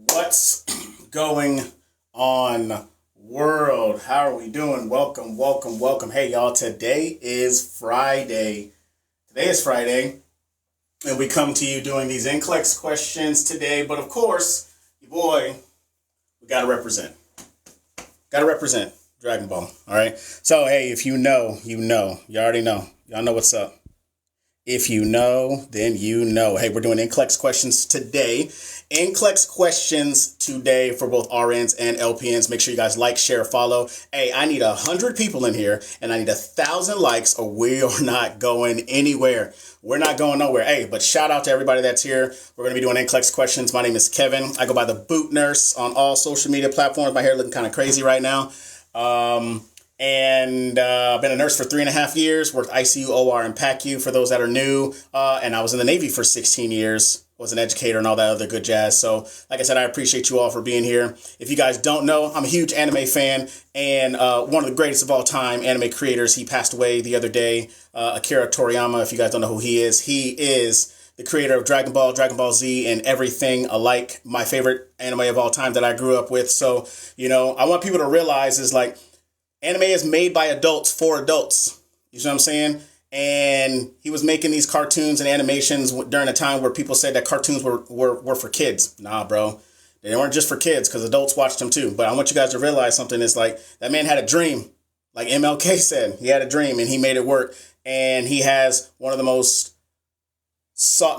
What's going on, world? How are we doing? Welcome, welcome, welcome. Hey, y'all, today is Friday. And we come to you doing these NCLEX questions today. But of course, your boy, we got to represent. Got to represent Dragon Ball, all right? So, hey, if you know, you know. You already know. Y'all know what's up. If you know, then you know. Hey, we're doing NCLEX questions today. NCLEX questions today for both RNs and LPNs. Make sure you guys like, share, follow. Hey, I need 100 people in here, and I need 1,000 likes, or we are not going anywhere. We're not going nowhere. Hey, but shout out to everybody that's here. We're going to be doing NCLEX questions. My name is Kevin. I go by the Boot Nurse on all social media platforms. My hair looking kind of crazy right now. And been a nurse for 3.5 years, worked ICU, OR, and PACU for those that are new. And I was in the Navy for 16 years, was an educator and all that other good jazz. So like I said, I appreciate you all for being here. If you guys don't know, I'm a huge anime fan and one of the greatest of all time anime creators. He passed away the other day, Akira Toriyama. If you guys don't know who he is the creator of Dragon Ball, Dragon Ball Z, and everything alike. My favorite anime of all time that I grew up with. So, you know, I want people to realize is like, anime is made by adults for adults. You know what I'm saying? And he was making these cartoons and animations during a time where people said that cartoons were for kids. Nah, bro. They weren't just for kids because adults watched them too. But I want you guys to realize something is like that man had a dream. Like MLK said, he had a dream and he made it work. And he has one of the most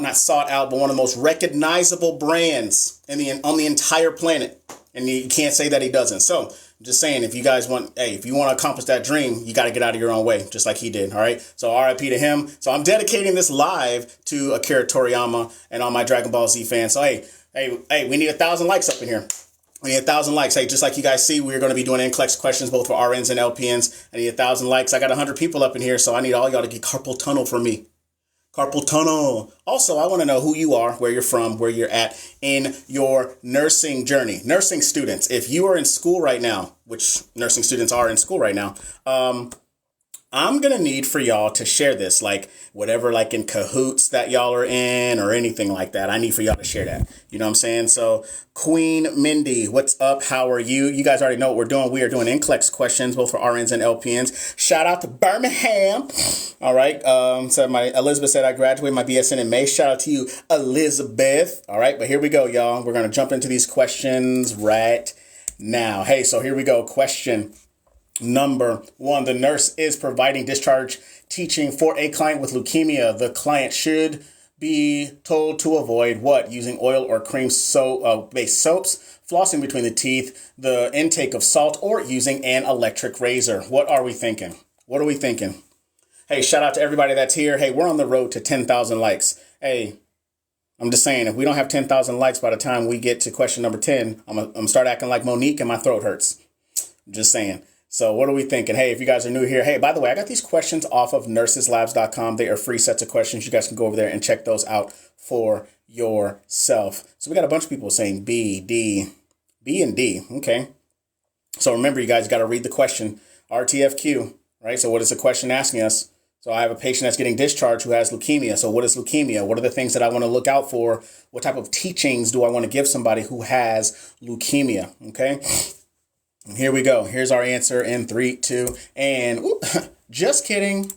not sought out, but one of the most recognizable brands on the entire planet. And you can't say that he doesn't. So I'm just saying, if you guys want, if you want to accomplish that dream, you got to get out of your own way, just like he did. All right. So RIP to him. So I'm dedicating this live to Akira Toriyama and all my Dragon Ball Z fans. So, hey, we need 1,000 likes up in here. We need 1,000 likes. Hey, just like you guys see, we're going to be doing NCLEX questions, both for RNs and LPNs. I need 1,000 likes. I got 100 people up in here. So I need all y'all to get carpal tunnel for me. Carpal tunnel. Also, I want to know who you are, where you're from, where you're at in your nursing journey. Nursing students, if you are in school right now, which nursing students are in school right now, I'm going to need for y'all to share this, like whatever, like in Cahoots that y'all are in or anything like that. I need for y'all to share that. You know what I'm saying? So Queen Mindy, what's up? How are you? You guys already know what we're doing. We are doing NCLEX questions, both for RNs and LPNs. Shout out to Birmingham. All right. So Elizabeth said I graduated my BSN in May. Shout out to you, Elizabeth. All right. But here we go, y'all. We're going to jump into these questions right now. Hey, so here we go. Question number 1, the nurse is providing discharge teaching for a client with leukemia. The client should be told to avoid what? Using oil or cream based soaps, flossing between the teeth, the intake of salt, or using an electric razor. What are we thinking? What are we thinking? Hey, shout out to everybody that's here. Hey, we're on the road to 10,000 likes. Hey, I'm just saying, if we don't have 10,000 likes by the time we get to question number 10, I'm going to start acting like Monique and my throat hurts. I'm just saying. So what are we thinking? Hey, if you guys are new here, hey, by the way, I got these questions off of nurseslabs.com. They are free sets of questions. You guys can go over there and check those out for yourself. So we got a bunch of people saying B, D, B and D. Okay. So remember, you guys got to read the question. RTFQ, right? So what is the question asking us? So I have a patient that's getting discharged who has leukemia. So what is leukemia? What are the things that I want to look out for? What type of teachings do I want to give somebody who has leukemia? Okay. And here we go. Here's our answer in 3, 2, and just kidding.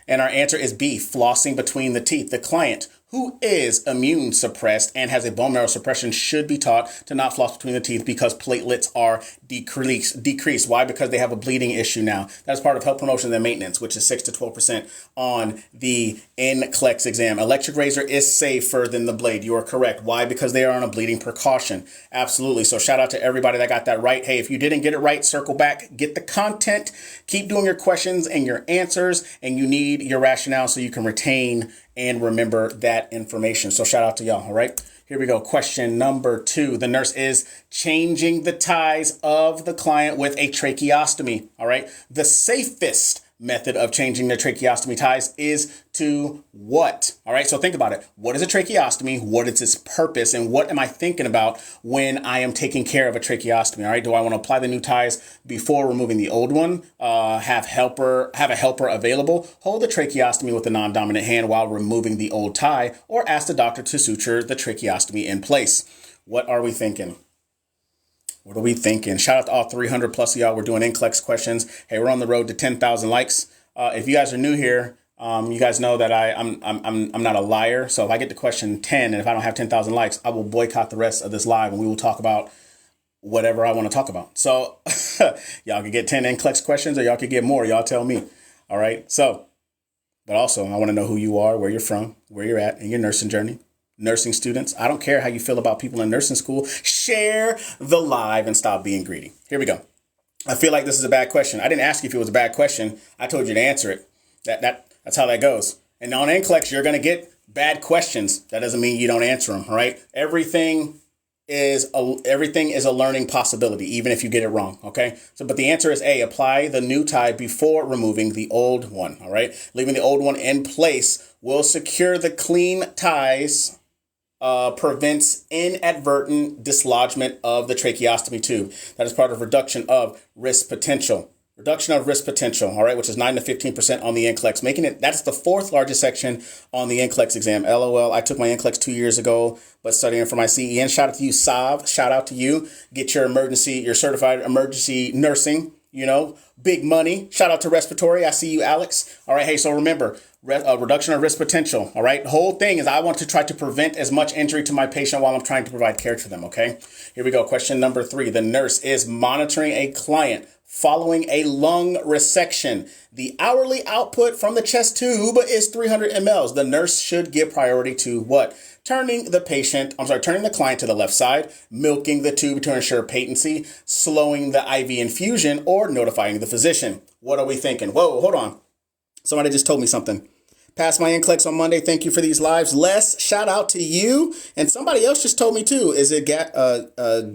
And our answer is B, flossing between the teeth. The client who is immune suppressed and has a bone marrow suppression should be taught to not floss between the teeth because platelets are decreased. Why? Because they have a bleeding issue now. That's part of health promotion and maintenance, which is 6 to 12% on the NCLEX exam. Electric razor is safer than the blade. You are correct. Why? Because they are on a bleeding precaution. Absolutely. So shout out to everybody that got that right. Hey, if you didn't get it right, circle back, get the content, keep doing your questions and your answers, and you need your rationale so you can retain and remember that information. So shout out to y'all. All right. Here we go. Question number 2. The nurse is changing the ties of the client with a tracheostomy. All right. The safest method of changing the tracheostomy ties is to what? All right. So think about it. What is a tracheostomy? What is its purpose? And what am I thinking about when I am taking care of a tracheostomy? All right. Do I want to apply the new ties before removing the old one? Have a helper available? Hold the tracheostomy with the non-dominant hand while removing the old tie, or ask the doctor to suture the tracheostomy in place. What are we thinking? What are we thinking? Shout out to all 300 plus of y'all. We're doing NCLEX questions. Hey, we're on the road to 10,000 likes. If you guys are new here, you guys know that I'm not a liar. So if I get to question 10 and if I don't have 10,000 likes, I will boycott the rest of this live and we will talk about whatever I want to talk about. So y'all can get 10 NCLEX questions or y'all can get more. Y'all tell me. All right. So, but also I want to know who you are, where you're from, where you're at in your nursing journey. Nursing students, I don't care how you feel about people in nursing school. Share the live and stop being greedy. Here we go. I feel like this is a bad question. I didn't ask you if it was a bad question. I told you to answer it. That's how that goes. And on NCLEX, you're going to get bad questions. That doesn't mean you don't answer them. All right. Everything is a learning possibility, even if you get it wrong. OK, so but the answer is A, apply the new tie before removing the old one. All right. Leaving the old one in place will secure the clean ties. Prevents inadvertent dislodgement of the tracheostomy tube. That is part of reduction of risk potential. Reduction of risk potential, all right, which is 9 to 15% on the NCLEX, making it, that's the fourth largest section on the NCLEX exam. LOL, I took my NCLEX 2 years ago, but studying for my CEN. Shout out to you, Sav. Shout out to you. Get your certified emergency nursing, big money. Shout out to respiratory. I see you, Alex. All right, hey, so remember, reduction of risk potential. All right. The whole thing is I want to try to prevent as much injury to my patient while I'm trying to provide care to them. OK, here we go. Question number 3. The nurse is monitoring a client following a lung resection. The hourly output from the chest tube is 300 mLs. The nurse should give priority to what? Turning the client to the left side, milking the tube to ensure patency, slowing the IV infusion, or notifying the physician. What are we thinking? Whoa, hold on. Somebody just told me something. Passed my NCLEX on Monday. Thank you for these lives. Les, shout out to you. And somebody else just told me too. Is it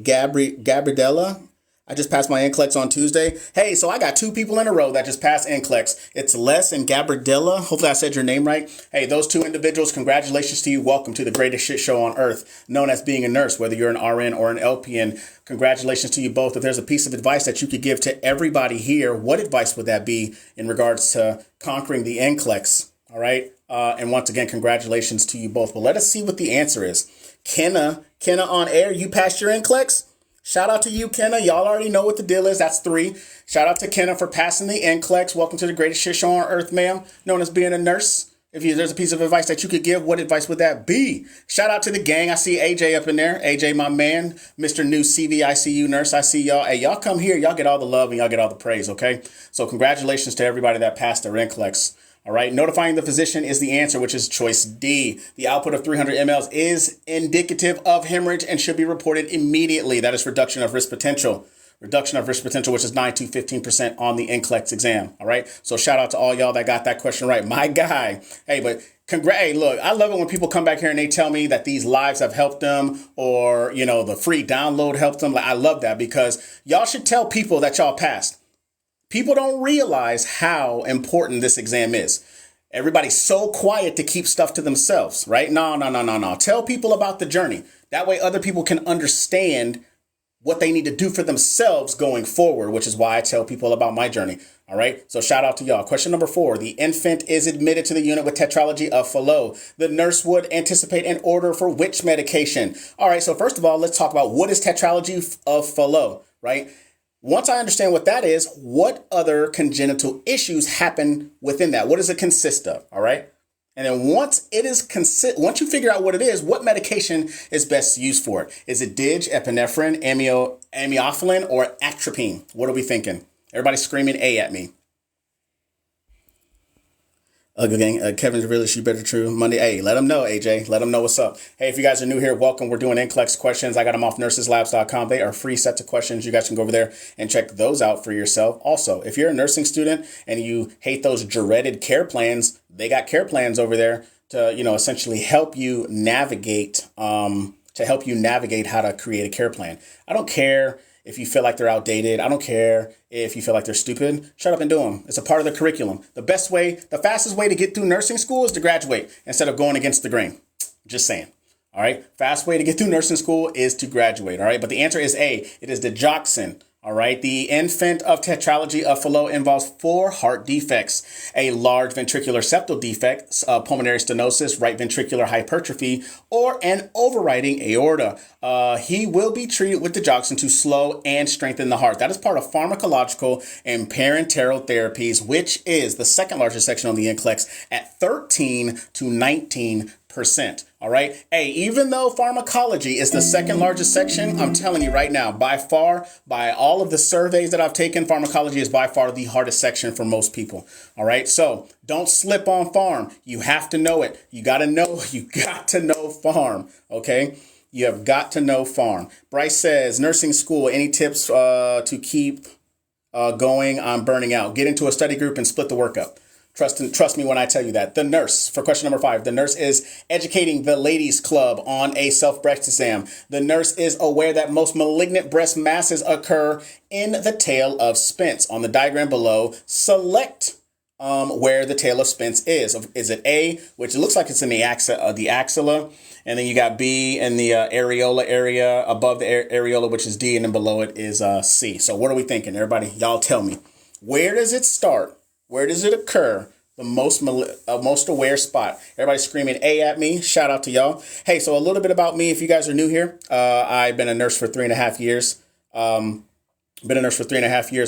Gabriella? I just passed my NCLEX on Tuesday. Hey, so I got 2 people in a row that just passed NCLEX. It's Les and Gabriella. Hopefully I said your name right. Hey, those 2 individuals, congratulations to you. Welcome to the greatest shit show on earth, known as being a nurse, whether you're an RN or an LPN. Congratulations to you both. If there's a piece of advice that you could give to everybody here, what advice would that be in regards to conquering the NCLEX? All right. And once again, congratulations to you both. But let us see what the answer is. Kenna on air, you passed your NCLEX? Shout out to you, Kenna. Y'all already know what the deal is. That's 3. Shout out to Kenna for passing the NCLEX. Welcome to the greatest shit show on earth, ma'am, known as being a nurse. If there's a piece of advice that you could give, what advice would that be? Shout out to the gang. I see AJ up in there. AJ, my man, Mr. New CVICU nurse. I see y'all. Hey, y'all come here. Y'all get all the love and y'all get all the praise, okay? So congratulations to everybody that passed their NCLEX. All right, notifying the physician is the answer, which is choice D. The output of 300 mLs is indicative of hemorrhage and should be reported immediately. That is reduction of risk potential. Reduction of risk potential, which is 9 to 15% on the NCLEX exam. All right, so shout out to all y'all that got that question right. My guy. Hey, but hey, look, I love it when people come back here and they tell me that these lives have helped them or, the free download helped them. Like, I love that because y'all should tell people that y'all passed. People don't realize how important this exam is. Everybody's so quiet to keep stuff to themselves, right? No. Tell people about the journey. That way other people can understand what they need to do for themselves going forward, which is why I tell people about my journey. All right. So shout out to y'all. Question number 4. The infant is admitted to the unit with tetralogy of Fallot. The nurse would anticipate an order for which medication? All right. So first of all, let's talk about what is tetralogy of Fallot, right? Once I understand what that is, what other congenital issues happen within that? What does it consist of? All right. And then once you figure out what it is, what medication is best used for it? Is it DIG, epinephrine, amiophylline, or atropine? What are we thinking? Everybody's screaming A at me. Gang, Kevin's really she better true Monday. Hey, let them know, AJ. Let them know what's up. Hey, if you guys are new here, welcome. We're doing NCLEX questions. I got them off nurseslabs.com. They are free sets of questions. You guys can go over there and check those out for yourself. Also, if you're a nursing student and you hate those dreaded care plans, they got care plans over there to, essentially help you navigate, how to create a care plan. I don't care if you feel like they're outdated. I don't care if you feel like they're stupid. Shut up and do them. It's a part of the curriculum. The fastest way to get through nursing school is to graduate instead of going against the grain. Just saying. All right. Fast way to get through nursing school is to graduate. All right. But the answer is A. It is digoxin. All right. The infant of tetralogy of Fallot involves 4 heart defects: a large ventricular septal defect, pulmonary stenosis, right ventricular hypertrophy, or an overriding aorta. He will be treated with digoxin to slow and strengthen the heart. That is part of pharmacological and parenteral therapies, which is the second largest section on the NCLEX at 13 to 19%. All right. Hey, even though pharmacology is the second largest section, I'm telling you right now, by far, by all of the surveys that I've taken, pharmacology is by far the hardest section for most people. All right. So don't slip on pharm. You have to know it. You got to know pharm. OK, you have got to know pharm. Bryce says, nursing school, any tips to keep going? I'm burning out. Get into a study group and split the work up. Trust me when I tell you that. The nurse, for question number 5, the nurse is educating the ladies club on a self-breast exam. The nurse is aware that most malignant breast masses occur in the tail of Spence. On the diagram below, select where the tail of Spence is. Is it A, which looks like it's in the axilla, and then you got B in the areola area, above the areola, which is D, and then below it is C. So what are we thinking? Everybody, y'all tell me. Where does it start? Where does it occur? The most aware spot. Everybody screaming A at me. Shout out to y'all. Hey, so a little bit about me. If you guys are new here, I've been a nurse for 3.5 years.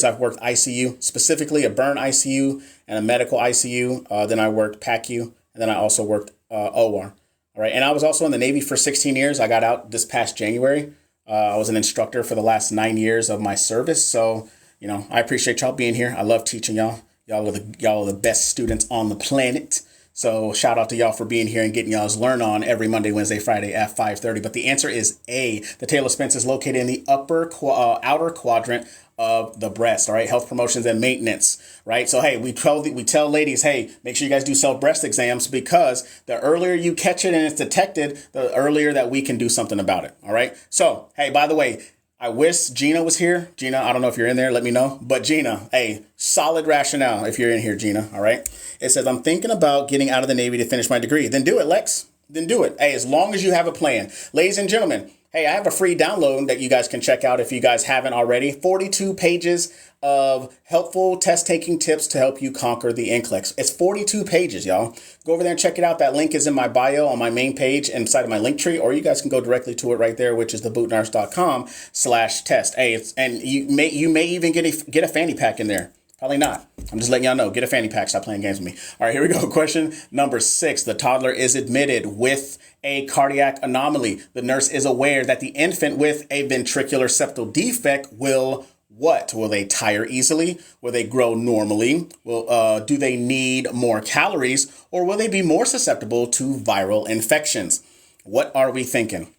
I've worked ICU, specifically a burn ICU and a medical ICU. Then I worked PACU, and then I also worked OR. All right. And I was also in the Navy for 16 years. I got out this past January. I was an instructor for the last 9 years of my service. So, I appreciate y'all being here. I love teaching y'all. Y'all are the best students on the planet. So shout out to y'all for being here and getting y'all's learn on every Monday, Wednesday, Friday at 5:30. But the answer is A. The tail of Spence is located in the outer quadrant of the breast. All right. Health promotions and maintenance. Right. So, hey, we tell ladies, hey, make sure you guys do self-breast exams, because the earlier you catch it and it's detected, the earlier that we can do something about it. All right. So, hey, by the way, I wish Gina was here. Gina, I don't know if you're in there. Let me know. But Gina, hey, solid rationale if you're in here, Gina. All right. It says, I'm thinking about getting out of the Navy to finish my degree. Then do it, Lex. Then do it. Hey, as long as you have a plan. Ladies and gentlemen, hey, I have a free download that you guys can check out if you guys haven't already. 42 pages of helpful test-taking tips to help you conquer the NCLEX. It's 42 pages, y'all. Go over there and check it out. That link is in my bio on my main page inside of my link tree, or you guys can go directly to it right there, which is thebootnurse.com/test. Hey, and you may even get a fanny pack in there. Probably not. I'm just letting y'all know. Get a fanny pack. Stop playing games with me. All right, here we go. Question number 6. The toddler is admitted with a cardiac anomaly. The nurse is aware that the infant with a ventricular septal defect will what? Will they tire easily? Will they grow normally? Do they need more calories? Or will they be more susceptible to viral infections? What are we thinking?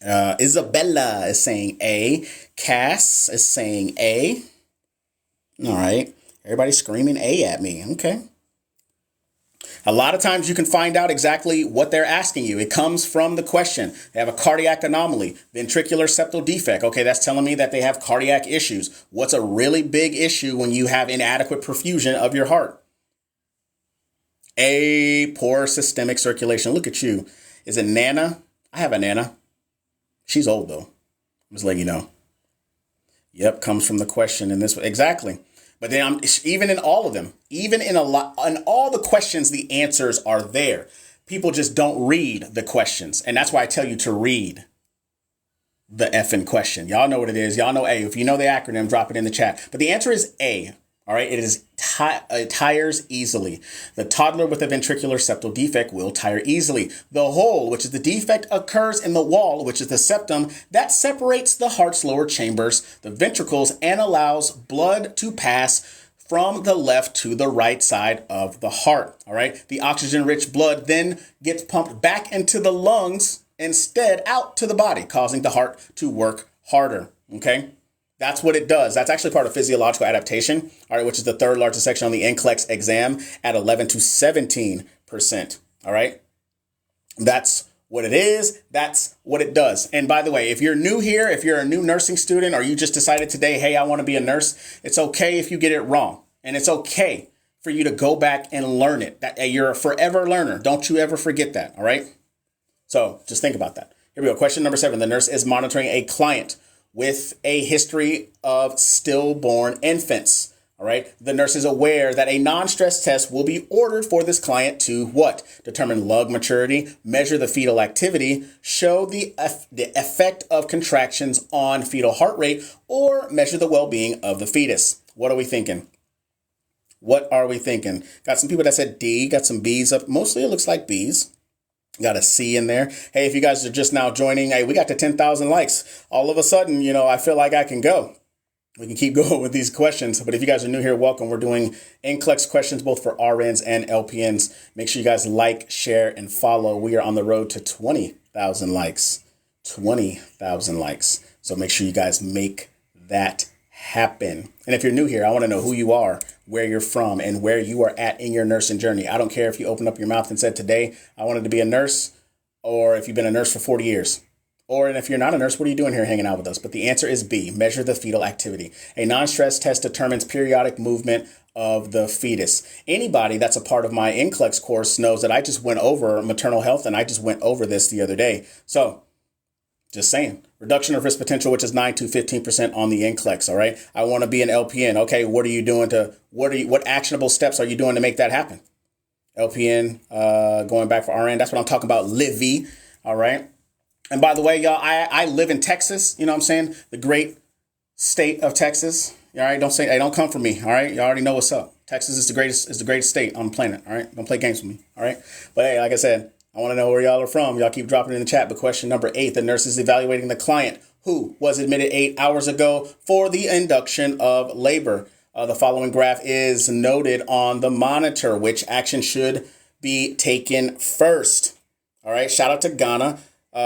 Isabella is saying A. Cass is saying A. All right. Everybody's screaming A at me. Okay. A lot of times you can find out exactly what they're asking you. It comes from the question. They have a cardiac anomaly, ventricular septal defect. Okay, that's telling me that they have cardiac issues. What's a really big issue when you have inadequate perfusion of your heart? A, poor systemic circulation. Look at you. Is it Nana? I have a Nana. She's old, though. I'm just letting you know. Yep, comes from the question in this way. Exactly. But then even in all of them, even in all the questions, the answers are there. People just don't read the questions. And that's why I tell you to read the effing question. Y'all know what it is. Y'all know A. If you know the acronym, drop it in the chat. But the answer is A. All right. It is it tires easily. The toddler with a ventricular septal defect will tire easily. The hole, which is the defect, occurs in the wall, which is the septum, that separates the heart's lower chambers, the ventricles, and allows blood to pass from the left to the right side of the heart. All right. The oxygen-rich blood then gets pumped back into the lungs, instead out to the body, causing the heart to work harder. Okay. That's what it does. That's actually part of physiological adaptation, all right, which is the third largest section on the NCLEX exam at 11 to 17%. All right. That's what it is. That's what it does. And by the way, if you're new here, if you're a new nursing student, or you just decided today, hey, I want to be a nurse, it's okay if you get it wrong. And it's okay for you to go back and learn it. You're a forever learner. Don't you ever forget that. All right. So just think about that. Here we go. Question number 7. The nurse is monitoring a client with a history of stillborn infants. All right. The nurse is aware that a non-stress test will be ordered for this client to what? Determine lung maturity, measure the fetal activity, show the effect of contractions on fetal heart rate, or measure the well-being of the fetus. What are we thinking? What are we thinking? Got some people that said D, got some B's up. Mostly it looks like B's. Got a C in there. Hey, if you guys are just now joining, hey, we got to 10,000 likes. All of a sudden, I feel like I can go. We can keep going with these questions. But if you guys are new here, welcome. We're doing NCLEX questions both for RNs and LPNs. Make sure you guys like, share, and follow. We are on the road to 20,000 likes. 20,000 likes. So make sure you guys make that happen. And if you're new here, I want to know who you are, where you're from, and where you are at in your nursing journey. I don't care if you opened up your mouth and said, today I wanted to be a nurse, or if you've been a nurse for 40 years. And if you're not a nurse, what are you doing here hanging out with us? But the answer is B, measure the fetal activity. A non-stress test determines periodic movement of the fetus. Anybody that's a part of my NCLEX course knows that I just went over maternal health, and I just went over this the other day. So just saying, reduction of risk potential, which is 9 to 15% on the NCLEX. All right. I want to be an LPN. Okay. What are you doing what actionable steps are you doing to make that happen? LPN, going back for RN. That's what I'm talking about. Livy. All right. And by the way, y'all, I live in Texas. You know what I'm saying? The great state of Texas. All right. Don't say, hey, don't come for me. All right. You already know what's up. Texas is the greatest state on the planet. All right. Don't play games with me. All right. But hey, like I said, I want to know where y'all are from. Y'all keep dropping it in the chat. But question number 8, the nurse is evaluating the client who was admitted 8 hours ago for the induction of labor. The following graph is noted on the monitor. Which action should be taken first? All right. Shout out to Ghana.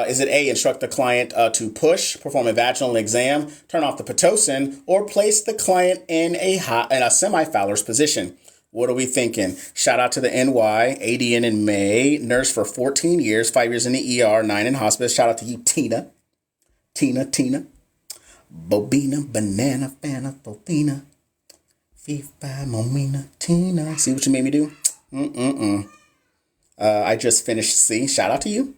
Is it A, instruct the client to push, perform a vaginal exam, turn off the Pitocin, or place the client in a semi-Fowler's position? What are we thinking? Shout out to the NY, ADN in May, nurse for 14 years, 5 years in the ER, 9 in hospice. Shout out to you, Tina. Tina. Bobina, banana, fana, bobina. Fifa, momina, Tina. See what you made me do? I just finished C. Shout out to you.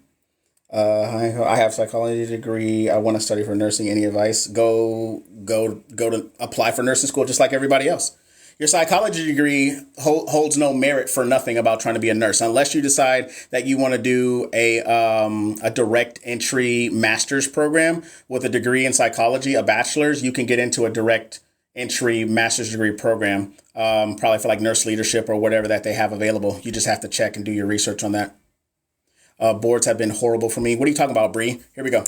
I have a psychology degree. I want to study for nursing. Any advice? Go to apply for nursing school just like everybody else. Your psychology degree holds no merit for nothing about trying to be a nurse, unless you decide that you want to do a direct entry master's program with a degree in psychology, a bachelor's. You can get into a direct entry master's degree program, probably for like nurse leadership or whatever that they have available. You just have to check and do your research on that. Boards have been horrible for me. What are you talking about, Bree? Here we go.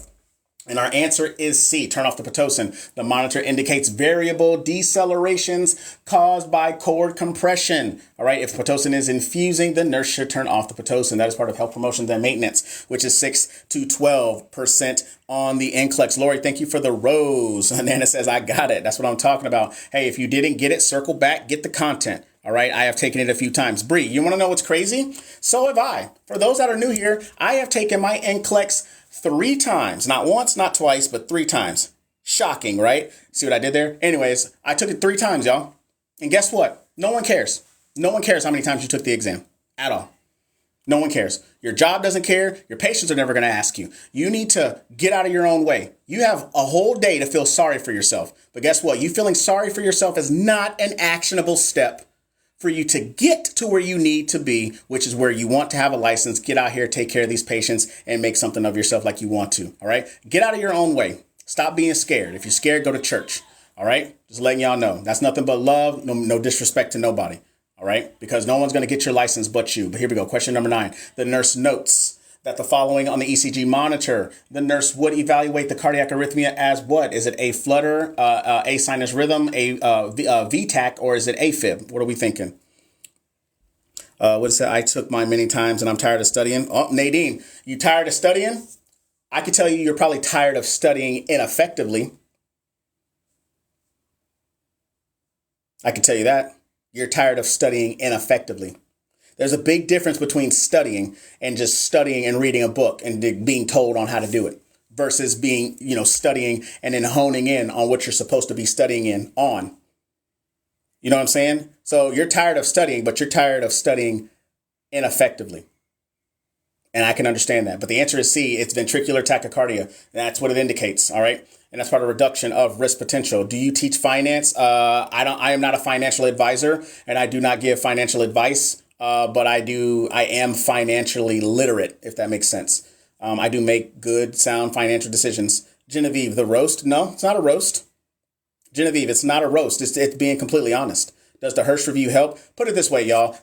And our answer is C, turn off the Pitocin. The monitor indicates variable decelerations caused by cord compression. All right, if Pitocin is infusing, the nurse should turn off the Pitocin. That is part of health promotions and maintenance, which is 6 to 12% on the NCLEX. Lori, thank you for the rose. Nana says, I got it. That's what I'm talking about. Hey, if you didn't get it, circle back, get the content. All right, I have taken it a few times. Bree, you want to know what's crazy? So have I. For those that are new here, I have taken my NCLEX 3 times. Not once, not twice, but 3 times. Shocking, right? See what I did there? Anyways, I took it 3 times, y'all. And guess what? No one cares. No one cares how many times you took the exam at all. No one cares. Your job doesn't care. Your patients are never going to ask you. You need to get out of your own way. You have a whole day to feel sorry for yourself. But guess what? You feeling sorry for yourself is not an actionable step for you to get to where you need to be, which is where you want to have a license, get out here, take care of these patients, and make something of yourself like you want to. All right. Get out of your own way. Stop being scared. If you're scared, go to church. All right. Just letting y'all know. That's nothing but love. No disrespect to nobody. All right. Because no one's going to get your license but you. But here we go. Question number 9. The nurse notes that the following on the ECG monitor, the nurse would evaluate the cardiac arrhythmia as what? Is it a flutter, a sinus rhythm, a VTAC, or is it AFib? What are we thinking? What is it? I took mine many times and I'm tired of studying. Oh, Nadine, you tired of studying? I can tell you you're probably tired of studying ineffectively. I can tell you that. You're tired of studying ineffectively. There's a big difference between studying and just studying and reading a book and being told on how to do it versus being, studying and then honing in on what you're supposed to be studying on. You know what I'm saying? So you're tired of studying, but you're tired of studying ineffectively. And I can understand that. But the answer is C. It's ventricular tachycardia. That's what it indicates. All right. And that's part of reduction of risk potential. Do you teach finance? I am not a financial advisor, and I do not give financial advice. But I am financially literate, if that makes sense. I do make good, sound financial decisions. Genevieve, the roast? No, it's not a roast. Genevieve, it's not a roast. It's being completely honest. Does the Hearst review help? Put it this way, y'all.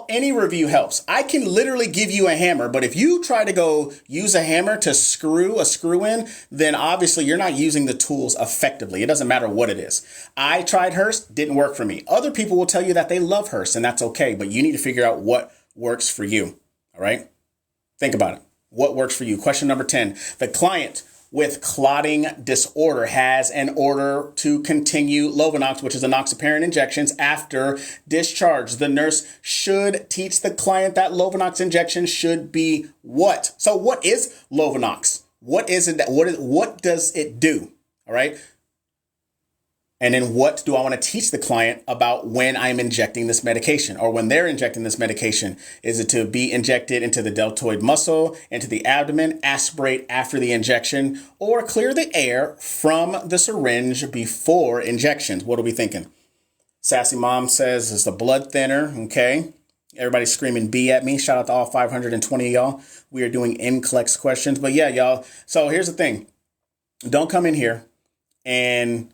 Any review helps. I can literally give you a hammer, but if you try to go use a hammer to screw a screw in, then obviously you're not using the tools effectively. It doesn't matter what it is. I tried Hearst, didn't work for me. Other people will tell you that they love Hearst, and that's okay, but you need to figure out what works for you. All right? Think about it. What works for you? Question number 10. The client with clotting disorder has an order to continue Lovenox, which is enoxaparin injections, after discharge. The nurse should teach the client that Lovenox injection should be what? So what is Lovenox? What is it? What does it do? All right. And then what do I want to teach the client about when I'm injecting this medication, or when they're injecting this medication? Is it to be injected into the deltoid muscle, into the abdomen, aspirate after the injection, or clear the air from the syringe before injections? What are we thinking? Sassy Mom says it's a blood thinner. Okay. Everybody's screaming B at me. Shout out to all 520 of y'all. We are doing NCLEX questions. But yeah, y'all. So here's the thing. Don't come in here and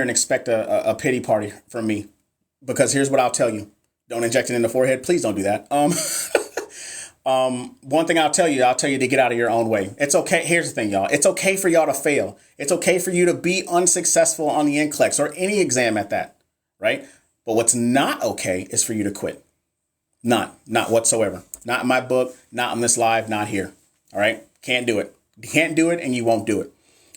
expect a pity party from me, because here's what I'll tell you. Don't inject it in the forehead. Please don't do that. One thing I'll tell you to get out of your own way. It's okay. Here's the thing, y'all. It's okay for y'all to fail. It's okay for you to be unsuccessful on the NCLEX or any exam at that, right? But what's not okay is for you to quit. Not whatsoever. Not in my book, not on this live, not here. All right. Can't do it. You can't do it, and you won't do it.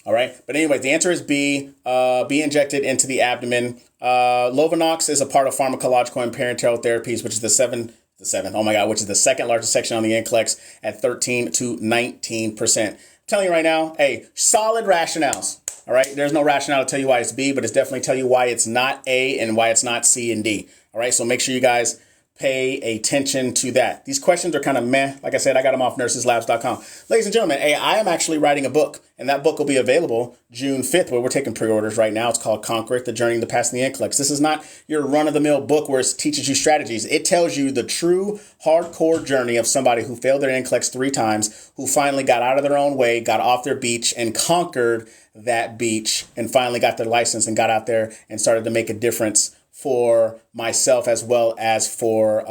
All right. But anyway, the answer is B, be injected into the abdomen. Lovenox is a part of pharmacological and parenteral therapies, which is the seventh, which is the second largest section on the NCLEX at 13 to 19%. I'm telling you right now, hey, solid rationales. All right. There's no rationale to tell you why it's B, but it's definitely tell you why it's not A and why it's not C and D. All right. So make sure you guys pay attention to that. These questions are kind of meh. Like I said, I got them off nurseslabs.com. Ladies and gentlemen, hey, I am actually writing a book, and that book will be available June 5th, where we're taking pre-orders right now. It's called Conquer It, The Journey to Passing the NCLEX. This is not your run-of-the-mill book where it teaches you strategies. It tells you the true hardcore journey of somebody who failed their NCLEX 3 times, who finally got out of their own way, got off their beach, and conquered that beach, and finally got their license and got out there and started to make a difference for myself as well as for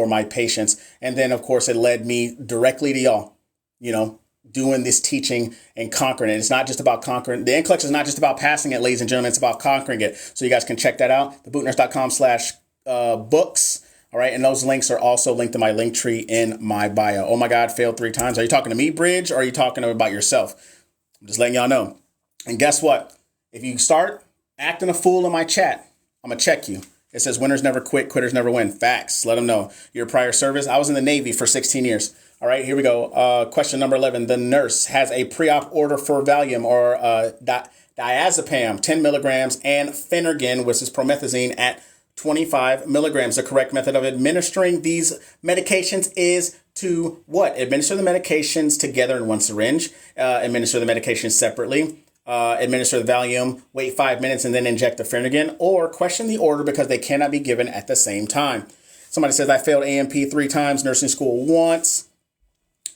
my patients. And then, of course, it led me directly to y'all, doing this teaching and conquering it. It's not just about conquering. The NCLEX is not just about passing it, ladies and gentlemen. It's about conquering it. So you guys can check that out. thebootnurse.com/books. All right. And those links are also linked to my link tree in my bio. Oh, my God, failed 3 times. Are you talking to me, Bridge, or are you talking about yourself? I'm just letting y'all know. And guess what? If you start acting a fool in my chat, I'm going to check you. It says winners never quit, quitters never win. Facts. Let them know. Your prior service. I was in the Navy for 16 years. All right, here we go. Question number 11. The nurse has a pre-op order for Valium or diazepam, 10 milligrams, and Phenergan, which is promethazine, at 25 milligrams. The correct method of administering these medications is to what? Administer the medications together in one syringe. Administer the medications separately. Administer the Valium, wait 5 minutes, and then inject the Phenergan, or question the order because they cannot be given at the same time. Somebody says, I failed AMP 3 times, nursing school once,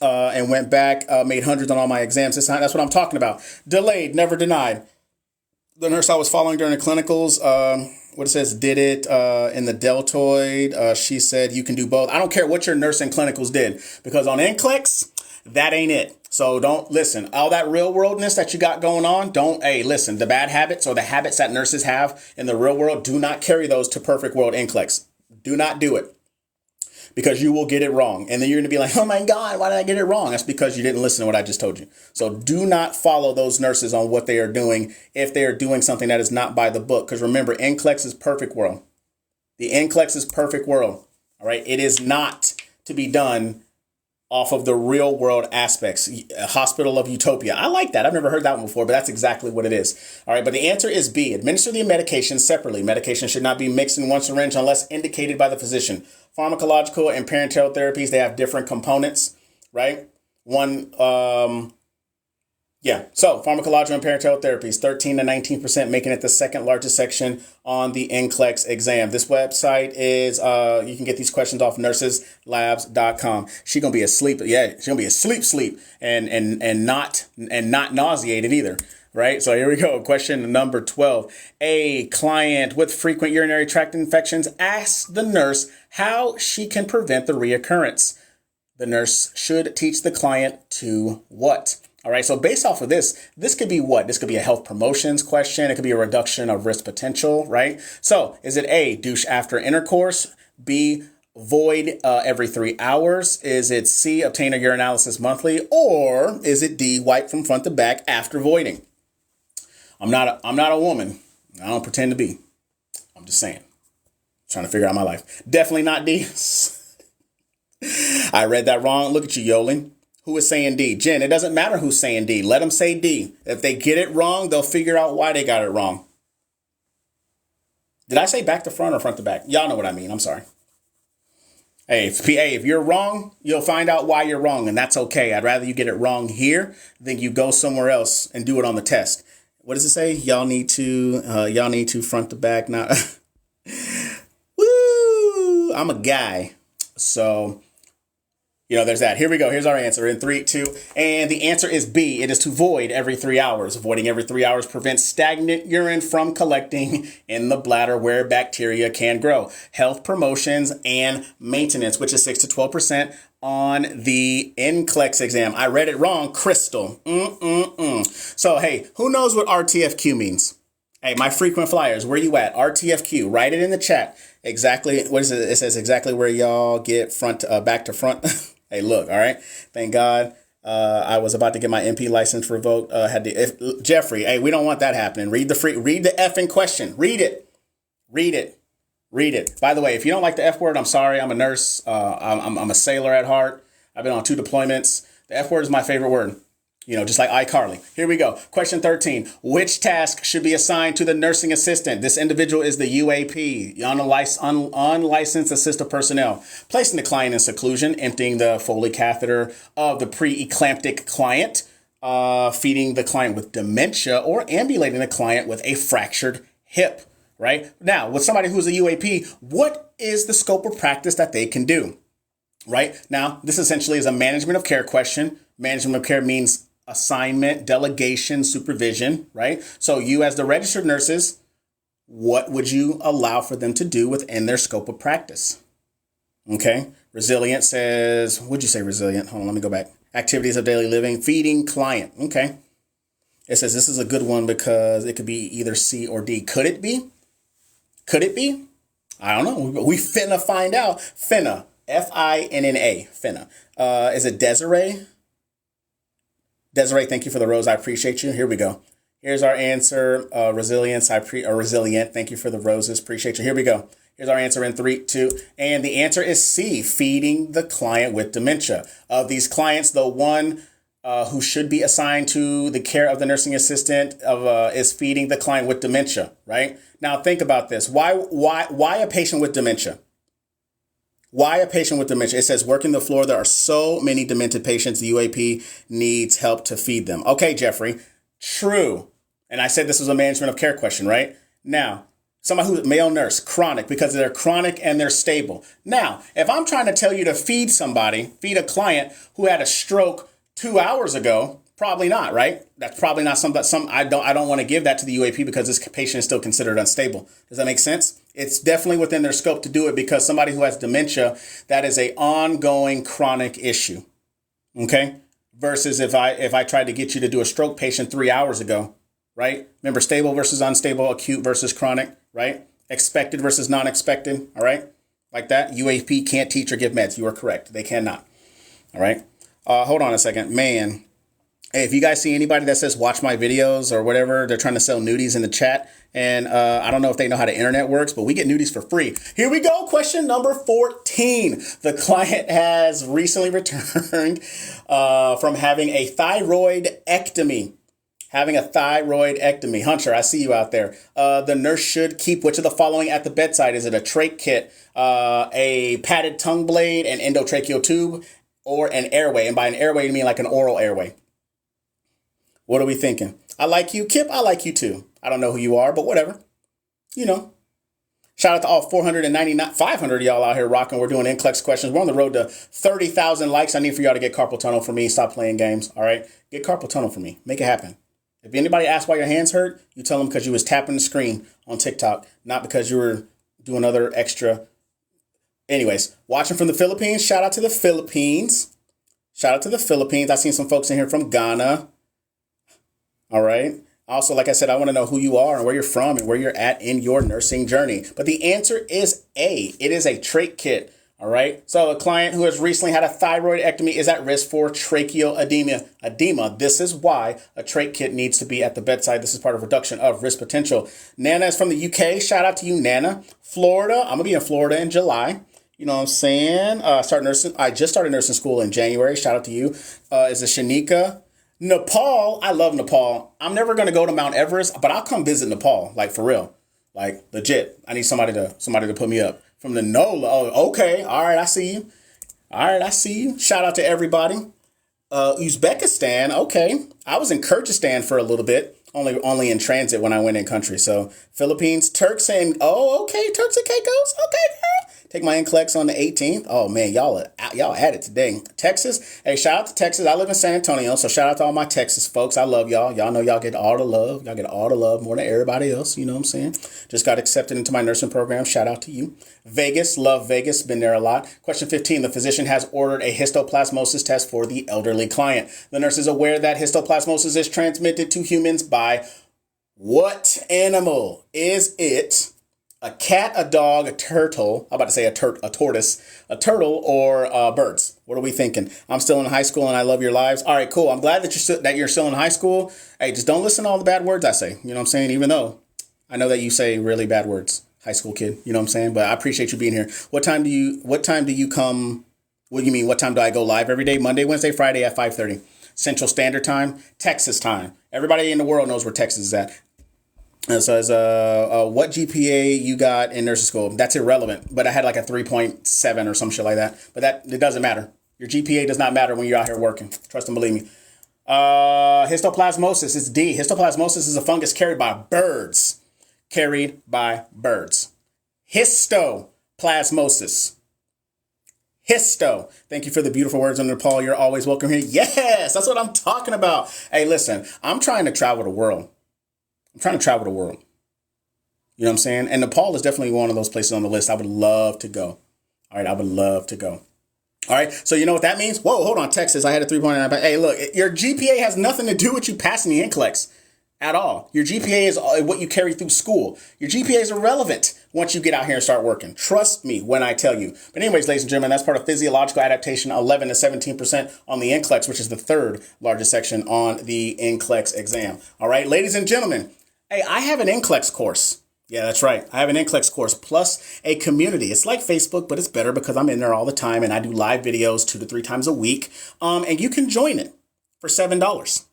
and went back, made hundreds on all my exams this time. That's what I'm talking about. Delayed, never denied. The nurse I was following during the clinicals, what it says, did it in the deltoid. She said, you can do both. I don't care what your nurse and clinicals did, because on NCLEX, that ain't it. So don't listen. All that real worldness that you got going on, listen, the bad habits or the habits that nurses have in the real world, do not carry those to perfect world NCLEX. Do not do it, because you will get it wrong. And then you're going to be like, oh my God, why did I get it wrong? That's because you didn't listen to what I just told you. So do not follow those nurses on what they are doing if they are doing something that is not by the book. Because remember, NCLEX is perfect world. The NCLEX is perfect world. All right. It is not to be done off of the real world aspects. Hospital of Utopia. I like that. I've never heard that one before, but that's exactly what it is. All right, but the answer is B. Administer the medication separately. Medication should not be mixed in one syringe unless indicated by the physician. Pharmacological and parenteral therapies, they have different components, right? So pharmacological and parenteral therapies, 13 to 19%, making it the second largest section on the NCLEX exam. This website is, you can get these questions off nurseslabs.com. She's going to be asleep. Yeah, she's going to be asleep and not nauseated either. Right. So here we go. Question number 12. A client with frequent urinary tract infections asks the nurse how she can prevent the reoccurrence. The nurse should teach the client to what? All right, so based off of this could be what? This could be a health promotions question. It could be a reduction of risk potential, right? So is it A, douche after intercourse? B, void every 3 hours? Is it C, obtain a urinalysis monthly? Or is it D, wipe from front to back after voiding? I'm not a woman. I don't pretend to be. I'm just saying. Trying to figure out my life. Definitely not D. I read that wrong. Look at you, Yoling. Who is saying D? Jen, it doesn't matter who's saying D. Let them say D. If they get it wrong, they'll figure out why they got it wrong. Did I say back to front or front to back? Y'all know what I mean. I'm sorry. Hey, if you're wrong, you'll find out why you're wrong, and that's okay. I'd rather you get it wrong here than you go somewhere else and do it on the test. What does it say? Y'all need to front to back. Now, woo! I'm a guy, so. There's that. Here we go. Here's our answer in 3, 2. And the answer is B. It is to void every 3 hours. Voiding every 3 hours prevents stagnant urine from collecting in the bladder where bacteria can grow. Health promotions and maintenance, which is 6 to 12% on the NCLEX exam. I read it wrong. Crystal. So, hey, who knows what RTFQ means? Hey, my frequent flyers, where you at? RTFQ. Write it in the chat. Exactly. What is it? It says exactly where y'all get back to front. Hey, look, all right. Thank God. I was about to get my MP license revoked. Jeffrey, hey, we don't want that happening. Read the effing question. Read it. By the way, if you don't like the F word, I'm sorry. I'm a nurse. I'm a sailor at heart. I've been on 2 deployments. The F word is my favorite word. Just like iCarly. Here we go. Question 13. Which task should be assigned to the nursing assistant? This individual is the UAP, unlicensed assistive personnel. Placing the client in seclusion, emptying the Foley catheter of the pre-eclamptic client, feeding the client with dementia, or ambulating the client with a fractured hip, right? Now, with somebody who's a UAP, what is the scope of practice that they can do, right? Now, this essentially is a management of care question. Management of care means assignment, delegation, supervision, right? So you as the registered nurses, what would you allow for them to do within their scope of practice? Okay. Resilient says, would you say resilient? Hold on, let me go back. Activities of daily living, feeding client. Okay. It says this is a good one because it could be either C or D. Could it be? I don't know. We finna find out. Finna. Finna. Finna. Is it Desiree? Desiree, thank you for the rose. I appreciate you. Here we go. Here's our answer. Resilience. Resilient. Thank you for the roses. Appreciate you. Here we go. Here's our answer in 3, 2. And the answer is C, feeding the client with dementia. Of these clients, the one who should be assigned to the care of the nursing assistant is feeding the client with dementia, right? Now, think about this. Why a patient with dementia? Why a patient with dementia? It says working the floor. There are so many demented patients. The UAP needs help to feed them. Okay, Jeffrey. True. And I said this was a management of care question, right? Now, somebody who's a male nurse, chronic, because they're chronic and they're stable. Now, if I'm trying to tell you to feed a client who had a stroke 2 hours ago, probably not, right? That's probably not I don't want to give that to the UAP because this patient is still considered unstable. Does that make sense? It's definitely within their scope to do it because somebody who has dementia, that is an ongoing chronic issue. Okay? Versus if I tried to get you to do a stroke patient 3 hours ago, right? Remember, stable versus unstable, acute versus chronic, right? Expected versus non-expected, all right? Like that. UAP can't teach or give meds. You are correct. They cannot. All right? Hold on a second. Man, Hey, if you guys see anybody that says watch my videos or whatever, they're trying to sell nudies in the chat. And I don't know if they know how the internet works, but we get nudies for free. Here we go. Question number 14. The client has recently returned from having a thyroidectomy. Having a thyroidectomy. Hunter, I see you out there. The nurse should keep which of the following at the bedside? Is it a trach kit, a padded tongue blade, an endotracheal tube, or an airway? And by an airway, you mean like an oral airway. What are we thinking? I like you, Kip. I like you too. I don't know who you are, but whatever. You know. Shout out to all 499, 500 of y'all out here rocking. We're doing NCLEX questions. We're on the road to 30,000 likes. I need for y'all to get carpal tunnel for me. Stop playing games. All right. Get carpal tunnel for me. Make it happen. If anybody asks why your hands hurt, you tell them because you was tapping the screen on TikTok, not because you were doing other extra. Anyways, watching from the Philippines. Shout out to the Philippines. Shout out to the Philippines. I've seen some folks in here from Ghana. All right. Also, like I said, I want to know who you are and where you're from and where you're at in your nursing journey. But the answer is A. It is a trach kit. All right. So a client who has recently had a thyroidectomy is at risk for tracheal edema. This is why a trach kit needs to be at the bedside. This is part of reduction of risk potential. Nana is from the UK. Shout out to you, Nana. Florida. I'm going to be in Florida in July. You know what I'm saying? I just started nursing school in January. Shout out to you. Is it Shanika? Nepal, I love Nepal. I'm never going to go to Mount Everest, but I'll come visit Nepal, like for real, like legit. I need somebody to put me up from the NOLA. Oh, okay. All right. I see you. All right. I see you. Shout out to everybody. Uzbekistan. Okay. I was in Kyrgyzstan for a little bit, only in transit when I went in country. So Philippines, Turks and, okay. Turks and Caicos. Okay, girl. Take my NCLEX on the 18th. Oh, man, y'all at it today. Texas. Hey, shout out to Texas. I live in San Antonio, so shout out to all my Texas folks. I love y'all. Y'all know y'all get all the love. Y'all get all the love more than everybody else. You know what I'm saying? Just got accepted into my nursing program. Shout out to you. Vegas. Love Vegas. Been there a lot. Question 15. The physician has ordered a histoplasmosis test for the elderly client. The nurse is aware that histoplasmosis is transmitted to humans by what animal? Is it a cat, a dog, a turtle? I'm about to say a tortoise, a turtle, or birds? What are we thinking? I'm still in high school and I love your lives. All right, cool. I'm glad that you're still in high school. Hey, just don't listen to all the bad words I say. You know what I'm saying? Even though I know that you say really bad words, high school kid. You know what I'm saying? But I appreciate you being here. What time do you come? What do you mean? What time do I go live every day? Monday, Wednesday, Friday at 5:30 Central Standard Time, Texas time. Everybody in the world knows where Texas is at. And so as what GPA you got in nursing school? That's irrelevant, but I had like a 3.7 or some shit like that. But it doesn't matter. Your GPA does not matter when you're out here working. Trust and believe me. Histoplasmosis is D. Histoplasmosis is a fungus carried by birds. Histoplasmosis. Histo. Thank you for the beautiful words on Nepal. You're always welcome here. Yes, that's what I'm talking about. Hey, listen, I'm trying to travel the world. You know what I'm saying? And Nepal is definitely one of those places on the list I would love to go. All right, I would love to go. All right, so you know what that means? Whoa, hold on, Texas. I had a 3.9. Hey, look, your GPA has nothing to do with you passing the NCLEX at all. Your GPA is what you carry through school. Your GPA is irrelevant once you get out here and start working. Trust me when I tell you. But anyways, ladies and gentlemen, that's part of physiological adaptation, 11 to 17% on the NCLEX, which is the third largest section on the NCLEX exam. All right, ladies and gentlemen. Hey, I have an NCLEX course. Yeah, that's right. I have an NCLEX course plus a community. It's like Facebook, but it's better because I'm in there all the time and I do live videos 2 to 3 times a week. And you can join it for $7.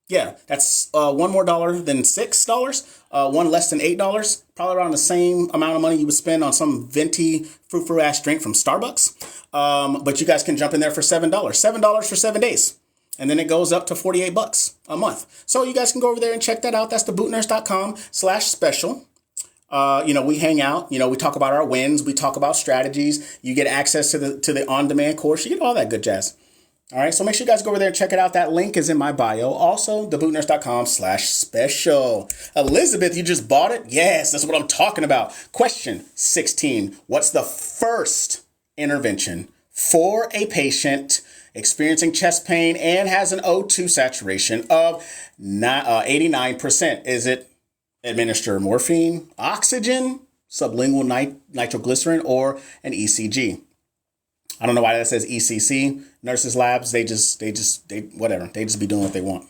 Yeah, that's one more dollar than $6. One less than $8. Probably around the same amount of money you would spend on some venti frou-frou ass drink from Starbucks. But you guys can jump in there for $7. $7 for 7 days. And then it goes up to $48 a month. So you guys can go over there and check that out. That's thebootnurse.com/special. We hang out, we talk about our wins. We talk about strategies. You get access to the on-demand course. You get all that good jazz. All right. So make sure you guys go over there and check it out. That link is in my bio. Also, thebootnurse.com/special. Elizabeth, you just bought it? Yes, that's what I'm talking about. Question 16. What's the first intervention for a patient experiencing chest pain and has an O2 saturation of 89%? Is it administer morphine, oxygen, sublingual nitroglycerin, or an ECG? I don't know why that says ECC, nurses labs. They whatever. They just be doing what they want.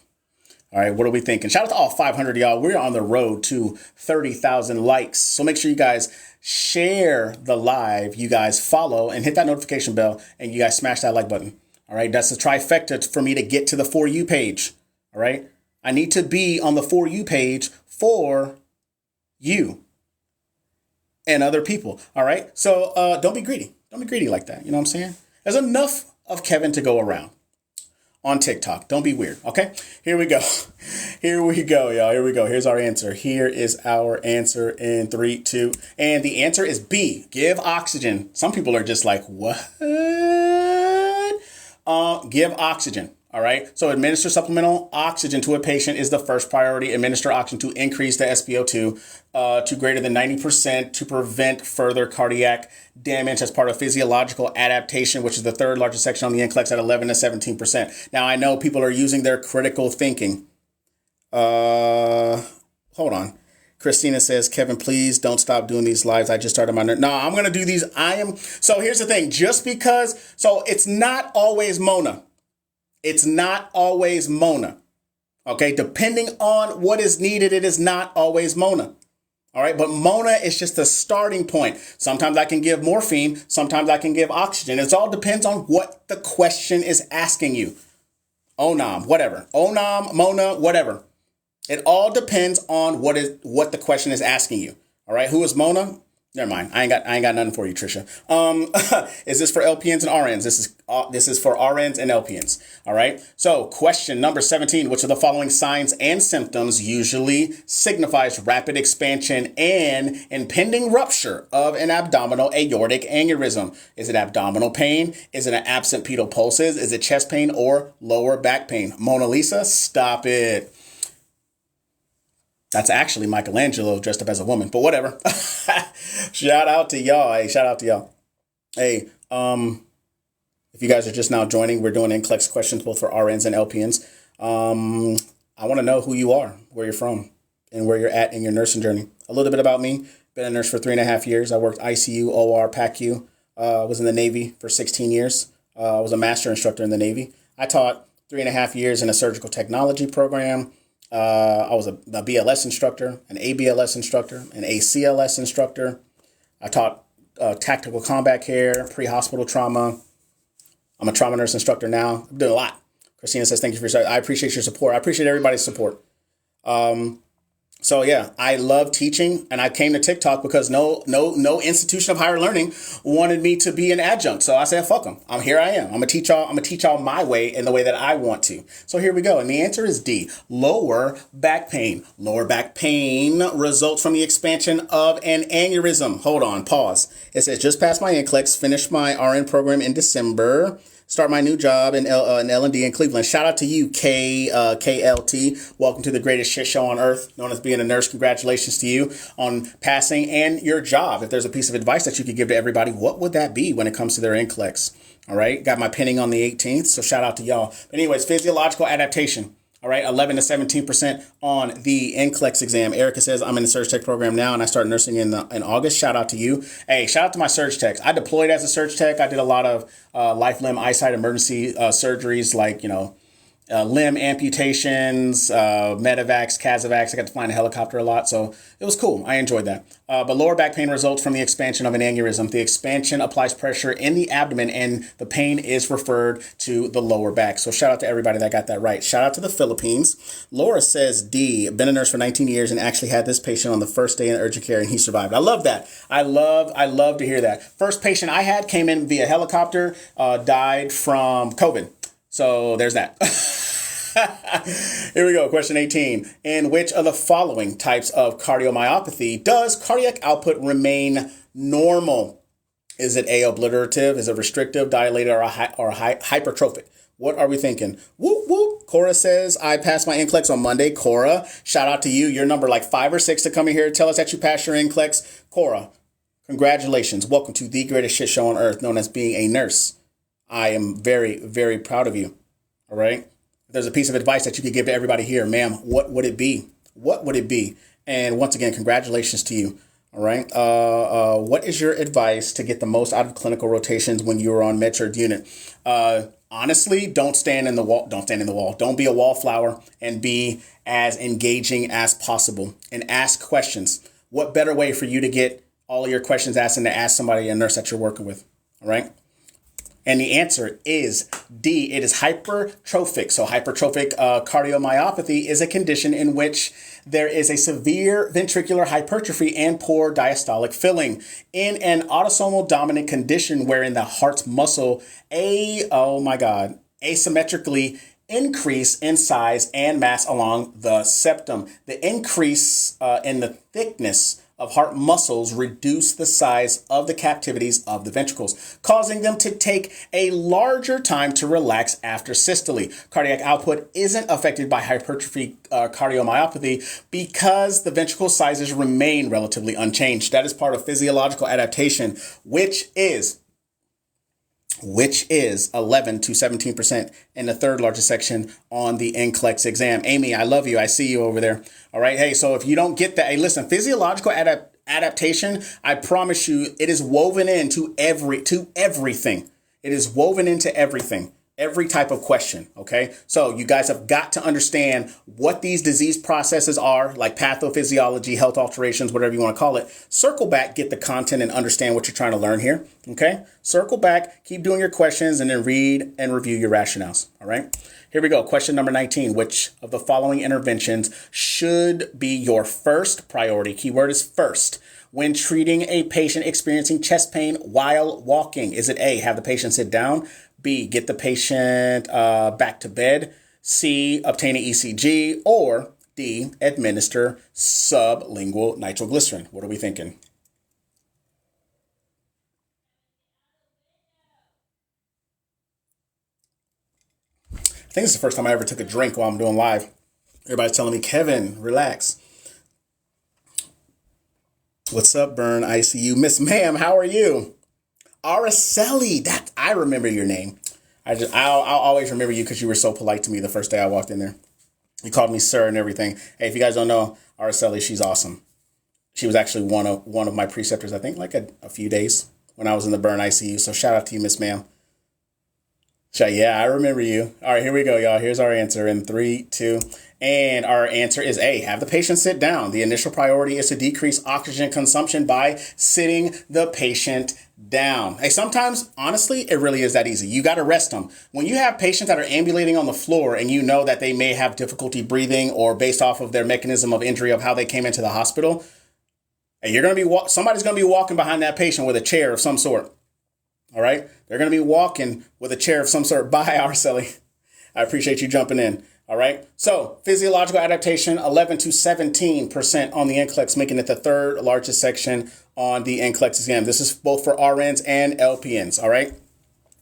All right, what are we thinking? Shout out to all 500 of y'all. We're on the road to 30,000 likes. So make sure you guys share the live. You guys follow and hit that notification bell, and you guys smash that like button. All right, that's a trifecta for me to get to the For You page. All right, I need to be on the For You page for you and other people. All right, so don't be greedy. Don't be greedy like that. You know what I'm saying? There's enough of Kevin to go around on TikTok. Don't be weird. Okay, here we go. Here we go, y'all. Here we go. Here's our answer. Here is our answer in 3, 2. And the answer is B. Give oxygen. Some people are just like, what? Give oxygen. All right. So administer supplemental oxygen to a patient is the first priority. Administer oxygen to increase the SpO2 to greater than 90% to prevent further cardiac damage as part of physiological adaptation, which is the third largest section on the NCLEX at 11 to 17%. Now, I know people are using their critical thinking. Hold on. Christina says, Kevin, please don't stop doing these lives. I just started my... No, I'm going to do these. So here's the thing. Just because... So it's not always Mona. It's not always Mona. Okay, depending on what is needed, it is not always Mona. All right, but Mona is just the starting point. Sometimes I can give morphine. Sometimes I can give oxygen. It all depends on what the question is asking you. Onam, whatever. Onam, Mona, whatever. It all depends on what the question is asking you. All right, who is Mona? Never mind. I ain't got nothing for you, Trisha. Is this for LPNs and RNs? This is for RNs and LPNs. All right. So question number 17, which of the following signs and symptoms usually signifies rapid expansion and impending rupture of an abdominal aortic aneurysm? Is it abdominal pain? Is it an absent pedal pulses? Is it chest pain or lower back pain? Mona Lisa, stop it. That's actually Michelangelo dressed up as a woman, but whatever. Shout out to y'all. Hey, shout out to y'all. Hey, if you guys are just now joining, we're doing NCLEX questions both for RNs and LPNs. I want to know who you are, where you're from, and where you're at in your nursing journey. A little bit about me. Been a nurse for 3.5 years. I worked ICU, OR, PACU. Was in the Navy for 16 years. I was a master instructor in the Navy. I taught 3.5 years in a surgical technology program. I was a BLS instructor, an ABLS instructor, an ACLS instructor. I taught tactical combat care, pre-hospital trauma. I'm a trauma nurse instructor now. I'm doing a lot. Christina says, thank you for your support. I appreciate your support. I appreciate everybody's support. So yeah, I love teaching, and I came to TikTok because no institution of higher learning wanted me to be an adjunct. So I said, fuck them. Here I am. I'm gonna teach y'all my way in the way that I want to. So here we go. And the answer is D, lower back pain. Lower back pain results from the expansion of an aneurysm. Hold on, pause. It says, just passed my NCLEX, finished my RN program in December. Start my new job in L&D in Cleveland. Shout out to you, KLT. Welcome to the greatest shit show on earth, known as being a nurse. Congratulations to you on passing and your job. If there's a piece of advice that you could give to everybody, what would that be when it comes to their NCLEX? All right. Got my pinning on the 18th. So shout out to y'all. But anyways, physiological adaptation. All right, 11 to 17% on the NCLEX exam. Erica says, I'm in the Surg Tech program now, and I start nursing in August. Shout out to you. Hey, shout out to my Surg Techs. I deployed as a Surg Tech. I did a lot of life, limb, eyesight emergency surgeries, like, limb amputations, medevacs, casevacs. I got to fly in a helicopter a lot, so it was cool. I enjoyed that. But lower back pain results from the expansion of an aneurysm. The expansion applies pressure in the abdomen, and the pain is referred to the lower back. So shout out to everybody that got that right. Shout out to the Philippines. Laura says, D, been a nurse for 19 years and actually had this patient on the first day in urgent care, and he survived. I love that. I love to hear that. First patient I had came in via helicopter, died from COVID. So there's that. Here we go. Question 18. In which of the following types of cardiomyopathy does cardiac output remain normal? Is it A, obliterative? Is it restrictive, dilated, or hypertrophic? What are we thinking? Whoop, whoop. Cora says, I passed my NCLEX on Monday. Cora, shout out to you. You're number like 5 or 6 to come in here. Tell us that you passed your NCLEX. Cora, congratulations. Welcome to the greatest shit show on earth, known as being a nurse. I am very, very proud of you. All right. If there's a piece of advice that you could give to everybody here, ma'am, what would it be? What would it be? And once again, congratulations to you. All right. What is your advice to get the most out of clinical rotations when you are on med-surg unit? Honestly, don't stand in the wall. Don't stand in the wall. Don't be a wallflower, and be as engaging as possible and ask questions. What better way for you to get all of your questions asked than to ask somebody, a nurse that you're working with? All right. And the answer is D. It is hypertrophic. So hypertrophic cardiomyopathy is a condition in which there is a severe ventricular hypertrophy and poor diastolic filling in an autosomal dominant condition wherein the heart's muscle, asymmetrically increase in size and mass along the septum. The increase in the thickness of heart muscles reduce the size of the cavities of the ventricles, causing them to take a larger time to relax after systole. Cardiac output isn't affected by hypertrophy cardiomyopathy because the ventricle sizes remain relatively unchanged. That is part of physiological adaptation, which is 11 to 17% in the third largest section on the NCLEX exam. Amy, I love you. I see you over there. All right. Hey, so if you don't get that, hey, listen, physiological adaptation, I promise you, it is woven into everything. It is woven into everything. Every type of question. Okay. So you guys have got to understand what these disease processes are, like pathophysiology, health alterations, whatever you want to call it. Circle back, get the content and understand what you're trying to learn here. Okay. Circle back, keep doing your questions, and then read and review your rationales. All right. Here we go. Question number 19. Which of the following interventions should be your first priority? Keyword is first. When treating a patient experiencing chest pain while walking, is it A, have the patient sit down? B, get the patient back to bed? C, obtain an ECG? Or D, administer sublingual nitroglycerin? What are we thinking? I think it's the first time I ever took a drink while I'm doing live. Everybody's telling me, Kevin, relax. What's up, Burn ICU? Miss Ma'am, how are you? Araceli, that I remember your name. I'll always remember you because you were so polite to me the first day I walked in there. You called me sir and everything. Hey, if you guys don't know Araceli, she's awesome. She was actually one of my preceptors, I think, like a few days when I was in the Burn ICU. So shout out to you, Miss Ma'am. Yeah, I remember you. All right, here we go, y'all. Here's our answer in 3, 2, and our answer is A, have the patient sit down. The initial priority is to decrease oxygen consumption by sitting the patient down. Hey, sometimes, honestly, it really is that easy. You got to rest them. When you have patients that are ambulating on the floor and you know that they may have difficulty breathing or based off of their mechanism of injury of how they came into the hospital, and somebody's going to be walking behind that patient with a chair of some sort. All right. They're going to be walking with a chair of some sort. Bye, Araceli. I appreciate you jumping in. All right. So physiological adaptation, 11 to 17% on the NCLEX, making it the third largest section on the NCLEX exam. This is both for RNs and LPNs. All right.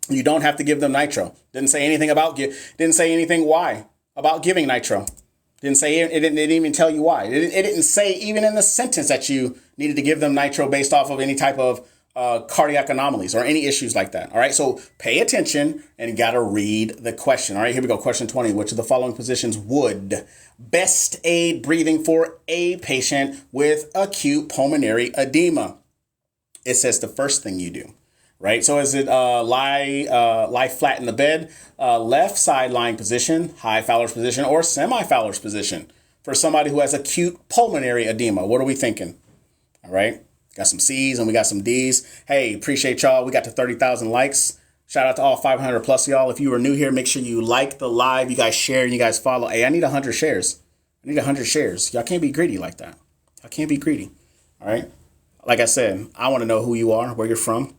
You don't have to give them nitro. Didn't say anything why about giving nitro. It didn't even tell you why. It didn't say even in the sentence that you needed to give them nitro based off of any type of cardiac anomalies or any issues like that. All right. So pay attention and got to read the question. All right. Here we go. Question 20. Which of the following positions would best aid breathing for a patient with acute pulmonary edema? It says the first thing you do. Right. So is it lie flat in the bed, left side lying position, high Fowler's position, or semi Fowler's position for somebody who has acute pulmonary edema? What are we thinking? All right. Got some C's and we got some D's. Hey, appreciate y'all. We got to 30,000 likes. Shout out to all 500 plus y'all. If you are new here, make sure you like the live. You guys share and you guys follow. Hey, I need 100 shares. Y'all can't be greedy like that. Y'all can't be greedy. All right. Like I said, I want to know who you are, where you're from.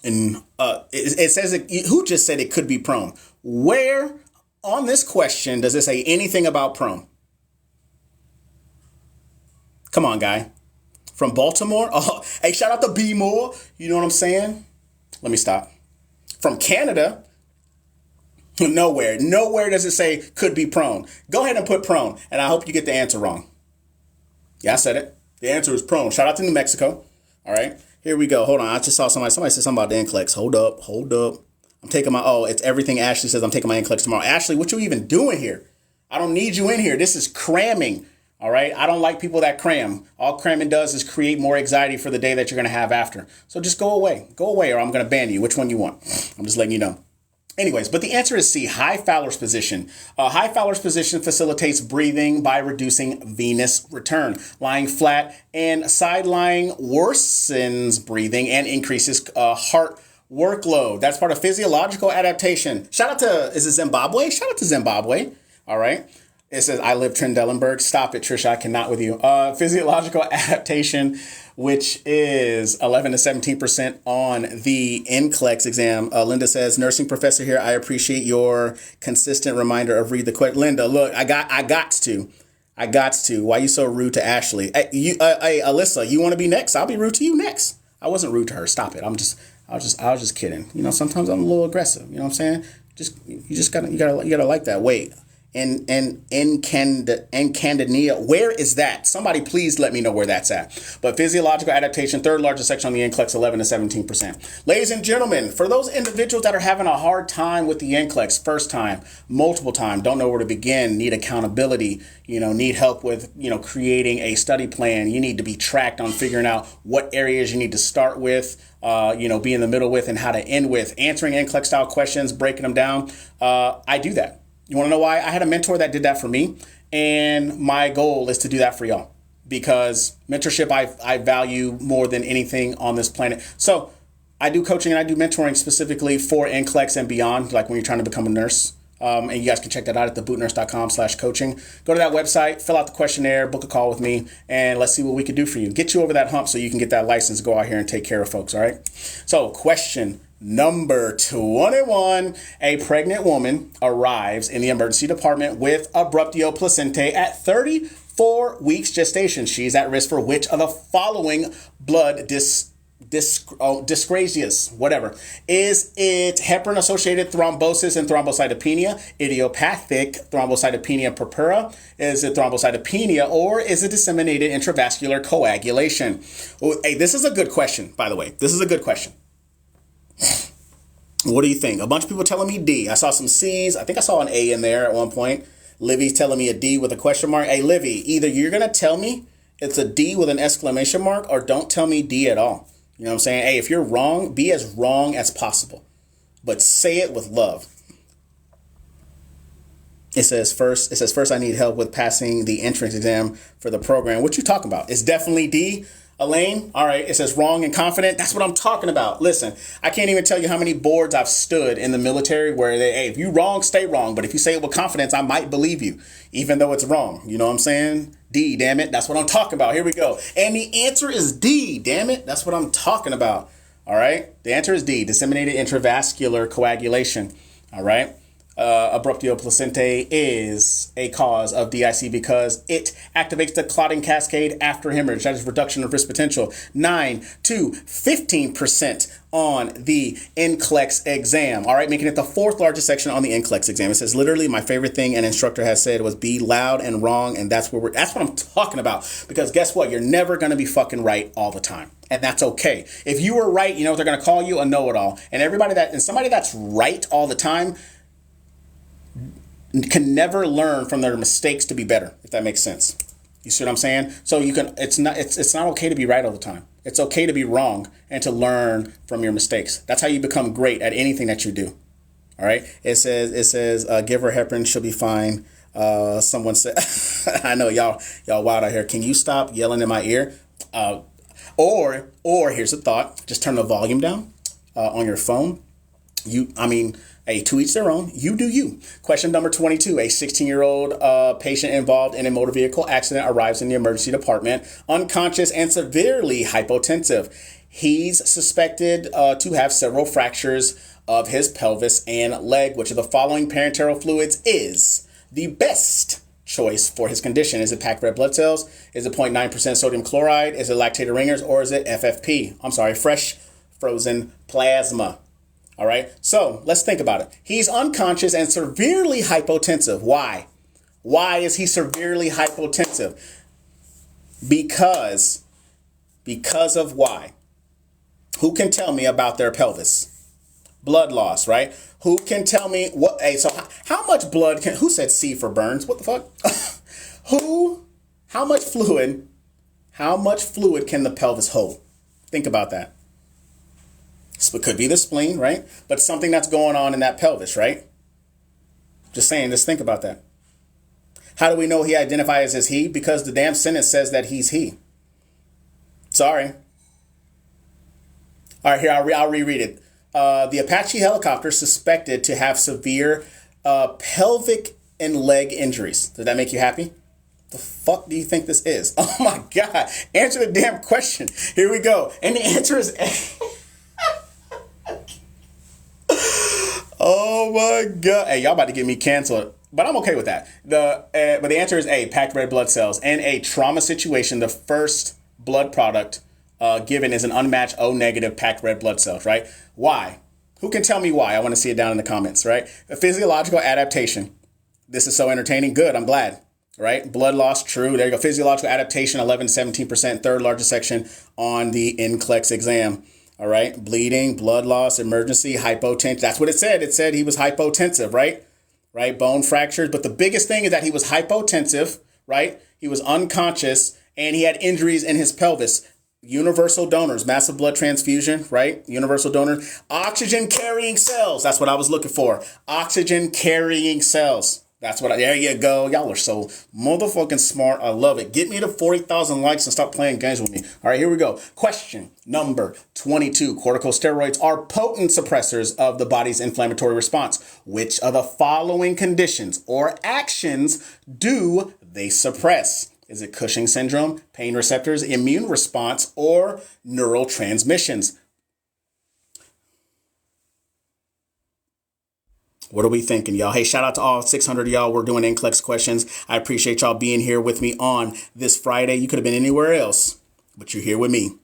And it says, who just said it could be prone? Where on this question does it say anything about prone? Come on, guy. From Baltimore? Oh, hey, shout out to B More. You know what I'm saying? Let me stop. From Canada? Nowhere does it say could be prone. Go ahead and put prone, and I hope you get the answer wrong. Yeah, I said it. The answer is prone. Shout out to New Mexico. All right, here we go. Hold on. I just saw somebody said something about the NCLEX. Hold up. I'm taking it's everything Ashley says. I'm taking my NCLEX tomorrow. Ashley, what you even doing here? I don't need you in here. This is cramming. All right. I don't like people that cram. All cramming does is create more anxiety for the day that you're going to have after. So just go away. Go away or I'm going to ban you. Which one you want? I'm just letting you know. Anyways, but the answer is C, high Fowler's position. High Fowler's position facilitates breathing by reducing venous return. Lying flat and side lying worsens breathing and increases heart workload. That's part of physiological adaptation. Shout out to, is it Zimbabwe? Shout out to Zimbabwe. All right. It says, I live Trendelenburg. Stop it, Trisha. I cannot with you. Physiological adaptation, which is 11 to 17% on the NCLEX exam. Linda says, nursing professor here. I appreciate your consistent reminder of read the question. Linda, look, I got to. Why you so rude to Ashley? Hey, Alyssa, you want to be next? I'll be rude to you next. I wasn't rude to her. Stop it. I was just kidding. You know, sometimes I'm a little aggressive. You know what I'm saying? You gotta like that. Wait. And Candidnia, where is that? Somebody please let me know where that's at. But physiological adaptation, third largest section on the NCLEX, 11 to 17%. Ladies and gentlemen, for those individuals that are having a hard time with the NCLEX, first time, multiple time, don't know where to begin, need accountability, need help with, creating a study plan. You need to be tracked on figuring out what areas you need to start with, be in the middle with and how to end with, answering NCLEX style questions, breaking them down. I do that. You want to know why? I had a mentor that did that for me, and my goal is to do that for y'all because mentorship I value more than anything on this planet. So I do coaching and I do mentoring specifically for NCLEX and beyond, like when you're trying to become a nurse. And you guys can check that out at thebootnurse.com/coaching. Go to that website, fill out the questionnaire, book a call with me, and let's see what we can do for you. Get you over that hump so you can get that license, go out here and take care of folks, all right? So question number 21, a pregnant woman arrives in the emergency department with abruptio placentae at 34 weeks gestation. She's at risk for which of the following blood dyscrasias, whatever. Is it heparin-associated thrombosis and thrombocytopenia, idiopathic thrombocytopenia purpura? Is it thrombocytopenia, or is it disseminated intravascular coagulation? Oh, hey, this is a good question, by the way. This is a good question. What do you think? A bunch of people telling me D. I saw some C's. I think I saw an A in there at one point. Livy's telling me a D with a question mark. Hey, Livy, either you're going to tell me it's a D with an exclamation mark or don't tell me D at all. You know what I'm saying? Hey, if you're wrong, be as wrong as possible, but say it with love. It says first I need help with passing the entrance exam for the program. What you talking about? It's definitely D. Elaine, all right, it says wrong and confident. That's what I'm talking about. Listen, I can't even tell you how many boards I've stood in the military where hey, if you wrong, stay wrong. But if you say it with confidence, I might believe you, even though it's wrong. You know what I'm saying? D, damn it. That's what I'm talking about. Here we go. And the answer is D, damn it. That's what I'm talking about. All right. The answer is D, disseminated intravascular coagulation. All right. Abruptio placentae is a cause of DIC because it activates the clotting cascade after hemorrhage. That is reduction of risk potential. 9 to 15% on the NCLEX exam. All right, making it the fourth largest section on the NCLEX exam. It says literally my favorite thing an instructor has said was be loud and wrong, and that's what I'm talking about. Because guess what? You're never going to be fucking right all the time. And that's okay. If you were right, you know what they're going to call you? A know-it-all. And somebody that's right all the time can never learn from their mistakes to be better, if that makes sense. You see what I'm saying? So it's not okay to be right all the time. It's okay to be wrong and to learn from your mistakes. That's how you become great at anything that you do. All right. It says give her heparin, she'll be fine. Someone said, I know y'all wild out here. Can you stop yelling in my ear? Or here's a thought. Just turn the volume down on your phone. Hey, to each their own. You do you. Question number 22. A 16-year-old patient involved in a motor vehicle accident arrives in the emergency department, unconscious and severely hypotensive. He's suspected to have several fractures of his pelvis and leg. Which of the following parenteral fluids is the best choice for his condition? Is it packed red blood cells? Is it 0.9% sodium chloride? Is it lactated ringers? Or is it FFP? I'm sorry, fresh frozen plasma. All right, so let's think about it. He's unconscious and severely hypotensive. Why? Why is he severely hypotensive? Because of why? Who can tell me about their pelvis? Blood loss, right? Who can tell me what? Hey, so how much blood who said C for burns? What the fuck? How much fluid, can the pelvis hold? Think about that. So it could be the spleen, right? But something that's going on in that pelvis, right? Just saying, just think about that. How do we know he identifies as he? Because the damn sentence says that he's he. Sorry. All right, here, I'll reread it. The Apache helicopter suspected to have severe pelvic and leg injuries. Does that make you happy? The fuck do you think this is? Oh my God. Answer the damn question. Here we go. And the answer is A. Oh my God. Hey, y'all about to get me canceled. But I'm okay with that. But the answer is A, packed red blood cells. In a trauma situation, the first blood product given is an unmatched O negative packed red blood cells, right? Why? Who can tell me why? I want to see it down in the comments, right? A physiological adaptation. This is so entertaining. Good. I'm glad. Right? Blood loss. True. There you go. Physiological adaptation, 11 to 17%, third largest section on the NCLEX exam. All right. Bleeding, blood loss, emergency, hypotension. That's what it said. It said he was hypotensive, right? Right. Bone fractures. But the biggest thing is that he was hypotensive, right? He was unconscious and he had injuries in his pelvis. Universal donors, massive blood transfusion, right? Universal donor, oxygen carrying cells. That's what I was looking for. Oxygen carrying cells. That's what there you go. Y'all are so motherfucking smart. I love it. Get me to 40,000 likes and stop playing games with me. All right, here we go. Question number 22. Corticosteroids are potent suppressors of the body's inflammatory response. Which of the following conditions or actions do they suppress? Is it Cushing syndrome, pain receptors, immune response, or neural transmissions? What are we thinking, y'all? Hey, shout out to all 600 of y'all. We're doing NCLEX questions. I appreciate y'all being here with me on this Friday. You could have been anywhere else, but you're here with me,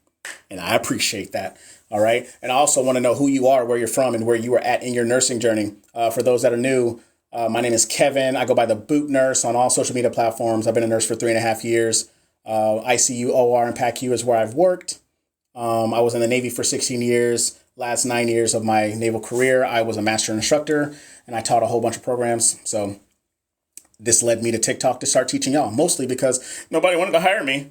and I appreciate that. All right. And I also want to know who you are, where you're from, and where you were at in your nursing journey. For those that are new, my name is Kevin. I go by the Boot Nurse on all social media platforms. I've been a nurse for 3.5 years. ICU, OR, and PACU is where I've worked. I was in the Navy for 16 years. Last 9 years of my naval career, I was a master instructor, and I taught a whole bunch of programs. So this led me to TikTok to start teaching y'all, mostly because nobody wanted to hire me.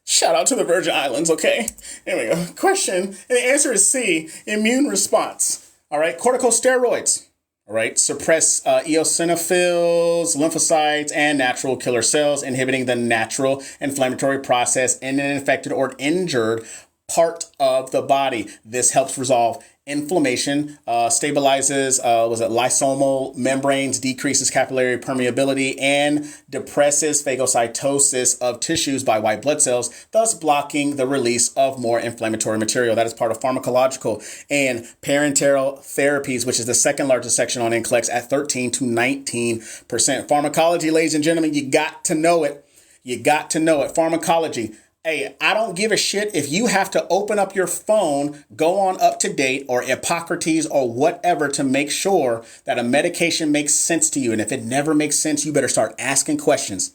Shout out to the Virgin Islands, okay? Here we go. Question, and the answer is C, immune response. All right, corticosteroids. All right, suppress eosinophils, lymphocytes, and natural killer cells, inhibiting the natural inflammatory process in an infected or injured part of the body. This helps resolve inflammation, stabilizes lysosomal membranes, decreases capillary permeability, and depresses phagocytosis of tissues by white blood cells, thus blocking the release of more inflammatory material. That is part of pharmacological and parenteral therapies, which is the second largest section on NCLEX at 13 to 19%. Pharmacology, ladies and gentlemen, you got to know it. You got to know it. Pharmacology. Hey, I don't give a shit if you have to open up your phone, go on Up to Date or Hippocrates or whatever to make sure that a medication makes sense to you. And if it never makes sense, you better start asking questions.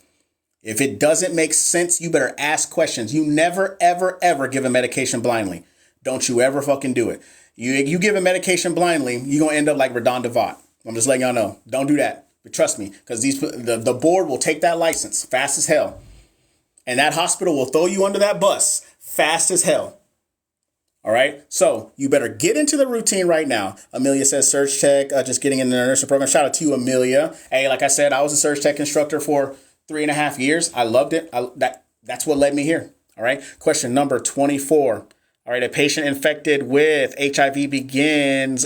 If it doesn't make sense, you better ask questions. You never, ever, ever give a medication blindly. Don't you ever fucking do it. You give a medication blindly, you're going to end up like Radon Devot. I'm just letting y'all know. Don't do that. But trust me, because the board will take that license fast as hell. And that hospital will throw you under that bus fast as hell. All right. So you better get into the routine right now. Amelia says Surge Tech, just getting in the nursing program. Shout out to you, Amelia. Hey, like I said, I was a Surge Tech instructor for 3.5 years. I loved it. That's what led me here. All right. Question number 24. All right. A patient infected with HIV begins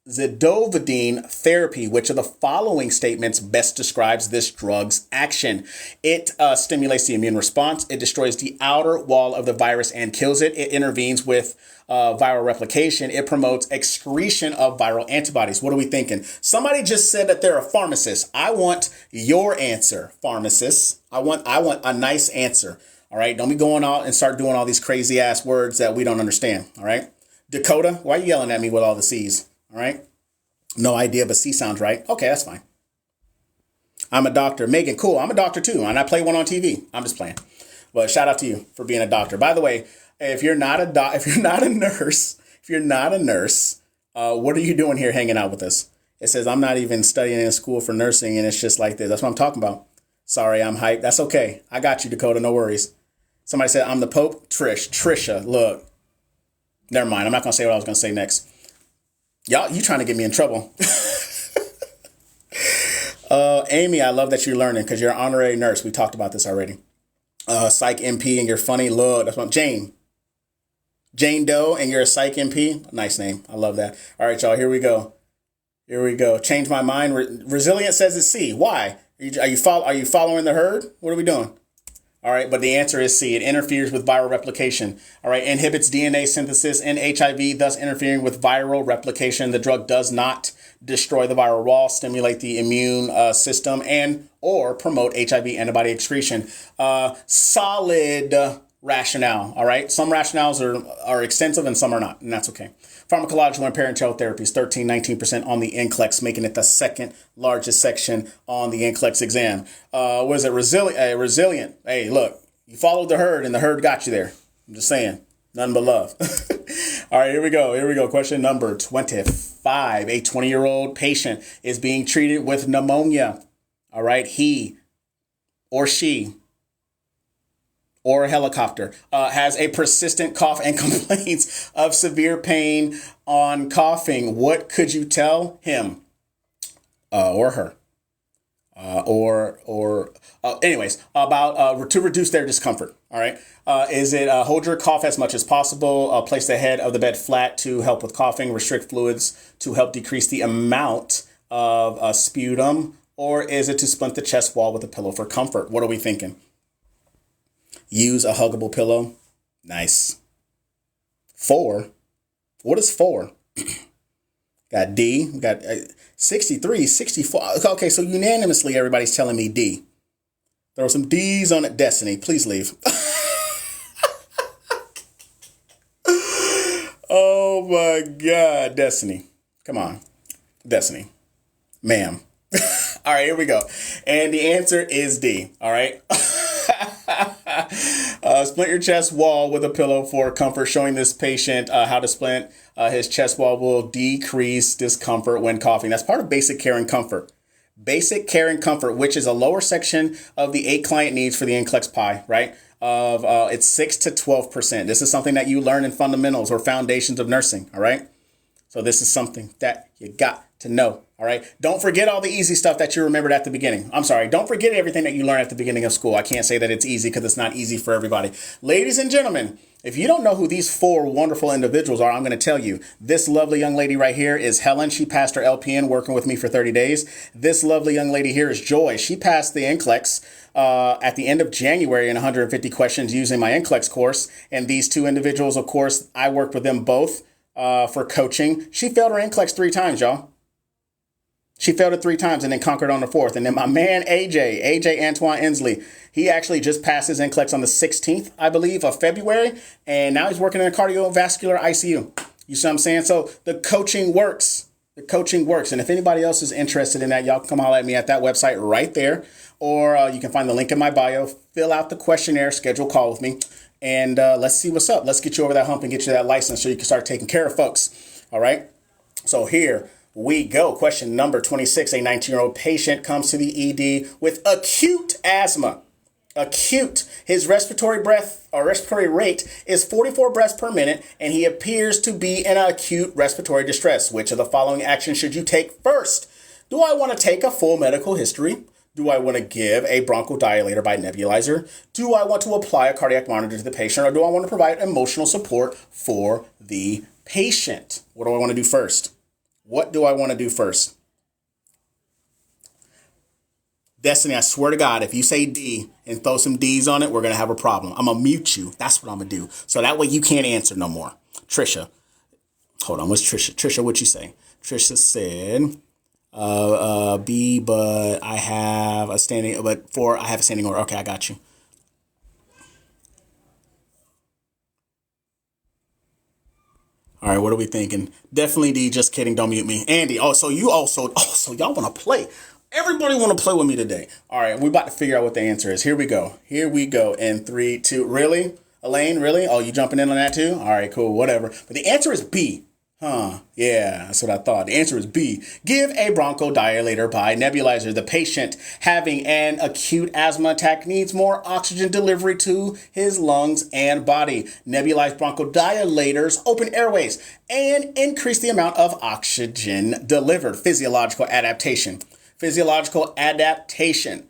zidovudine therapy. Which of the following statements best describes this drug's action? It stimulates the immune response. It destroys the outer wall of the virus and kills it. It intervenes with viral replication. It promotes excretion of viral antibodies. What are we thinking? Somebody just said that they're a pharmacist. I want your answer, pharmacist. I want a nice answer. All right. Don't be going out and start doing all these crazy ass words that we don't understand. All right. Dakota, why are you yelling at me with all the C's? All right. No idea, but C sounds right. Okay, that's fine. I'm a doctor. Megan, cool. I'm a doctor too, and I play one on TV. I'm just playing. But shout out to you for being a doctor. By the way, if you're not a nurse, what are you doing here hanging out with us? It says I'm not even studying in school for nursing, and it's just like this. That's what I'm talking about. Sorry, I'm hyped. That's okay. I got you, Dakota. No worries. Somebody said, I'm the Pope. Trisha, look. Never mind. I'm not going to say what I was going to say next. Y'all, you trying to get me in trouble. Amy, I love that you're learning because you're an honorary nurse. We talked about this already. Psych MP and you're funny. Look, that's what Jane. Jane Doe and you're a Psych MP. Nice name. I love that. All right, y'all. Here we go. Change my mind. Resilient says it's C. Why? Are you following the herd? What are we doing? All right, but the answer is C. It interferes with viral replication. All right, inhibits DNA synthesis in HIV, thus interfering with viral replication. The drug does not destroy the viral wall, stimulate the immune system, and or promote HIV antibody excretion. Solid rationale. All right, some rationales are extensive and some are not, and that's okay. Pharmacological and parenteral therapies, 19% on the NCLEX, making it the second largest section on the NCLEX exam. Was it resilient? Hey, look, you followed the herd and the herd got you there. I'm just saying, nothing but love. All right, here we go. Question number 25. A 20-year-old patient is being treated with pneumonia. All right, he or she or a helicopter, has a persistent cough and complains of severe pain on coughing. What could you tell him or her? Anyways, about to reduce their discomfort. All right. Is it hold your cough as much as possible? Place the head of the bed flat to help with coughing. Restrict fluids to help decrease the amount of sputum. Or is it to splint the chest wall with a pillow for comfort? What are we thinking? Use a huggable pillow. Nice. 4. What is 4? Got D. We got 63, 64. Okay, so unanimously, everybody's telling me D. Throw some D's on it. Destiny, please leave. Oh my God, Destiny. Come on. Destiny. Ma'am. All right, here we go. And the answer is D. All right. Splint your chest wall with a pillow for comfort, showing this patient how to splint his chest wall will decrease discomfort when coughing. That's part of basic care and comfort. Basic care and comfort, which is a lower section of the 8 client needs for the NCLEX pie, right? It's 6 to 12%. This is something that you learn in fundamentals or foundations of nursing, all right? So this is something that you got to know. All right. Don't forget all the easy stuff that you remembered at the beginning. I'm sorry. Don't forget everything that you learned at the beginning of school. I can't say that it's easy because it's not easy for everybody. Ladies and gentlemen, if you don't know who these 4 wonderful individuals are, I'm going to tell you. This lovely young lady right here is Helen. She passed her LPN working with me for 30 days. This lovely young lady here is Joy. She passed the NCLEX at the end of January in 150 questions using my NCLEX course. And these 2 individuals, of course, I worked with them both for coaching. She failed her NCLEX 3 times, y'all. She failed it 3 times and then conquered on the 4th. And then my man, AJ Antoine Inslee, he actually just passed his NCLEX on the 16th, I believe, of February. And now he's working in a cardiovascular ICU. You see what I'm saying? So the coaching works. The coaching works. And if anybody else is interested in that, y'all can come holler at me at that website right there. Or you can find the link in my bio. Fill out the questionnaire, schedule a call with me. And let's see what's up. Let's get you over that hump and get you that license so you can start taking care of folks. All right. So here we go. Question number 26. A 19-year-old patient comes to the ED with acute asthma. Acute. His respiratory rate is 44 breaths per minute, and he appears to be in acute respiratory distress. Which of the following actions should you take first? Do I want to take a full medical history? Do I want to give a bronchodilator by nebulizer? Do I want to apply a cardiac monitor to the patient? Or do I want to provide emotional support for the patient? What do I want to do first? What do I want to do first? Destiny, I swear to God, if you say D and throw some D's on it, we're going to have a problem. I'm going to mute you. That's what I'm going to do. So that way you can't answer no more. Trisha. Hold on. What's Trisha? Trisha, what'd you say? Trisha said B, but I have a standing order. Okay, I got you. All right, what are we thinking? Definitely D, just kidding, don't mute me. Andy, so y'all want to play. Everybody want to play with me today. All right, we're about to figure out what the answer is. Here we go. In 3, 2, really? Elaine, really? Oh, you jumping in on that too? All right, cool, whatever. But the answer is B. Huh. Yeah, that's what I thought. The answer is B. Give a bronchodilator by nebulizer. The patient having an acute asthma attack needs more oxygen delivery to his lungs and body. Nebulized bronchodilators open airways and increase the amount of oxygen delivered. Physiological adaptation. Physiological adaptation.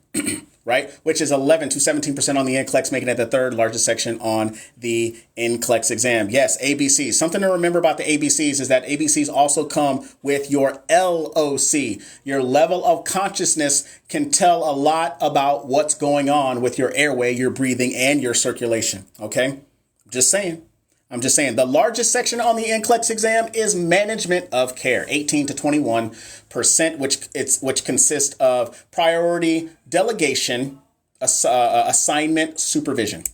Right? Which is 11 to 17% on the NCLEX, making it the third largest section on the NCLEX exam. Yes, ABCs. Something to remember about the ABCs is that ABCs also come with your LOC. Your level of consciousness can tell a lot about what's going on with your airway, your breathing, and your circulation. Okay? Just saying. I'm just saying the largest section on the NCLEX exam is management of care, 18 to 21%, which consists of priority, delegation, assignment, supervision.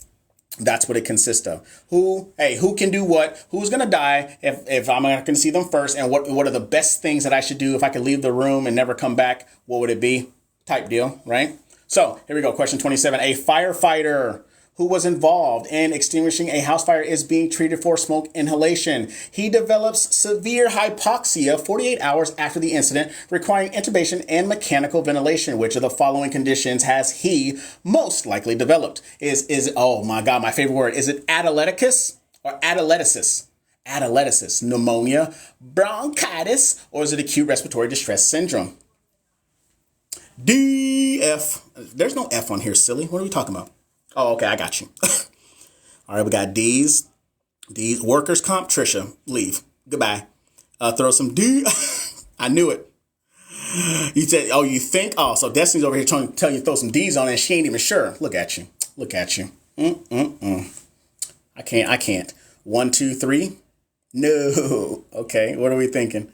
That's what it consists of. Who can do what? Who's going to die if I'm not going to see them first? And what are the best things that I should do if I could leave the room and never come back? What would it be? Type deal, right? So here we go. Question 27. A firefighter who was involved in extinguishing a house fire is being treated for smoke inhalation. He develops severe hypoxia 48 hours after the incident, requiring intubation and mechanical ventilation. Which of the following conditions has he most likely developed? Oh my God, my favorite word. Is it atelectasis or atelectasis? Atelectasis, pneumonia, bronchitis, or is it acute respiratory distress syndrome? D, F. There's no F on here, silly. What are we talking about? Oh, okay, I got you. All right, we got D's. Workers' comp, Trisha, leave. Goodbye. Throw some D. I knew it. You said, oh, you think? Oh, so Destiny's over here trying to tell you to throw some D's on it and she ain't even sure. Look at you. I can't. 1, 2, 3. No. Okay, what are we thinking?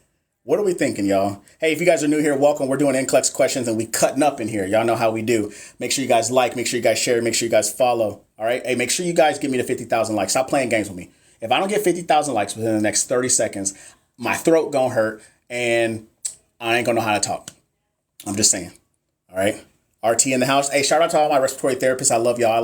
Y'all? Hey, if you guys are new here, welcome. We're doing NCLEX questions and we cutting up in here. Y'all know how we do. Make sure you guys like, make sure you guys share, make sure you guys follow. All right. Hey, make sure you guys give me the 50,000 likes. Stop playing games with me. If I don't get 50,000 likes within the next 30 seconds, my throat gonna hurt and I ain't gonna know how to talk. I'm just saying. All right. RT in the house. Hey, shout out to all my respiratory therapists. I love y'all. I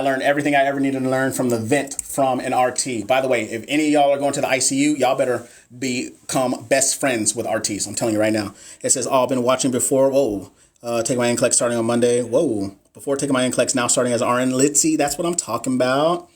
learned everything I ever needed to learn from the vent from an RT. By the way, if any of y'all are going to the ICU, y'all better become best friends with RTs. I'm telling you right now. It says, oh, I've been watching before. Whoa. Take my NCLEX starting on Monday. Whoa. Before taking my NCLEX, now starting as RN Litzy. That's what I'm talking about.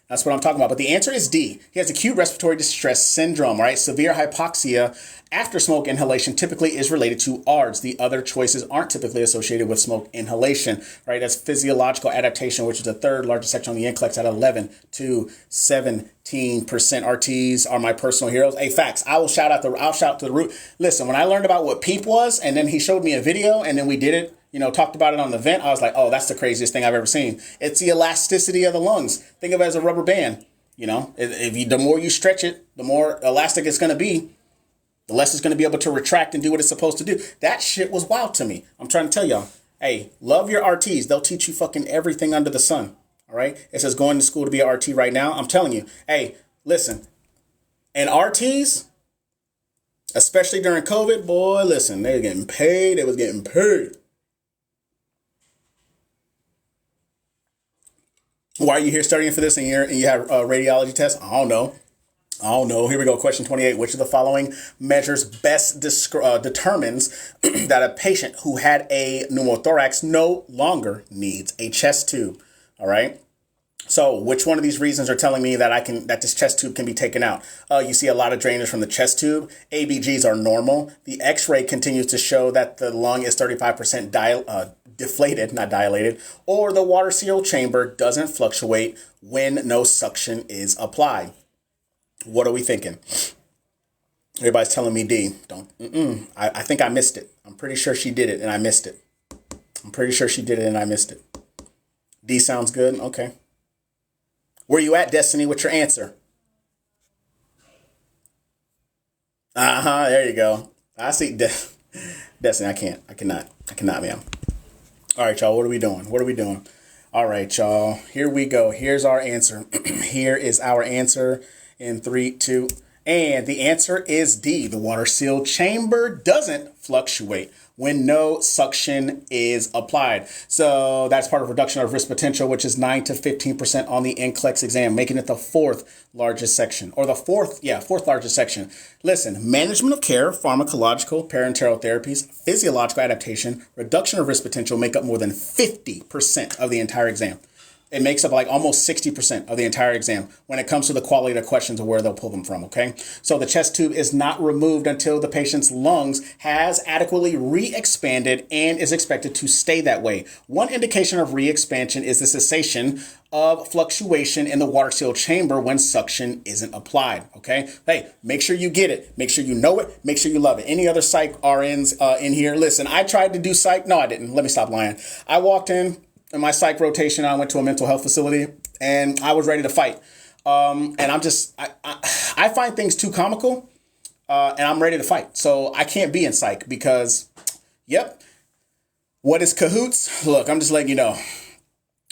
But the answer is D. He has acute respiratory distress syndrome, right? Severe hypoxia after smoke inhalation typically is related to ARDS. The other choices aren't typically associated with smoke inhalation, right? That's physiological adaptation, which is the third largest section on the NCLEX at 11 to 17%. RTs are my personal heroes. Hey, facts. I'll shout out to the root. Listen, when I learned about what PEEP was, and then he showed me a video, and then we did it, talked about it on the vent, I was like, oh, that's the craziest thing I've ever seen. It's the elasticity of the lungs. Think of it as a rubber band. The more you stretch it, the more elastic it's going to be, the less it's going to be able to retract and do what it's supposed to do. That shit was wild to me. I'm trying to tell y'all, hey, love your RTs. They'll teach you fucking everything under the sun. All right. It says going to school to be an RT right now. I'm telling you, hey, listen, and RTs, especially during COVID, boy, listen, they were getting paid. They was getting paid. Why are you here studying for this and you have a radiology test? I don't know. Here we go. Question 28. Which of the following measures best determines that a patient who had a pneumothorax no longer needs a chest tube? All right. So which one of these reasons are telling me that this chest tube can be taken out? You see a lot of drainage from the chest tube. ABGs are normal. The X-ray continues to show that the lung is 35% deflated, not dilated, or the water seal chamber doesn't fluctuate when no suction is applied. What are we thinking? Everybody's telling me D. I think I missed it. I'm pretty sure she did it and I missed it. D sounds good. Okay. Where you at, Destiny? What's your answer? There you go. I see Destiny. I cannot, ma'am. All right, y'all. What are we doing? All right, y'all. Here we go. Here's our answer. Here is our answer in 3, 2, and the answer is D. The water seal chamber doesn't fluctuate when no suction is applied. So that's part of reduction of risk potential, which is 9 to 15% on the NCLEX exam, making it the fourth largest section, or the fourth largest section. Listen, management of care, pharmacological, parenteral therapies, physiological adaptation, reduction of risk potential make up more than 50% of the entire exam. It makes up like almost 60% of the entire exam when it comes to the quality of the questions and where they'll pull them from, okay? So the chest tube is not removed until the patient's lungs has adequately re-expanded and is expected to stay that way. One indication of re-expansion is the cessation of fluctuation in the water seal chamber when suction isn't applied, okay? Hey, make sure you get it. Make sure you know it. Make sure you love it. Any other psych RNs in here? Listen, I tried to do psych. No, I didn't. Let me stop lying. I walked in my psych rotation. I went to a mental health facility and I was ready to fight. And I find things too comical and I'm ready to fight. So I can't be in psych because, yep. What is Cahoots? Look, I'm just letting you know.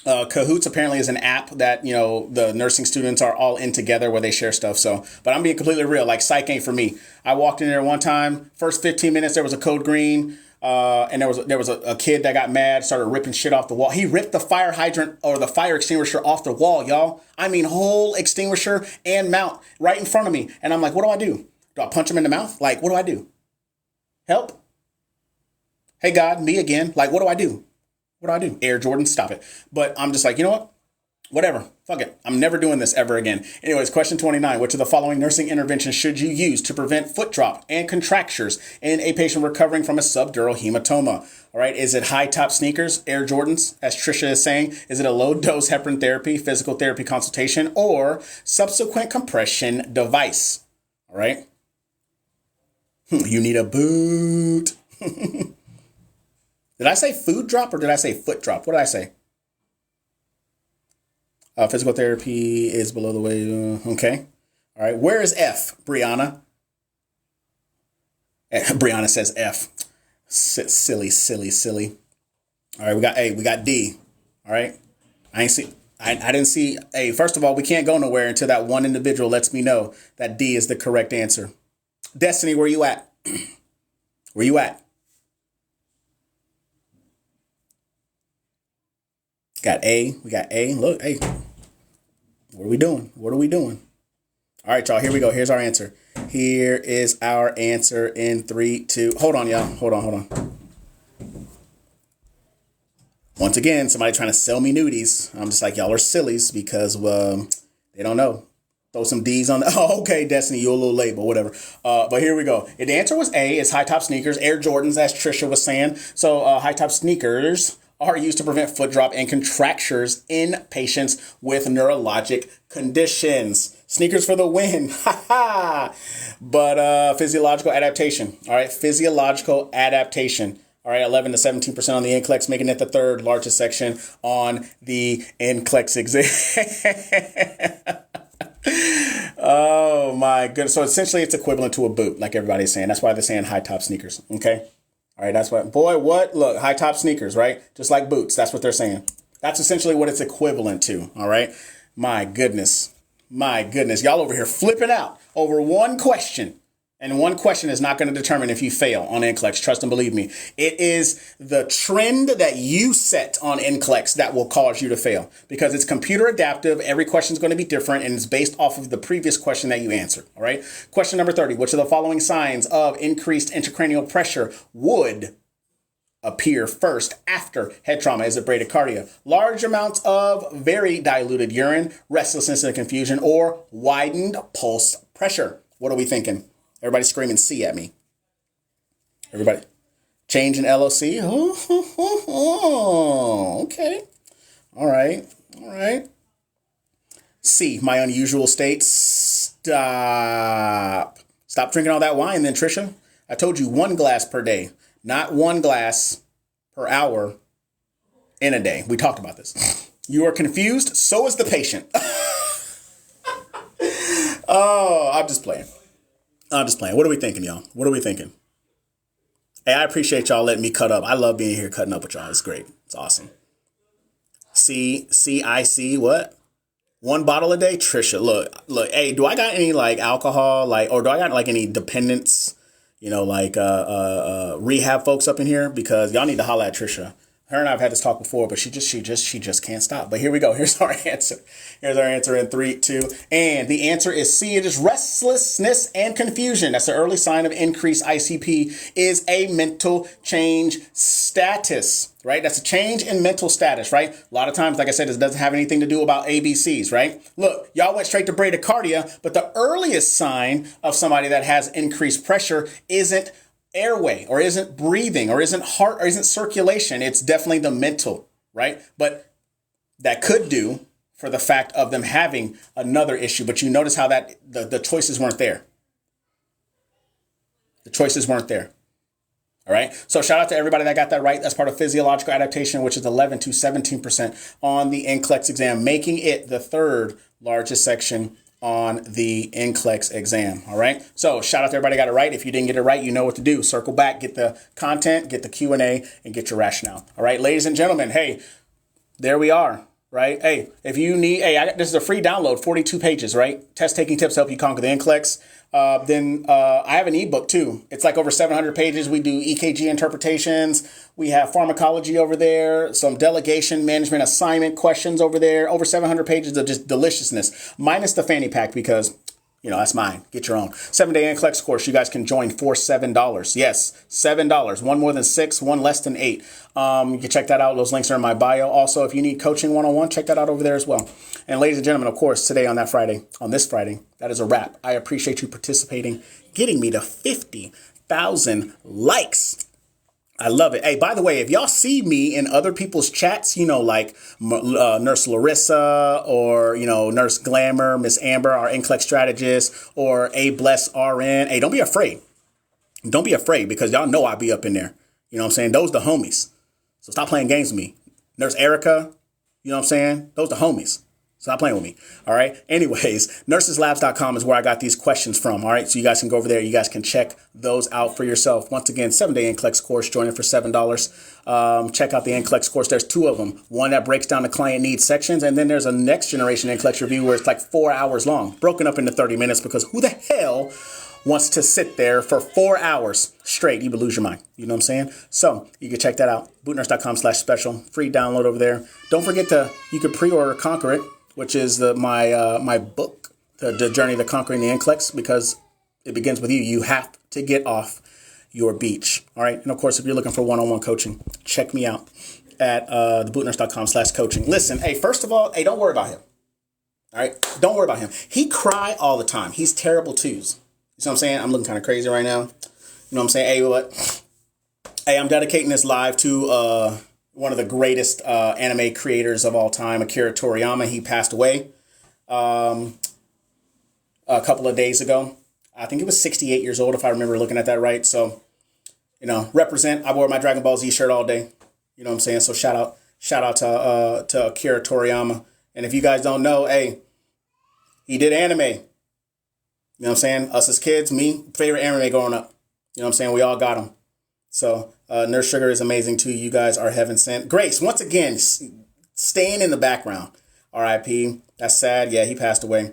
Cahoots apparently is an app that, the nursing students are all in together where they share stuff. So, but I'm being completely real. Like psych ain't for me. I walked in there one time, first 15 minutes, there was a code green. And there was a kid that got mad, started ripping shit off the wall. He ripped the fire hydrant or the fire extinguisher off the wall, y'all. I mean, whole extinguisher and mount right in front of me. And I'm like, what do I do? Do I punch him in the mouth? Like, what do I do? Help? Hey, God, me again. Like, what do I do? What do I do? Air Jordan, stop it. But I'm just like, you know what? Whatever. Fuck it. I'm never doing this ever again. Anyways, question 29. Which of the following nursing interventions should you use to prevent foot drop and contractures in a patient recovering from a subdural hematoma? All right. Is it high top sneakers, Air Jordans, as Trisha is saying? Is it a low dose heparin therapy, physical therapy consultation, or subsequent compression device? All right. You need a boot. Did I say food drop or did I say foot drop? What did I say? Physical therapy is below the weight. Okay. All right. Where is F, Brianna? Brianna says F. Silly. All right. We got A. We got D. All right. I didn't see A. First of all, we can't go nowhere until that one individual lets me know that D is the correct answer. Destiny, where you at? Where you at? Got A. We got A. Look, hey. What are we doing? What are we doing? All right, y'all. Here we go. Here's our answer. Here is our answer in 3, 2. Hold on, y'all. Hold on. Once again, somebody trying to sell me nudies. I'm just like, y'all are sillies because they don't know. Throw some D's on the. Oh, okay, Destiny, you're a little late, but whatever. But here we go. The answer was A. It's high top sneakers, Air Jordans, as Trisha was saying. So high top sneakers are used to prevent foot drop and contractures in patients with neurologic conditions. Sneakers for the win. But physiological adaptation. All right. Physiological adaptation. All right. 11 to 17% on the NCLEX, making it the third largest section on the NCLEX exam. Oh, my goodness. So essentially, it's equivalent to a boot, like everybody's saying. That's why they're saying high top sneakers. Okay. All right, that's what, boy, what? Look, high top sneakers, right? Just like boots. That's what they're saying. That's essentially what it's equivalent to. All right. My goodness. Y'all over here flipping out over one question. And one question is not going to determine if you fail on NCLEX. Trust and believe me. It is the trend that you set on NCLEX that will cause you to fail because it's computer adaptive. Every question is going to be different and it's based off of the previous question that you answered. All right. Question number 30. Which of the following signs of increased intracranial pressure would appear first after head trauma? Is it bradycardia, large amounts of very diluted urine, restlessness and confusion, or widened pulse pressure? What are we thinking? Everybody screaming C at me. Everybody. Change in LOC. Oh, okay. All right. C, my unusual state. Stop drinking all that wine then, Trisha. I told you 1 glass per day, not 1 glass per hour in a day. We talked about this. You are confused. So is the patient. Oh, I'm just playing. What are we thinking, y'all? What are we thinking? Hey, I appreciate y'all letting me cut up. I love being here cutting up with y'all. It's great. It's awesome. C, what? 1 bottle a day? Trisha, look. Hey, do I got any like alcohol, or do I got like any dependence? rehab folks up in here, because y'all need to holler at Trisha. Her and I have had this talk before, but she just can't stop. But here we go. Here's our answer. Here's our answer in 3, 2. And the answer is C. It is restlessness and confusion. That's the early sign of increased ICP, is a mental change status, right? That's a change in mental status, right? A lot of times, like I said, this doesn't have anything to do about ABCs, right? Look, y'all went straight to bradycardia, but the earliest sign of somebody that has increased pressure isn't airway, or isn't breathing, or isn't heart, or isn't circulation. It's definitely the mental, right? But that could do for the fact of them having another issue. But you notice how that the choices weren't there. The choices weren't there. All right. So shout out to everybody that got that right. That's part of physiological adaptation, which is 11 to 17% on the NCLEX exam, making it the third largest section on the NCLEX exam. All right. So shout out to everybody got it right. If you didn't get it right, you know what to do. Circle back, get the content, get the Q&A, and get your rationale. All right, ladies and gentlemen. Hey, there we are. Right. Hey, if you need, this is a free download, 42 pages, right? Test taking tips help you conquer the NCLEX. Then I have an ebook too. It's like over 700 pages. We do EKG interpretations. We have pharmacology over there, some delegation management assignment questions over there, over 700 pages of just deliciousness, minus the fanny pack, because that's mine. Get your own 7-day NCLEX course. You guys can join for $7. Yes, $7. One more than 6, one less than 8. You can check that out. Those links are in my bio. Also, if you need coaching 101, check that out over there as well. And ladies and gentlemen, of course, today on this Friday, that is a wrap. I appreciate you participating, getting me to 50,000 likes. I love it. Hey, by the way, if y'all see me in other people's chats, like Nurse Larissa, or, Nurse Glamour, Miss Amber, our NCLEX strategist, or A Bless RN, hey, don't be afraid. Don't be afraid, because y'all know I'll be up in there. You know what I'm saying? Those the homies. So stop playing games with me. Nurse Erica, you know what I'm saying? Those the homies. Stop playing with me. All right. Anyways, nurseslabs.com is where I got these questions from. All right. So you guys can go over there. You guys can check those out for yourself. Once again, 7-day NCLEX course. Join it for $7. Check out the NCLEX course. There's 2 of them. One that breaks down the client needs sections. And then there's a next generation NCLEX review where it's like 4 hours long, broken up into 30 minutes, because who the hell wants to sit there for 4 hours straight? You would lose your mind. You know what I'm saying? So you can check that out. bootnurse.com/special. Free download over there. Don't forget you can pre-order Conquer It, which is my book, the Journey to Conquering the NCLEX, because it begins with you. You have to get off your beach. All right. And of course, if you're looking for one-on-one coaching, check me out at thebootnurse.com/coaching. Listen, hey, first of all, hey, don't worry about him. All right. Don't worry about him. He cry all the time. He's terrible twos. You know what I'm saying? I'm looking kind of crazy right now. You know what I'm saying? Hey, what? Hey, I'm dedicating this live to one of the greatest anime creators of all time, Akira Toriyama. He passed away a couple of days ago. I think he was 68 years old, if I remember looking at that right. So, represent. I wore my Dragon Ball Z shirt all day. You know what I'm saying? So shout out to Akira Toriyama. And if you guys don't know, hey, he did anime. You know what I'm saying? Us as kids, favorite anime growing up. You know what I'm saying? We all got them. So Nurse Sugar is amazing too. You guys are heaven sent. Grace, once again, staying in the background. R.I.P. That's sad. Yeah, he passed away.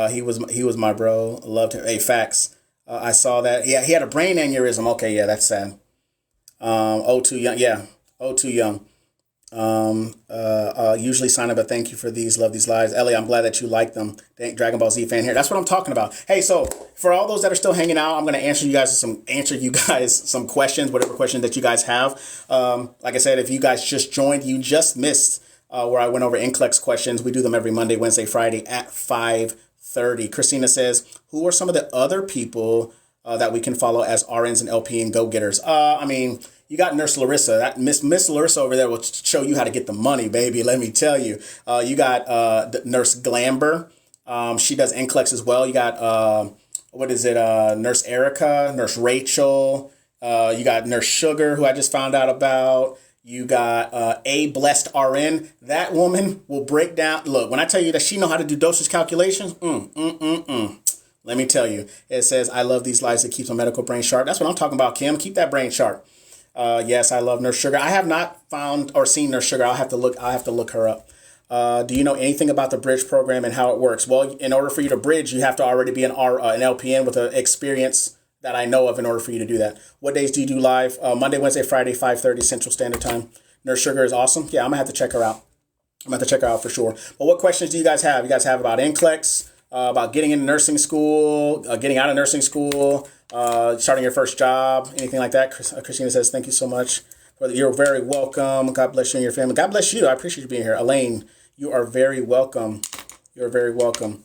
He was my bro. Loved him. Hey, facts. I saw that. Yeah, he had a brain aneurysm. Okay, yeah, that's sad. Too young. Yeah, too young. Usually sign up a thank you for these. Love these lives. Ellie, I'm glad that you like them. Thank Dragon Ball Z fan here. That's what I'm talking about. Hey, so for all those that are still hanging out, I'm going to answer you guys some questions, whatever questions that you guys have. Like I said, if you guys just joined, you just missed where I went over NCLEX questions. We do them every Monday, Wednesday, Friday at 5:30. Christina says, who are some of the other people that we can follow as RNs and LP and go-getters? You got Nurse Larissa. That Miss Larissa over there will show you how to get the money, baby. Let me tell you. You got Nurse Glamour. She does NCLEX as well. You got Nurse Erica, Nurse Rachel. You got Nurse Sugar, who I just found out about. You got A Blessed RN. That woman will break down. Look, when I tell you that she know how to do dosage calculations, let me tell you. It says, I love these lives. It keeps my medical brain sharp. That's what I'm talking about, Kim. Keep that brain sharp. Yes, I love Nurse Sugar. I have not found or seen Nurse Sugar. I'll have to look her up. Do you know anything about the bridge program and how it works? Well, in order for you to bridge, you have to already be an LPN with an experience that I know of in order for you to do that. What days do you do live? Monday, Wednesday, Friday, 5:30 Central Standard Time. Nurse Sugar is awesome. Yeah, I'm going to have to check her out. I'm going to have to check her out for sure. But what questions do you guys have? You guys have about NCLEX, about getting into nursing school, getting out of nursing school, starting your first job, anything like that? Christina says, thank you so much. You're very welcome. God bless you and your family. God bless you. I appreciate you being here. Elaine, you are very welcome. You're very welcome.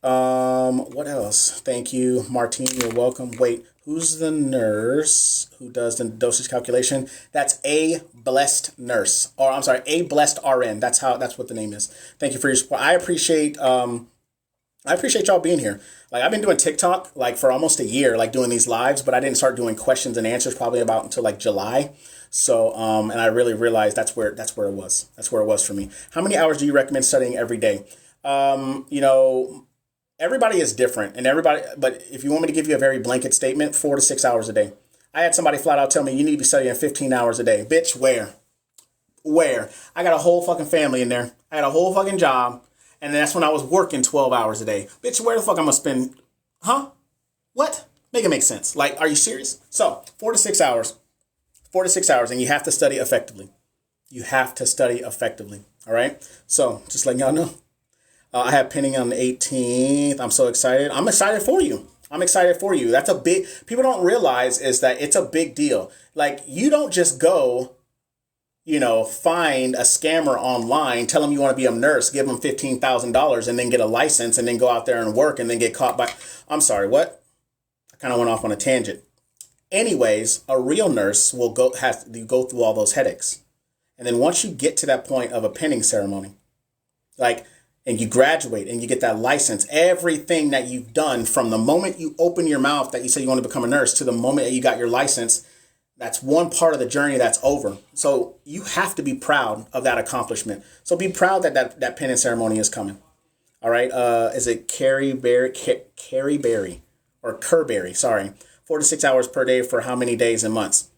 What else? Thank you. Martine, you're welcome. Wait, who's the nurse who does the dosage calculation? That's a blessed nurse, or I'm sorry, a blessed RN. That's what the name is. Thank you for your support. I appreciate y'all being here. Like, I've been doing TikTok like for almost a year, like doing these lives, but I didn't start doing questions and answers probably about until like July. So, and I really realized that's where it was. That's where it was for me. How many hours do you recommend studying every day? Everybody is different, but if you want me to give you a very blanket statement, 4 to 6 hours a day. I had somebody flat out tell me you need to be studying 15 hours a day. Bitch, where? I got a whole fucking family in there. I had a whole fucking job. And that's when I was working 12 hours a day. Bitch, where the fuck I'm gonna spend? Huh? What? Make it make sense. Like, are you serious? So 4 to 6 hours. 4 to 6 hours, and you have to study effectively. You have to study effectively. All right? So just letting y'all know. I have pinning on the 18th. I'm so excited. I'm excited for you. That's a big, people don't realize is that it's a big deal. Like, you don't just go, find a scammer online, tell them you want to be a nurse, give them $15,000 and then get a license and then go out there and work and then get caught by, I'm sorry, what? I kind of went off on a tangent. Anyways, a real nurse will have to go through all those headaches. And then once you get to that point of a pinning ceremony, and you graduate and you get that license, everything that you've done from the moment you open your mouth that you say you want to become a nurse to the moment that you got your license, that's one part of the journey that's over. So you have to be proud of that accomplishment. So be proud that pinning ceremony is coming. All right. Is it Carrie Berry, or Kerberry? Sorry. 4 to 6 hours per day for how many days and months?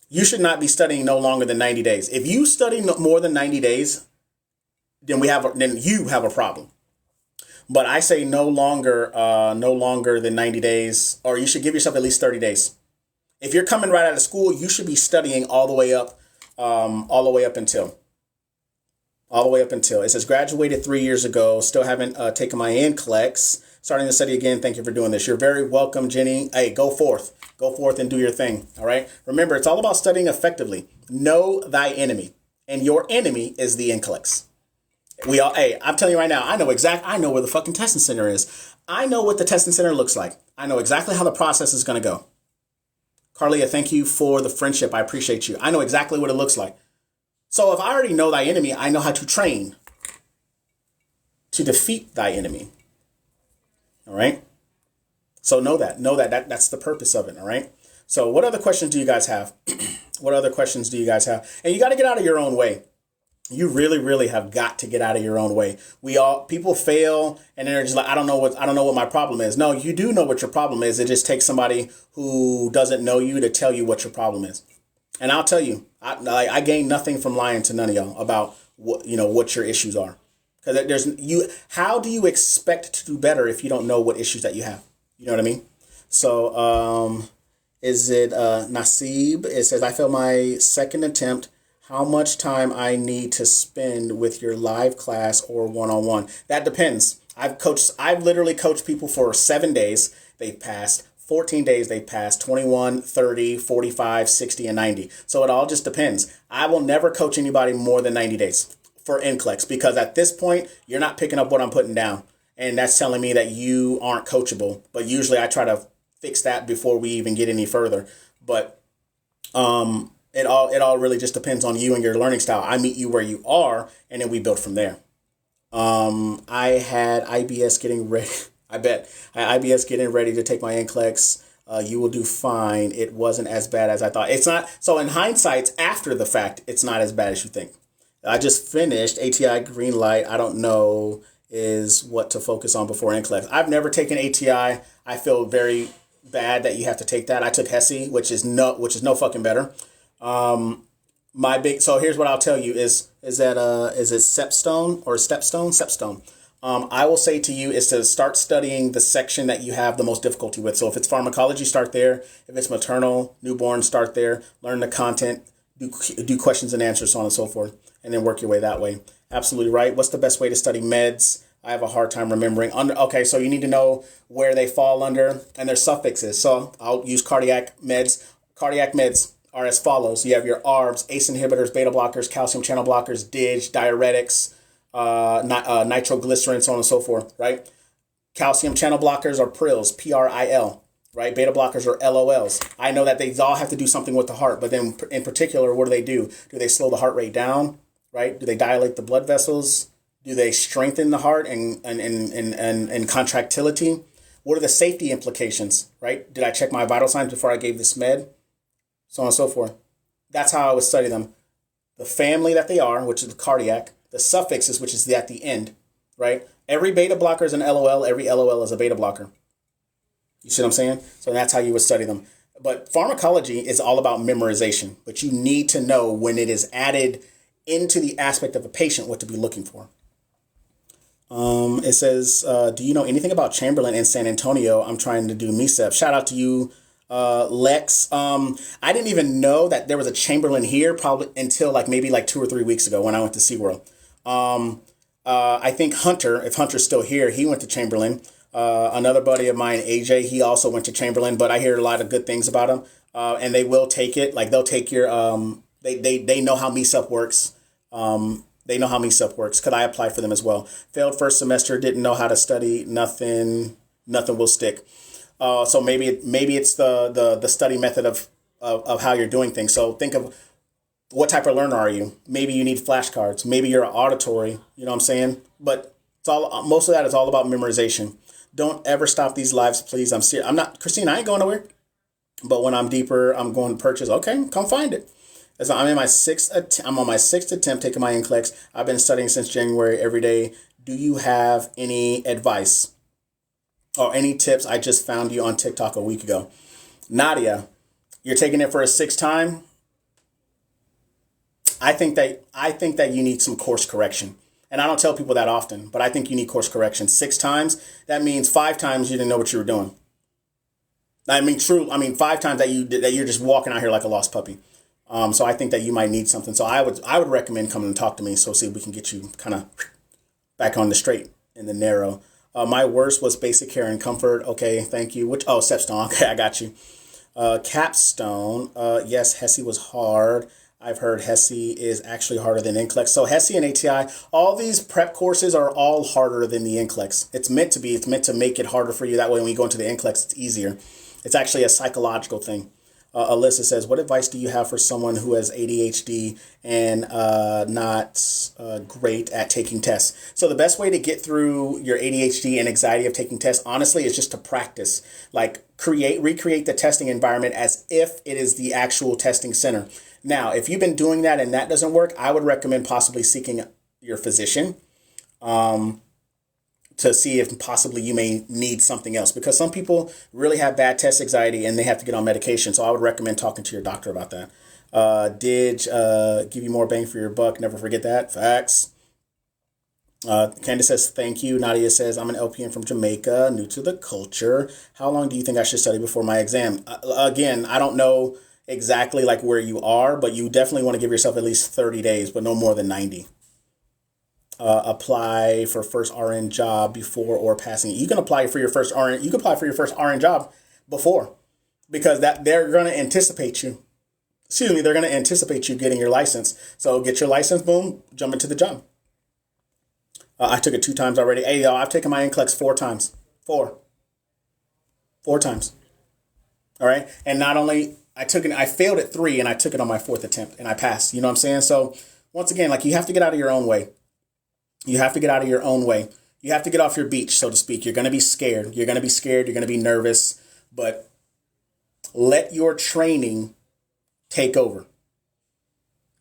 You should not be studying no longer than 90 days. If you study more than 90 days, then you have a problem. But I say no longer than 90 days, or you should give yourself at least 30 days. If you're coming right out of school, you should be studying all the way up until it says graduated 3 years ago, still haven't taken my NCLEX, starting to study again. Thank you for doing this. You're very welcome, Jenny. Hey, go forth and do your thing. All right. Remember, it's all about studying effectively. Know thy enemy, and your enemy is the NCLEX. I'm telling you right now, I know where the fucking testing center is. I know what the testing center looks like. I know exactly how the process is going to go. Carlia, thank you for the friendship. I appreciate you. I know exactly what it looks like. So if I already know thy enemy, I know how to train to defeat thy enemy. All right. So know that's the purpose of it. All right. So what other questions do you guys have? And you got to get out of your own way. You really, really have got to get out of your own way. People fail and they're just like, I don't know what my problem is. No, you do know what your problem is. It just takes somebody who doesn't know you to tell you what your problem is. And I'll tell you, I gain nothing from lying to none of y'all about what your issues are. Because how do you expect to do better if you don't know what issues that you have? You know what I mean? So, is it Nasib? It says, I failed my second attempt. How much time I need to spend with your live class or one-on-one? That depends. I've literally coached people for 7 days. They've passed. 14 days they've passed. 21, 30, 45, 60, and 90. So it all just depends. I will never coach anybody more than 90 days for NCLEX, because at this point, you're not picking up what I'm putting down. And that's telling me that you aren't coachable. But usually I try to fix that before we even get any further. But it all really just depends on you and your learning style. I meet you where you are, and then we build from there. I had IBS getting ready. I had IBS getting ready to take my NCLEX. You will do fine. It wasn't as bad as I thought. It's not. So in hindsight, after the fact, it's not as bad as you think. I just finished ATI green light. I don't know is what to focus on before NCLEX. I've never taken ATI. I feel very bad that you have to take that. I took HESI, which is no fucking better. So here's what I'll tell you is it Stepstone or Stepstone? I will say to you is to start studying the section that you have the most difficulty with. So if it's pharmacology, start there. If it's maternal, newborn, start there. Learn the content, do questions and answers, so on and so forth, and then work your way that way. Absolutely right. What's the best way to study meds? I have a hard time remembering. Okay, so you need to know where they fall under and their suffixes. So I'll use cardiac meds. Cardiac meds are as follows. You have your ARBs, ACE inhibitors, beta blockers, calcium channel blockers, DIG, diuretics, nitroglycerin, so on and so forth, right? Calcium channel blockers are PRILs, PRIL, right? Beta blockers are LOLs. I know that they all have to do something with the heart, but then in particular, what do? Do they slow the heart rate down, right? Do they dilate the blood vessels? Do they strengthen the heart and contractility? What are the safety implications, right? Did I check my vital signs before I gave this med? So on and so forth. That's how I would study them. The family that they are, which is the cardiac, the suffixes, which is at the end, right? Every beta blocker is an LOL. Every LOL is a beta blocker. You see what I'm saying? So that's how you would study them. But pharmacology is all about memorization. But you need to know when it is added into the aspect of a patient what to be looking for. It says, do you know anything about Chamberlain in San Antonio? I'm trying to do MECEP. Shout out to you, Lex. I didn't even know that there was a Chamberlain here probably until maybe 2 or 3 weeks ago when I went to SeaWorld. I think Hunter, if Hunter's still here, he went to Chamberlain. Another buddy of mine, AJ, he also went to Chamberlain, but I hear a lot of good things about him. And they will take it. They'll take your, they know how MECEP works. They know how MECEP works. Could I apply for them as well? Failed first semester, didn't know how to study. Nothing will stick. So maybe it's the study method of how you're doing things. So think of what type of learner are you? Maybe you need flashcards. Maybe you're auditory. You know what I'm saying? But most of that is all about memorization. Don't ever stop these lives, please. I'm serious. I'm not, Christine, I ain't going nowhere. But when I'm deeper, I'm going to purchase. Okay, come find it. So I'm on my sixth attempt taking my NCLEX. I've been studying since January every day. Do you have any advice or any tips? I just found you on TikTok a week ago. Nadia, you're taking it for a sixth time. I think that you need some course correction. And I don't tell people that often, but I think you need course correction. 6 times, that means 5 times you didn't know what you were doing. 5 times that you're just walking out here like a lost puppy. So I think that you might need something. So I would recommend coming and talk to me. So see if we can get you kind of back on the straight and the narrow. My worst was basic care and comfort. Okay, thank you. Stepstone. Okay, I got you. Capstone. Yes, HESI was hard. I've heard HESI is actually harder than NCLEX. So HESI and ATI, all these prep courses are all harder than the NCLEX. It's meant to be. It's meant to make it harder for you. That way when you go into the NCLEX, it's easier. It's actually a psychological thing. Alyssa says, what advice do you have for someone who has ADHD and not great at taking tests? So the best way to get through your ADHD and anxiety of taking tests, honestly, is just to practice. Recreate the testing environment as if it is the actual testing center. Now, if you've been doing that and that doesn't work, I would recommend possibly seeking your physician to see if possibly you may need something else, because some people really have bad test anxiety and they have to get on medication. So I would recommend talking to your doctor about that. Did give you more bang for your buck. Never forget that. Facts. Candace says, thank you. Nadia says, I'm an LPN from Jamaica, new to the culture. How long do you think I should study before my exam? Again, I don't know exactly where you are, but you definitely want to give yourself at least 30 days, but no more than 90. Apply for first RN job before or passing. You can apply for your first RN. You can apply for your first RN job before, because they're going to anticipate you. They're going to anticipate you getting your license. So get your license, boom, jump into the job. I took it 2 times already. Hey, y'all, I've taken my NCLEX 4 times. 4 times. All right. And not only I failed at 3 and I took it on my 4th attempt and I passed. You know what I'm saying? So once again, you have to get out of your own way. You have to get out of your own way. You have to get off your beach, so to speak. You're going to be scared. You're going to be scared. You're going to be nervous. But let your training take over.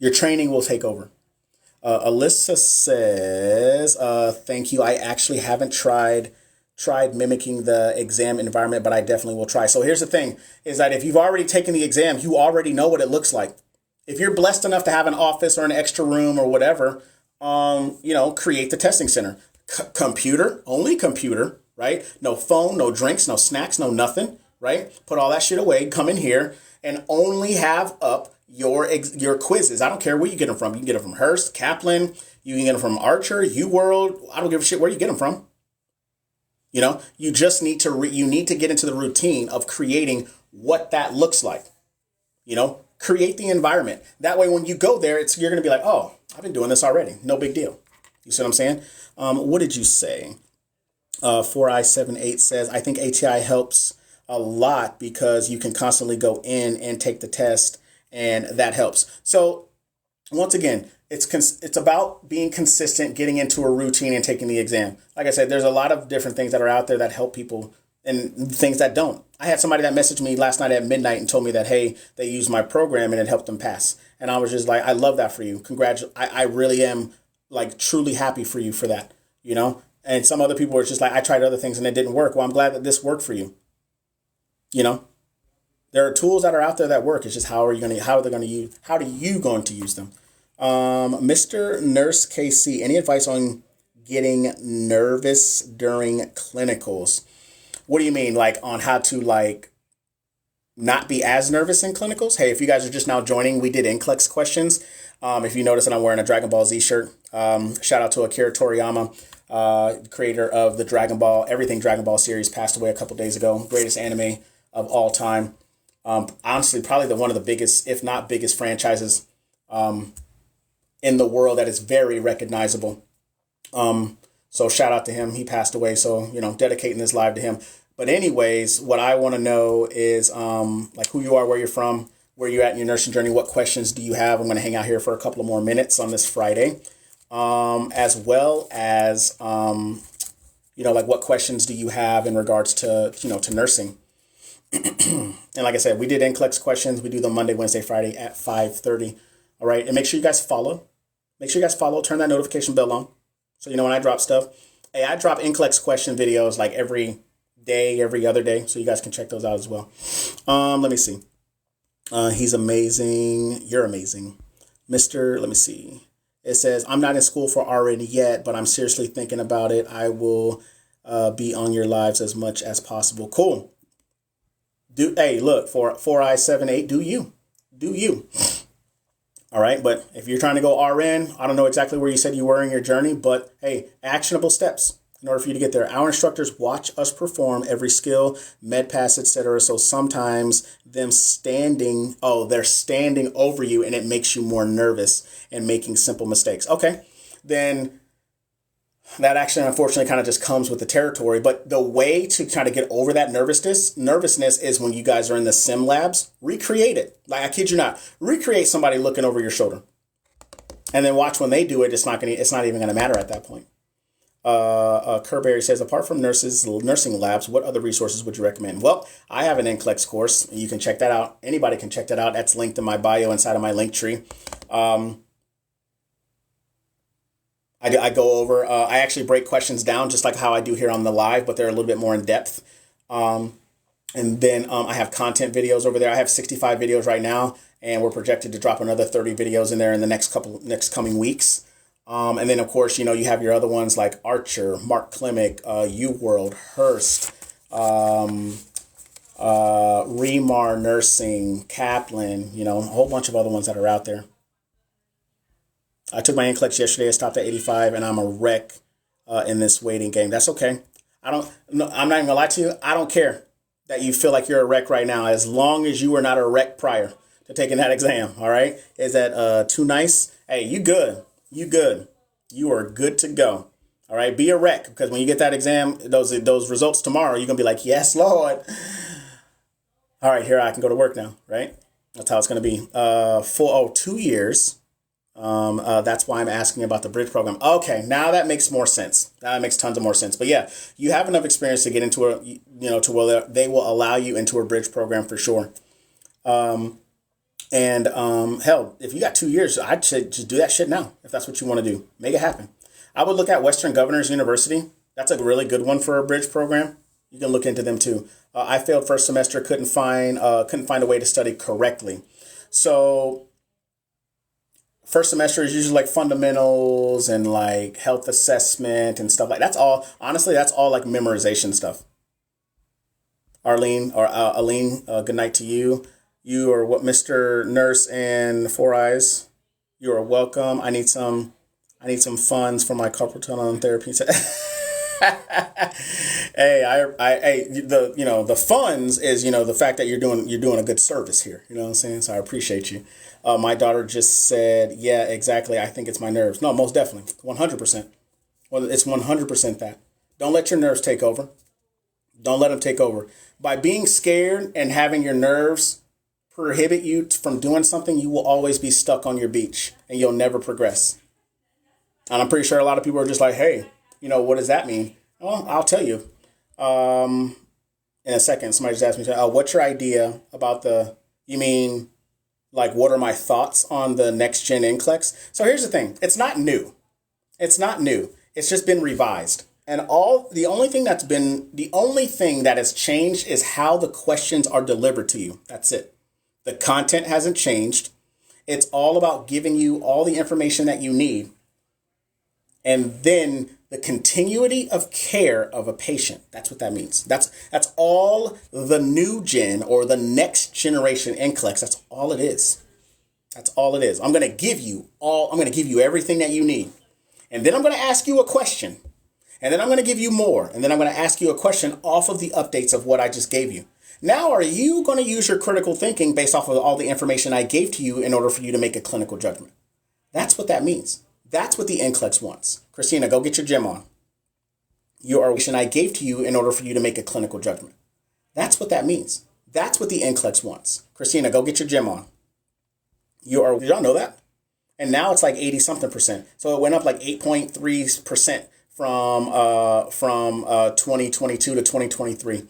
Your training will take over. Alyssa says, thank you. I actually haven't tried mimicking the exam environment, but I definitely will try. So here's the thing, is that if you've already taken the exam, you already know what it looks like. If you're blessed enough to have an office or an extra room or whatever, create the testing center. Computer, only computer, right? No phone, no drinks, no snacks, no nothing, right? Put all that shit away, come in here and only have up your quizzes. I don't care where you get them from. You can get them from Hearst, Kaplan, you can get them from Archer, UWorld. I don't give a shit where you get them from. You know, you just need to you need to get into the routine of creating what that looks like. You know, create the environment. That way, when you go there, you're going to be like, oh, I've been doing this already. No big deal. You see what I'm saying? What did you say? 4I78 says, I think ATI helps a lot because you can constantly go in and take the test, and that helps. So once again, it's about being consistent, getting into a routine and taking the exam. Like I said, there's a lot of different things that are out there that help people and things that don't. I had somebody that messaged me last night at midnight and told me that, hey, they used my program and it helped them pass. And I was just like, I love that for you. I really am like truly happy for you for that, you know? And some other people were just like, I tried other things and it didn't work. Well, I'm glad that this worked for you. You know, there are tools that are out there that work. It's just how are you going to use them? Mr. Nurse KC, any advice on getting nervous during clinicals? What do you mean? Like on how to like not be as nervous in clinicals? Hey, if you guys are just now joining, we did NCLEX questions. If you notice that I'm wearing a Dragon Ball Z shirt, shout out to Akira Toriyama, creator of the everything Dragon Ball series, passed away a couple days ago. Greatest anime of all time. Honestly, probably one of the biggest, if not biggest franchises in the world that is very recognizable. So shout out to him. He passed away. So, you know, dedicating this live to him. But anyways, what I want to know is like who you are, where you're from, where you're at in your nursing journey. What questions do you have? I'm going to hang out here for a couple of more minutes on this Friday. As well as, you know, like what questions do you have in regards to, you know, to nursing? And like I said, we did NCLEX questions. We do them Monday, Wednesday, Friday at 5:30. All right. And make sure you guys follow. Turn that notification bell on. So, you know, when I drop stuff, hey, I drop NCLEX question videos like every day, every other day. So you guys can check those out as well. Let me see. He's amazing. You're amazing. Let me see. It says, I'm not in school for RN yet, but I'm seriously thinking about it. I will be on your lives as much as possible. Cool. Hey, look, for 4I78, do you. All right. But if you're trying to go RN, I don't know exactly where you said you were in your journey, but hey, actionable steps in order for you to get there. Our instructors watch us perform every skill, med pass, etc. So sometimes they're standing over you and it makes you more nervous and making simple mistakes. Okay. Then that actually, unfortunately, kind of just comes with the territory. But the way to try to get over that nervousness is when you guys are in the sim labs, recreate it. Like, I kid you not, recreate somebody looking over your shoulder, and then watch when they do it. It's not even going to matter at that point. Kerberry says, apart from nursing labs, what other resources would you recommend? Well, I have an NCLEX course. You can check that out. Anybody can check that out. That's linked in my bio inside of my link tree. I go over, I actually break questions down just like how I do here on the live, but they're a little bit more in depth. And then I have content videos over there. I have 65 videos right now, and we're projected to drop another 30 videos in there in the next coming weeks. And then, of course, you know, you have your other ones like Archer, Mark Klimick, UWorld, Hearst, Remar Nursing, Kaplan, you know, a whole bunch of other ones that are out there. I took my NCLEX yesterday. I stopped at 85, and I'm a wreck in this waiting game. That's okay. I'm not even gonna lie to you. I don't care that you feel like you're a wreck right now, as long as you were not a wreck prior to taking that exam. All right? Is that too nice? Hey, you good? You are good to go. All right? Be a wreck, because when you get that exam, those results tomorrow, you're gonna be like, yes, Lord. All right, here I can go to work now. Right? That's how it's gonna be. 2 years. That's why I'm asking about the bridge program. Okay, now that makes more sense. That makes tons of more sense. But yeah, you have enough experience to get into to where they will allow you into a bridge program for sure. Hell, if you got 2 years, I'd say just do that shit now. If that's what you want to do, make it happen. I would look at Western Governors University. That's a really good one for a bridge program. You can look into them too. I failed first semester, couldn't find a way to study correctly. So First semester is usually like fundamentals and like health assessment and stuff like that's all. Honestly, that's all like memorization stuff. Arlene or Aline, good night to you. You are what, Mr. Nurse and Four Eyes. You are welcome. I need some funds for my carpal tunnel therapy. Hey, the funds is, the fact that you're doing a good service here. You know what I'm saying? So I appreciate you. My daughter just said, yeah, exactly. I think it's my nerves. No, most definitely. 100%. Well, it's 100% that. Don't let your nerves take over. Don't let them take over. By being scared and having your nerves prohibit you from doing something, you will always be stuck on your beach and you'll never progress. And I'm pretty sure a lot of people are just like, hey, what does that mean? Well, I'll tell you. In a second, somebody just asked me, what's your idea about you mean, like, what are my thoughts on the next gen NCLEX? So here's the thing. It's not new. It's not new. It's just been revised. And the only thing that has changed is how the questions are delivered to you. That's it. The content hasn't changed. It's all about giving you all the information that you need. And then the continuity of care of a patient. That's what that means. That's all the new gen or the next generation NCLEX. That's all it is. That's all it is. I'm going to give you everything that you need. And then I'm going to ask you a question. And then I'm going to give you more. And then I'm going to ask you a question off of the updates of what I just gave you. Now, are you going to use your critical thinking based off of all the information I gave to you in order for you to make a clinical judgment? That's what that means. That's what the NCLEX wants. Christina, go get your gym on. Your information I gave to you in order for you to make a clinical judgment. That's what that means. That's what the NCLEX wants. Christina, go get your gym on. Did y'all know that? And now it's like 80 something percent. So it went up like 8.3% from 2022 to 2023,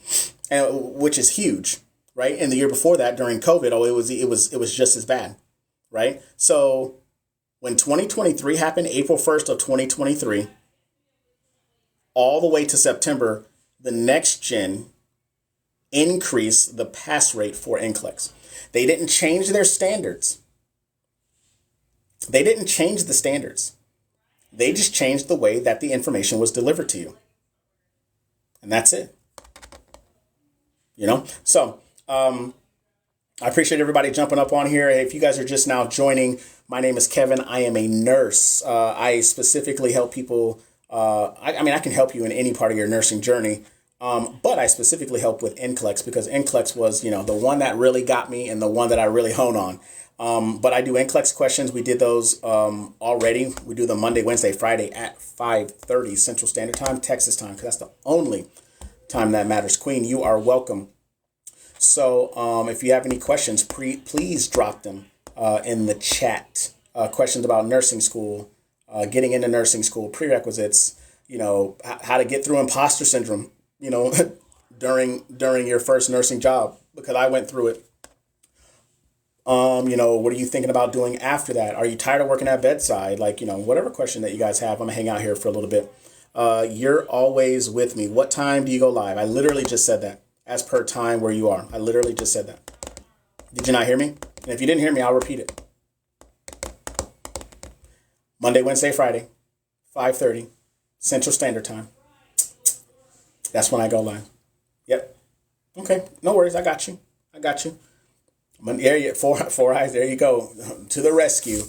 which is huge, right? And the year before that, during COVID, it was just as bad, right? So when 2023 happened, April 1st of 2023, all the way to September, the next gen increased the pass rate for NCLEX. They didn't change their standards. They didn't change the standards. They just changed the way that the information was delivered to you. And that's it. So I appreciate everybody jumping up on here. If you guys are just now joining, my name is Kevin. I am a nurse. I specifically help people. I can help you in any part of your nursing journey. But I specifically help with NCLEX because NCLEX was, the one that really got me and the one that I really hone on. But I do NCLEX questions. We did those already. We do them Monday, Wednesday, Friday at 5:30 Central Standard Time, Texas time, because that's the only time that matters. Queen, you are welcome. So if you have any questions, please drop them in the chat. Questions about nursing school, getting into nursing school, prerequisites, how to get through imposter syndrome, during your first nursing job, because I went through it. What are you thinking about doing after that? Are you tired of working at bedside? Whatever question that you guys have, I'm gonna hang out here for a little bit. You're always with me. What time do you go live? I literally just said that. As per time where you are. I literally just said that. Did you not hear me? And if you didn't hear me, I'll repeat it. Monday, Wednesday, Friday, 5:30 Central Standard Time. That's when I go live. Yep. Okay. No worries. I got you. There you four eyes. There you go. To the rescue.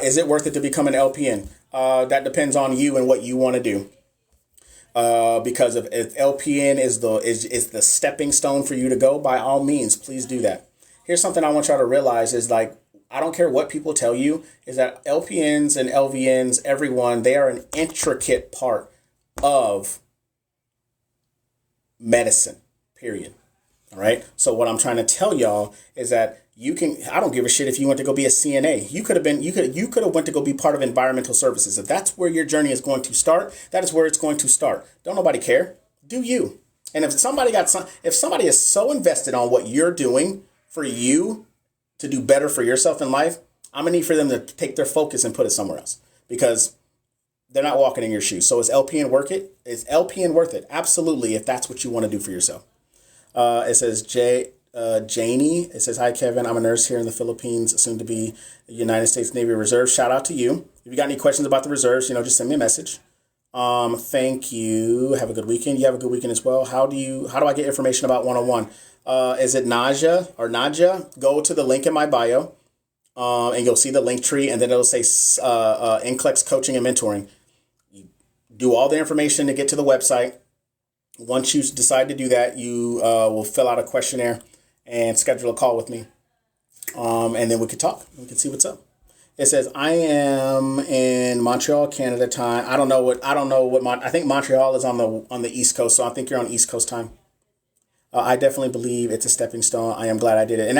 Is it worth it to become an LPN? That depends on you and what you want to do. Because if LPN is the stepping stone for you to go, by all means, please do that. Here's something I want y'all to realize is I don't care what people tell you, is that LPNs and LVNs, everyone, they are an intricate part of medicine, period. All right. So what I'm trying to tell y'all is that I don't give a shit if you went to go be a CNA. You could have went to go be part of environmental services. If that's where your journey is going to start, that is where it's going to start. Don't nobody care. Do you? And if somebody is so invested on what you're doing for you to do better for yourself in life, I'm gonna need for them to take their focus and put it somewhere else, because they're not walking in your shoes. So is LPN worth it? Is LPN worth it? Absolutely, if that's what you want to do for yourself. It says Janie. It says, hi, Kevin. I'm a nurse here in the Philippines, soon to be United States Navy Reserve. Shout out to you. If you got any questions about the reserves, just send me a message. Thank you. Have a good weekend. You have a good weekend as well. How do I get information about 101? Is it Naja? Go to the link in my bio, and you'll see the link tree, and then it'll say NCLEX coaching and mentoring. You do all the information to get to the website. Once you decide to do that, you will fill out a questionnaire and schedule a call with me, and then we could talk. We can see what's up. It says, I am in Montreal, Canada time. I think Montreal is on the East Coast, so I think you're on East Coast time. I definitely believe it's a stepping stone. I am glad I did it. And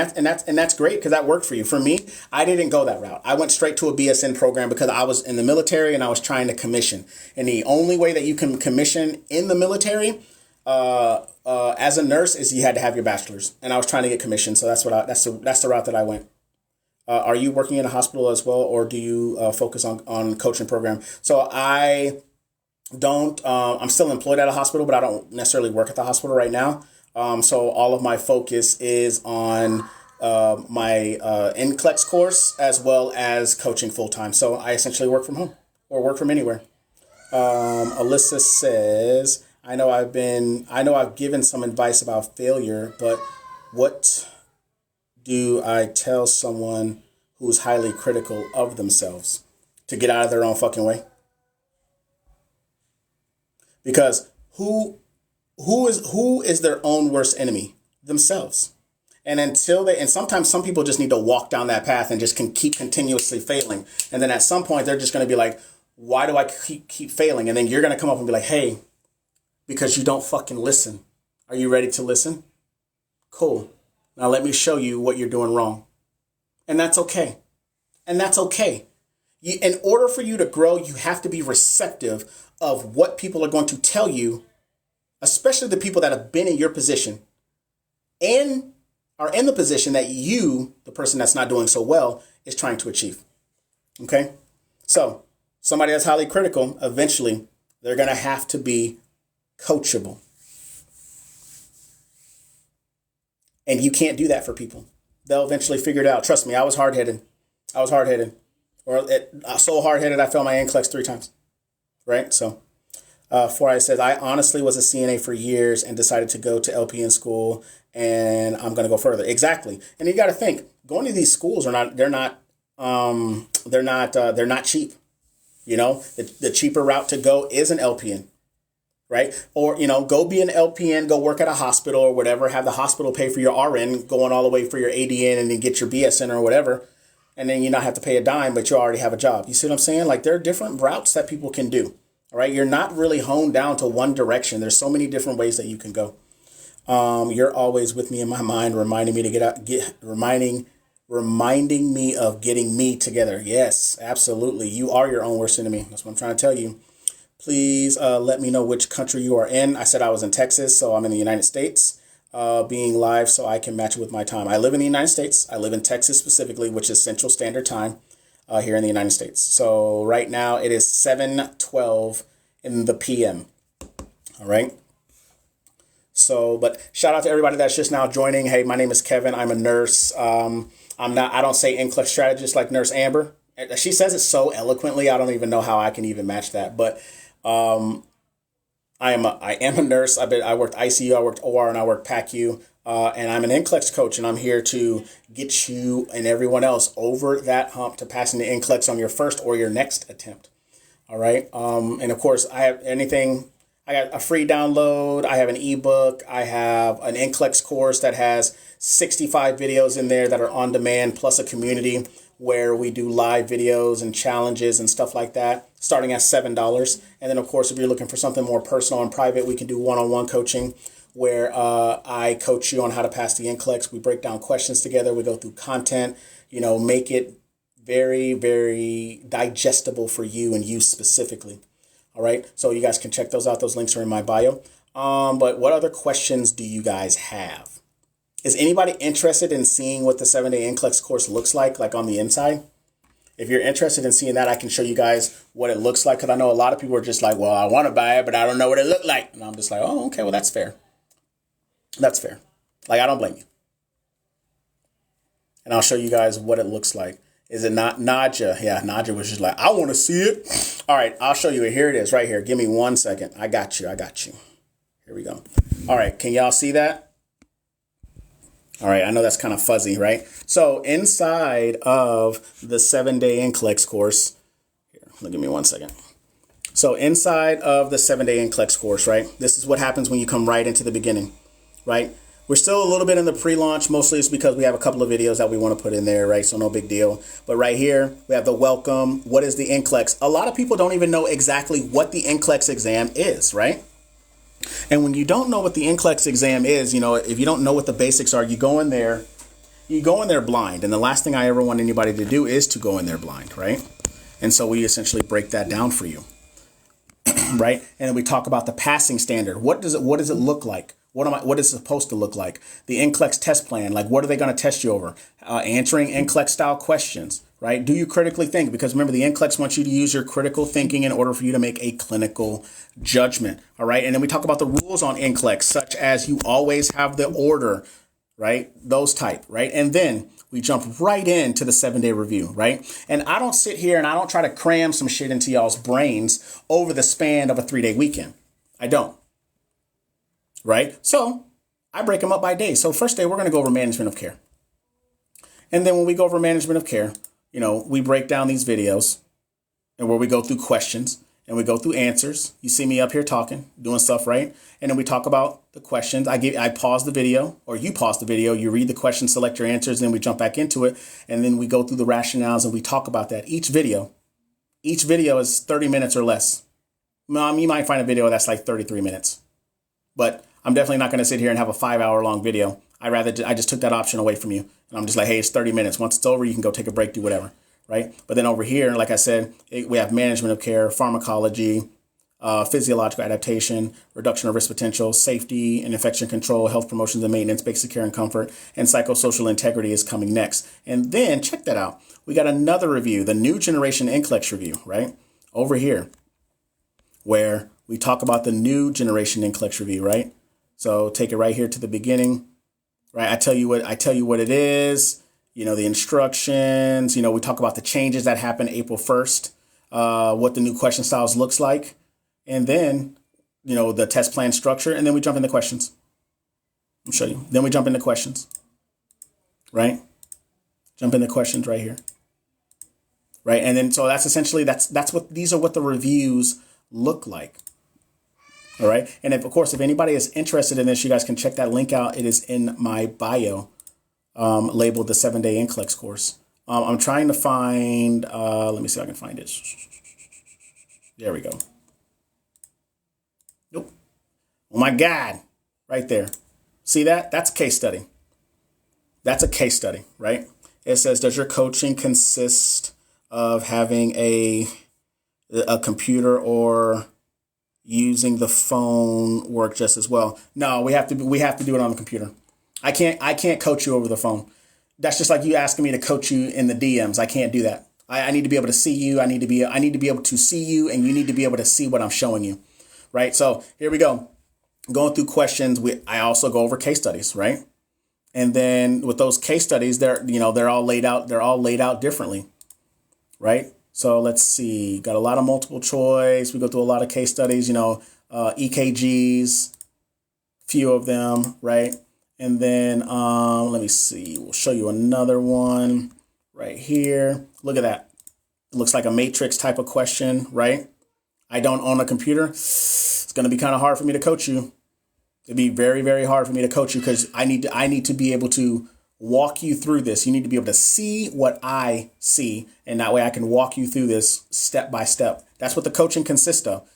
that's great because that worked for you. For me, I didn't go that route. I went straight to a BSN program because I was in the military and I was trying to commission. And the only way that you can commission in the military as a nurse is you had to have your bachelor's. And I was trying to get commissioned. So that's the route that I went. Are you working in a hospital as well, or do you focus on coaching program? So I don't. I'm still employed at a hospital, but I don't necessarily work at the hospital right now. So all of my focus is on my NCLEX course as well as coaching full time. So I essentially work from home or work from anywhere. Alyssa says, I know I've given some advice about failure, but what do I tell someone who's highly critical of themselves to get out of their own fucking way? Because who is their own worst enemy? Themselves. And sometimes some people just need to walk down that path and just can keep continuously failing. And then at some point they're just going to be like, why do I keep failing? And then you're going to come up and be like, hey, because you don't fucking listen. Are you ready to listen? Cool. Now let me show you what you're doing wrong. And that's okay. In order for you to grow, you have to be receptive of what people are going to tell you, especially the people that have been in your position and are in the position that you, the person that's not doing so well, is trying to achieve. Okay? So somebody that's highly critical, eventually they're going to have to be coachable. And you can't do that for people. They'll eventually figure it out. Trust me, I was hard-headed. So hard-headed I failed my NCLEX 3 times. Right? So, I said, I honestly was a CNA for years and decided to go to LPN school, and I'm going to go further. Exactly. And you got to think, going to these schools they're not cheap. The cheaper route to go is an LPN. Right? Or, go be an LPN, go work at a hospital or whatever, have the hospital pay for your RN, going all the way for your ADN and then get your BSN or whatever. And then you not have to pay a dime, but you already have a job. You see what I'm saying? Like, there are different routes that people can do. All right. You're not really honed down to one direction. There's so many different ways that you can go. You're always with me in my mind, reminding me of getting me together. Yes, absolutely. You are your own worst enemy. That's what I'm trying to tell you. Please let me know which country you are in. I said I was in Texas, so I'm in the United States, being live so I can match it with my time. I live in the United States. I live in Texas specifically, which is Central Standard Time here in the United States. So right now it is 7:12 in the PM. All right. So, but shout out to everybody that's just now joining. Hey, my name is Kevin. I'm a nurse. I don't say NCLEX strategist like Nurse Amber. She says it so eloquently. I don't even know how I can even match that, but I am a nurse. I worked ICU, I worked OR, and I worked PACU. And I'm an NCLEX coach, and I'm here to get you and everyone else over that hump to passing the NCLEX on your first or your next attempt. All right. And of course, I got a free download. I have an ebook. I have an NCLEX course that has 65 videos in there that are on demand, plus a community where we do live videos and challenges and stuff like that, starting at $7. And then, of course, if you're looking for something more personal and private, we can do one-on-one coaching where I coach you on how to pass the NCLEX. We break down questions together. We go through content, make it very, very digestible for you and you specifically. All right. So you guys can check those out. Those links are in my bio. But what other questions do you guys have? Is anybody interested in seeing what the 7-day NCLEX course looks like on the inside? If you're interested in seeing that, I can show you guys what it looks like. Because I know a lot of people are just like, well, I want to buy it, but I don't know what it looked like. And I'm just like, oh, okay, well, that's fair. That's fair. Like, I don't blame you. and I'll show you guys what it looks like. Is it not Nadja? Yeah, Nadja was just like, I want to see it. All right, I'll show you it. Here it is right here. Give me 1 second. I got you. Here we go. All right, can y'all see that? All right, I know that's kind of fuzzy, right? So inside of the 7-day NCLEX course, here, give me 1 second. So inside of the 7-day NCLEX course, right? This is what happens when you come right into the beginning, right? We're still a little bit in the pre-launch. Mostly it's because we have a couple of videos that we want to put in there, right? So no big deal. But right here, we have the welcome. What is the NCLEX? A lot of people don't even know exactly what the NCLEX exam is, right? And when you don't know what the NCLEX exam is, you know, if you don't know what the basics are, you go in there blind. And the last thing I ever want anybody to do is to go in there blind, right? And so we essentially break that down for you, right? And then we talk about the passing standard. What does it look like? What is it supposed to look like? The NCLEX test plan, like what are they going to test you over? Answering NCLEX style questions, right? Do you critically think? Because remember, the NCLEX wants you to use your critical thinking in order for you to make a clinical judgment, all right? And then we talk about the rules on NCLEX, such as you always have the order, right? Those type, right? And then we jump right into the 7-day review, right? And I don't sit here and I don't try to cram some shit into y'all's brains over the span of a 3-day weekend. I don't. Right? So I break them up by day. So first day, we're going to go over management of care. And then when we go over management of care, you know, we break down these videos and where we go through questions and we go through answers. You see me up here talking, doing stuff, right? And then we talk about the questions. I pause the video, or you pause the video, you read the questions, select your answers, then we jump back into it. And then we go through the rationales and we talk about that. Each video is 30 minutes or less. You might find a video that's like 33 minutes, but I'm definitely not going to sit here and have a 5-hour long video. I just took that option away from you. And I'm just like, hey, it's 30 minutes. Once it's over, you can go take a break, do whatever, right? But then over here, like I said, we have management of care, pharmacology, physiological adaptation, reduction of risk potential, safety and infection control, health promotions and maintenance, basic care and comfort, and psychosocial integrity is coming next. And then check that out. We got another review, the new generation NCLEX review, right? Over here, where we talk about the new generation NCLEX review, right? So take it right here to the beginning, right? I tell you what it is, you know, the instructions, you know, we talk about the changes that happened April 1st, what the new question styles looks like. And then, you know, the test plan structure, and then we jump into questions. I'll show you. Then we jump into questions, right? Jump into questions right here, right? And then, so that's essentially, these are what the reviews look like. All right. And if anybody is interested in this, you guys can check that link out. It is in my bio, labeled the 7-day NCLEX course. I'm trying to find, let me see if I can find it. There we go. Nope. Oh my God. Right there. See that? That's a case study. That's a case study, right? It says, does your coaching consist of having a computer or using the phone work just as well? No, we have to do it on the computer. I can't coach you over the phone. That's just like you asking me to coach you in the DMs. I can't do that. I need to be able to see you. I need to be able to see you, and you need to be able to see what I'm showing you. Right? So here we go. Going through questions, I also go over case studies, right? And then with those case studies, they're all laid out differently. Right? So let's see, got a lot of multiple choice. We go through a lot of case studies, EKGs, few of them, right? And then let me see, we'll show you another one right here. Look at that. It looks like a matrix type of question, right? I don't own a computer. It's going to be kind of hard for me to coach you. It'd be very, very hard for me to coach you because I need to be able to walk you through this. You need to be able to see what I see, and that way I can walk you through this step by step. That's what the coaching consists of.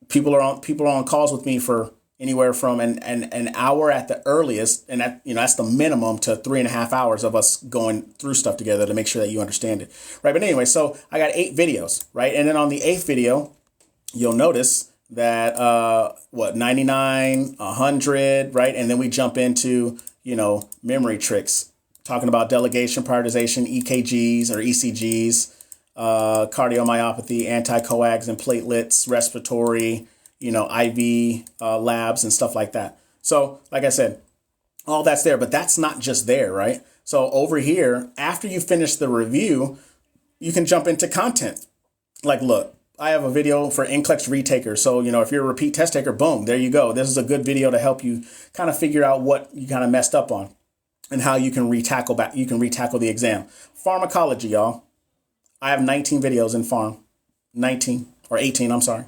People are on calls with me for anywhere from an hour at the earliest, and that's the minimum, to 3.5 hours of us going through stuff together to make sure that you understand it, right? But anyway, so I got 8 videos, right? And then on the 8th video, you'll notice that 99, 100, right? And then we jump into memory tricks, talking about delegation, prioritization, EKGs or ECGs, cardiomyopathy, anticoags and platelets, respiratory, IV labs and stuff like that. So like I said, all that's there, but that's not just there, right? So over here, after you finish the review, you can jump into content. Like, look, I have a video for NCLEX retakers. So, if you're a repeat test taker, boom, there you go. This is a good video to help you kind of figure out what you kind of messed up on and how you can retackle the exam. Pharmacology, y'all. I have 19 videos in pharm. 19 or 18, I'm sorry.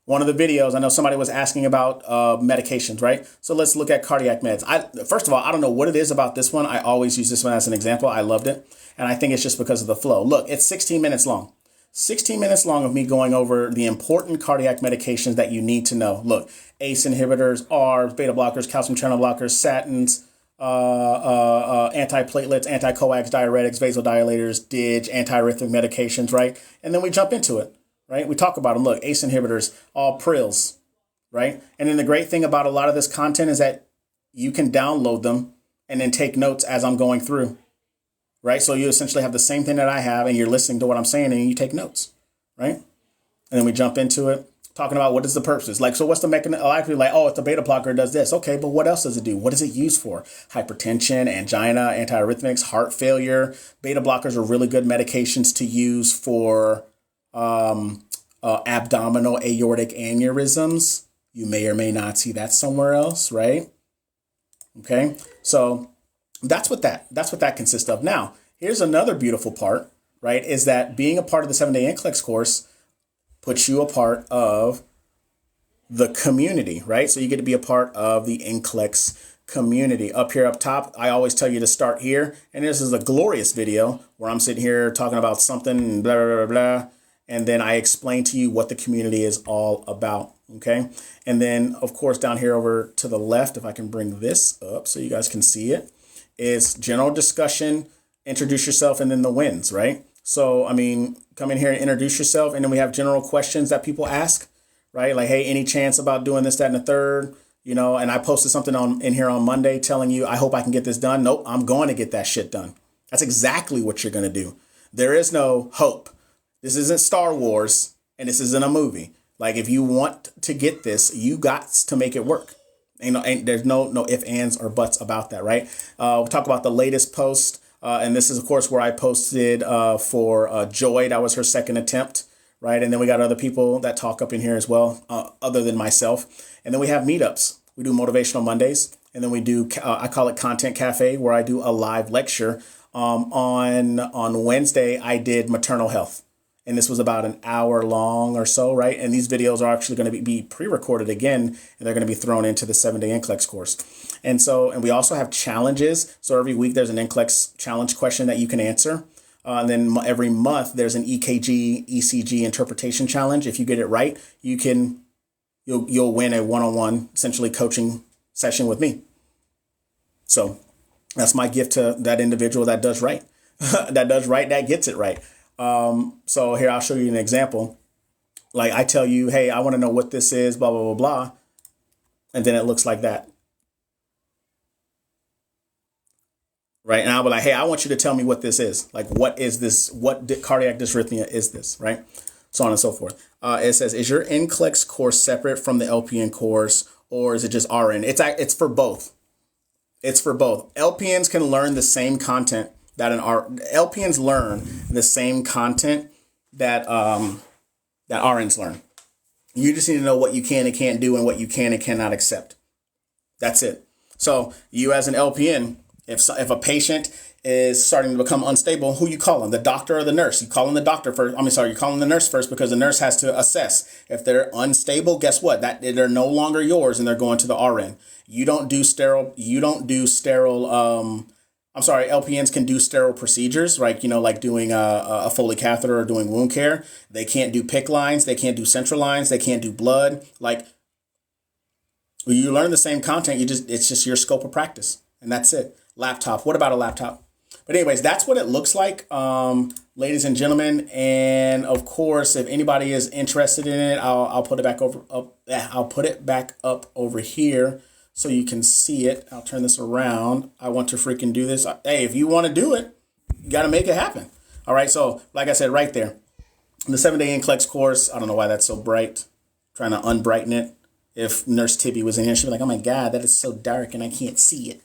One of the videos, I know somebody was asking about medications, right? So let's look at cardiac meds. First of all, I don't know what it is about this one. I always use this one as an example. I loved it. And I think it's just because of the flow. Look, it's 16 minutes long. 16 minutes long of me going over the important cardiac medications that you need to know. Look, ACE inhibitors, ARBs, beta blockers, calcium channel blockers, statins, antiplatelets, anticoags, diuretics, vasodilators, DIG, antiarrhythmic medications, right? And then we jump into it, right? We talk about them. Look, ACE inhibitors, all prils, right? And then the great thing about a lot of this content is that you can download them and then take notes as I'm going through, right? So you essentially have the same thing that I have and you're listening to what I'm saying and you take notes, right? And then we jump into it, talking about what is the purpose. Like, so what's the mechanism? A lot of people are like, oh, it's a beta blocker, it does this. Okay, but what else does it do? What is it used for? Hypertension, angina, antiarrhythmics, heart failure. Beta blockers are really good medications to use for abdominal aortic aneurysms. You may or may not see that somewhere else, right? Okay, so that's what that consists of. Now, here's another beautiful part, right? Is that being a part of the 7-day NCLEX course puts you a part of the community, right? So you get to be a part of the NCLEX community. Up here, up top, I always tell you to start here. And this is a glorious video where I'm sitting here talking about something, blah, blah, blah, blah. And then I explain to you what the community is all about, okay? And then, of course, down here over to the left, if I can bring this up so you guys can see it, is general discussion, introduce yourself, and then the wins, right? So, I mean, come in here and introduce yourself. And then we have general questions that people ask, right? Like, hey, any chance about doing this, that, and the third? And I posted something in here on Monday telling you, I hope I can get this done. Nope, I'm going to get that shit done. That's exactly what you're going to do. There is no hope. This isn't Star Wars and this isn't a movie. Like, if you want to get this, you got to make it work. And there's no ifs, ands, or buts about that, right? We'll talk about the latest post. And this is, of course, where I posted for Joy. That was her second attempt, right? And then we got other people that talk up in here as well, other than myself. And then we have meetups. We do Motivational Mondays. And then we do, I call it Content Cafe, where I do a live lecture. On Wednesday, I did maternal health. And this was about an hour long or so, right? And these videos are actually going to be pre-recorded again, and they're going to be thrown into the 7-day NCLEX course. And we also have challenges. So every week there's an NCLEX challenge question that you can answer. And then every month there's an EKG, ECG interpretation challenge. If you get it right, you'll win a one-on-one, essentially coaching session with me. So that's my gift to that individual that does right. That gets it right. So here, I'll show you an example. Like, I tell you, hey, I want to know what this is, blah, blah, blah, blah. And then it looks like that. Right. And I'll be like, hey, I want you to tell me what this is. Like, what is this? What cardiac dysrhythmia is this? Right. So on and so forth. It says, is your NCLEX course separate from the LPN course, or is it just RN? It's for both. It's for both. LPNs can learn the same content that LPNs learn the same content that RNs learn. You just need to know what you can and can't do and what you can and cannot accept. That's it. So you as an LPN, if a patient is starting to become unstable, who you calling? The doctor or the nurse? You calling the doctor first. You're calling the nurse first, because the nurse has to assess. If they're unstable, guess what? That they're no longer yours and they're going to the RN. LPNs can do sterile procedures, right? Like doing a Foley catheter or doing wound care. They can't do PICC lines. They can't do central lines. They can't do blood. Like, you learn the same content. It's just your scope of practice, and that's it. Laptop. What about a laptop? But anyways, that's what it looks like, ladies and gentlemen. And of course, if anybody is interested in it, I'll put it back up. I'll put it back up over here so you can see it. I'll turn this around. I want to freaking do this. Hey, if you want to do it, you got to make it happen. All right. So like I said, right there, the 7-day NCLEX course. I don't know why that's so bright. Trying to unbrighten it. If Nurse Tibby was in here, she'd be like, oh my God, that is so dark and I can't see it.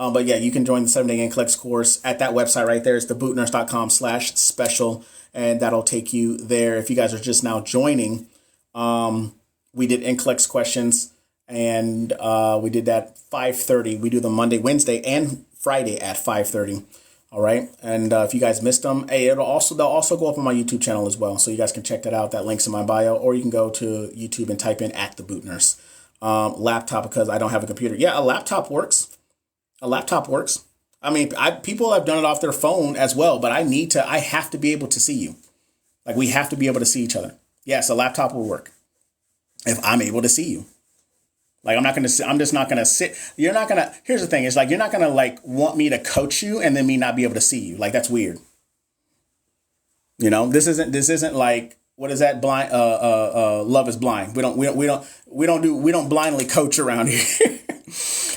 But yeah, you can join the 7-day NCLEX course at that website right there. It's thebootnurse.com/special, and that'll take you there. If you guys are just now joining, we did NCLEX questions, and we did that 5:30. We do them Monday, Wednesday, and Friday at 5:30. All right. And if you guys missed them, hey, they'll also go up on my YouTube channel as well. So you guys can check that out. That link's in my bio, or you can go to YouTube and type in at the Boot Nurse. Laptop, because I don't have a computer. Yeah, a laptop works. A laptop works. I mean, people have done it off their phone as well, but I have to be able to see you. Like, we have to be able to see each other. Yes, a laptop will work if I'm able to see you. Like, I'm just not going to sit. Here's the thing. It's like, you're not going to like want me to coach you and then me not be able to see you. Like, that's weird. This isn't like, what is that? Blind, Love is Blind. We don't blindly coach around here.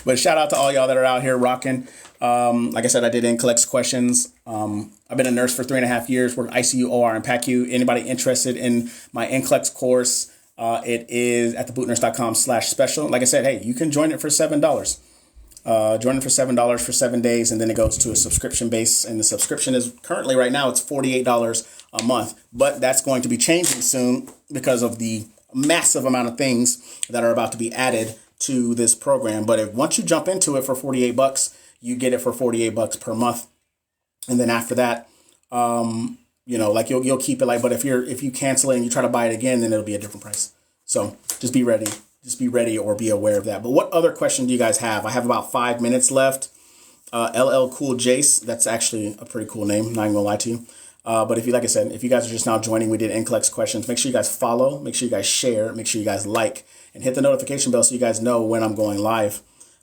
But shout out to all y'all that are out here rocking. Like I said, I did NCLEX questions. I've been a nurse for 3.5 years, worked ICU, OR, and PACU. Anybody interested in my NCLEX course, it is at thebootnurse.com/special. Like I said, hey, you can join it for $7. Join it for $7 for 7 days, and then it goes to a subscription base. And the subscription is currently right now, it's $48 a month. But that's going to be changing soon because of the massive amount of things that are about to be added to this program. But once you jump into it for $48, you get it for $48 per month. And then after that, like you'll keep it like, but if you cancel it and you try to buy it again, then it'll be a different price. So just be ready or be aware of that. But what other question do you guys have? I have about 5 minutes left. LL Cool Jace, that's actually a pretty cool name. Not even gonna lie to you. But if you guys are just now joining, we did NCLEX questions. Make sure you guys follow, make sure you guys share, make sure you guys like, and hit the notification bell so you guys know when I'm going live.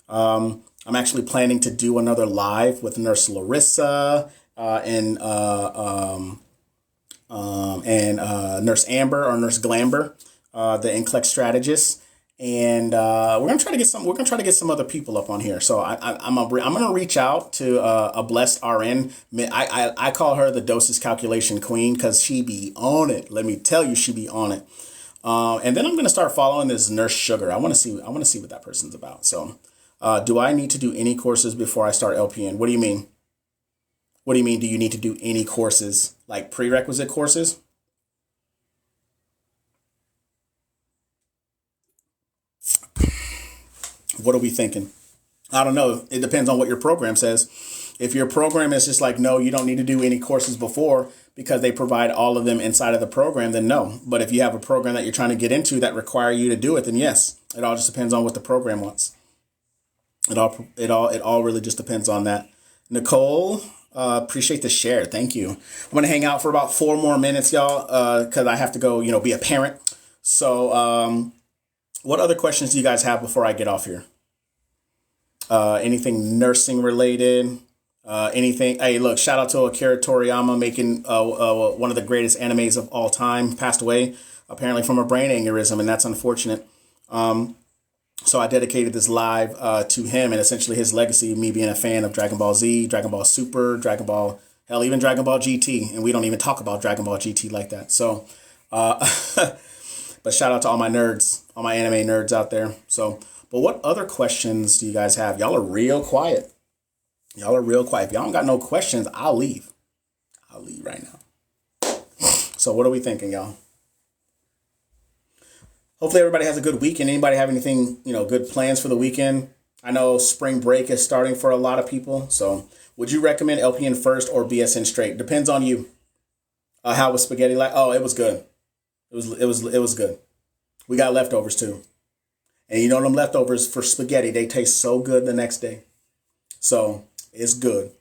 I'm actually planning to do another live with Nurse Larissa and Nurse Amber or Nurse Glamber, the NCLEX strategist, and we're gonna try to get some other people up on here. So I'm gonna reach out to a blessed RN. I call her the doses calculation queen because she be on it. Let me tell you, she be on it. And then I'm gonna start following this Nurse Sugar. I want to see what that person's about. So, do I need to do any courses before I start LPN? What do you mean? What do you mean? Do you need to do any courses, like prerequisite courses? What are we thinking? I don't know. It depends on what your program says. If your program is just like, no, you don't need to do any courses before because they provide all of them inside of the program, then no. But if you have a program that you're trying to get into that require you to do it, then yes. It all just depends on what the program wants. It all really just depends on that. Nicole, appreciate the share. Thank you. I'm going to hang out for about 4 more minutes, y'all, because I have to go, be a parent. So what other questions do you guys have before I get off here? Anything nursing related? Anything? Hey, look, shout out to Akira Toriyama making one of the greatest animes of all time. Passed away apparently from a brain aneurysm, and that's unfortunate. So I dedicated this live to him and essentially his legacy, me being a fan of Dragon Ball Z, Dragon Ball Super, Dragon Ball, hell, even Dragon Ball GT. And we don't even talk about Dragon Ball GT like that. So, but shout out to all my nerds, all my anime nerds out there. So, but what other questions do you guys have? Y'all are real quiet. If y'all don't got no questions, I'll leave. I'll leave right now. So what are we thinking, y'all? Hopefully everybody has a good weekend. Anybody have anything, good plans for the weekend? I know spring break is starting for a lot of people. So would you recommend LPN first or BSN straight? Depends on you. How was spaghetti like? Oh, it was good. It was good. We got leftovers too. And them leftovers for spaghetti, they taste so good the next day. So it's good.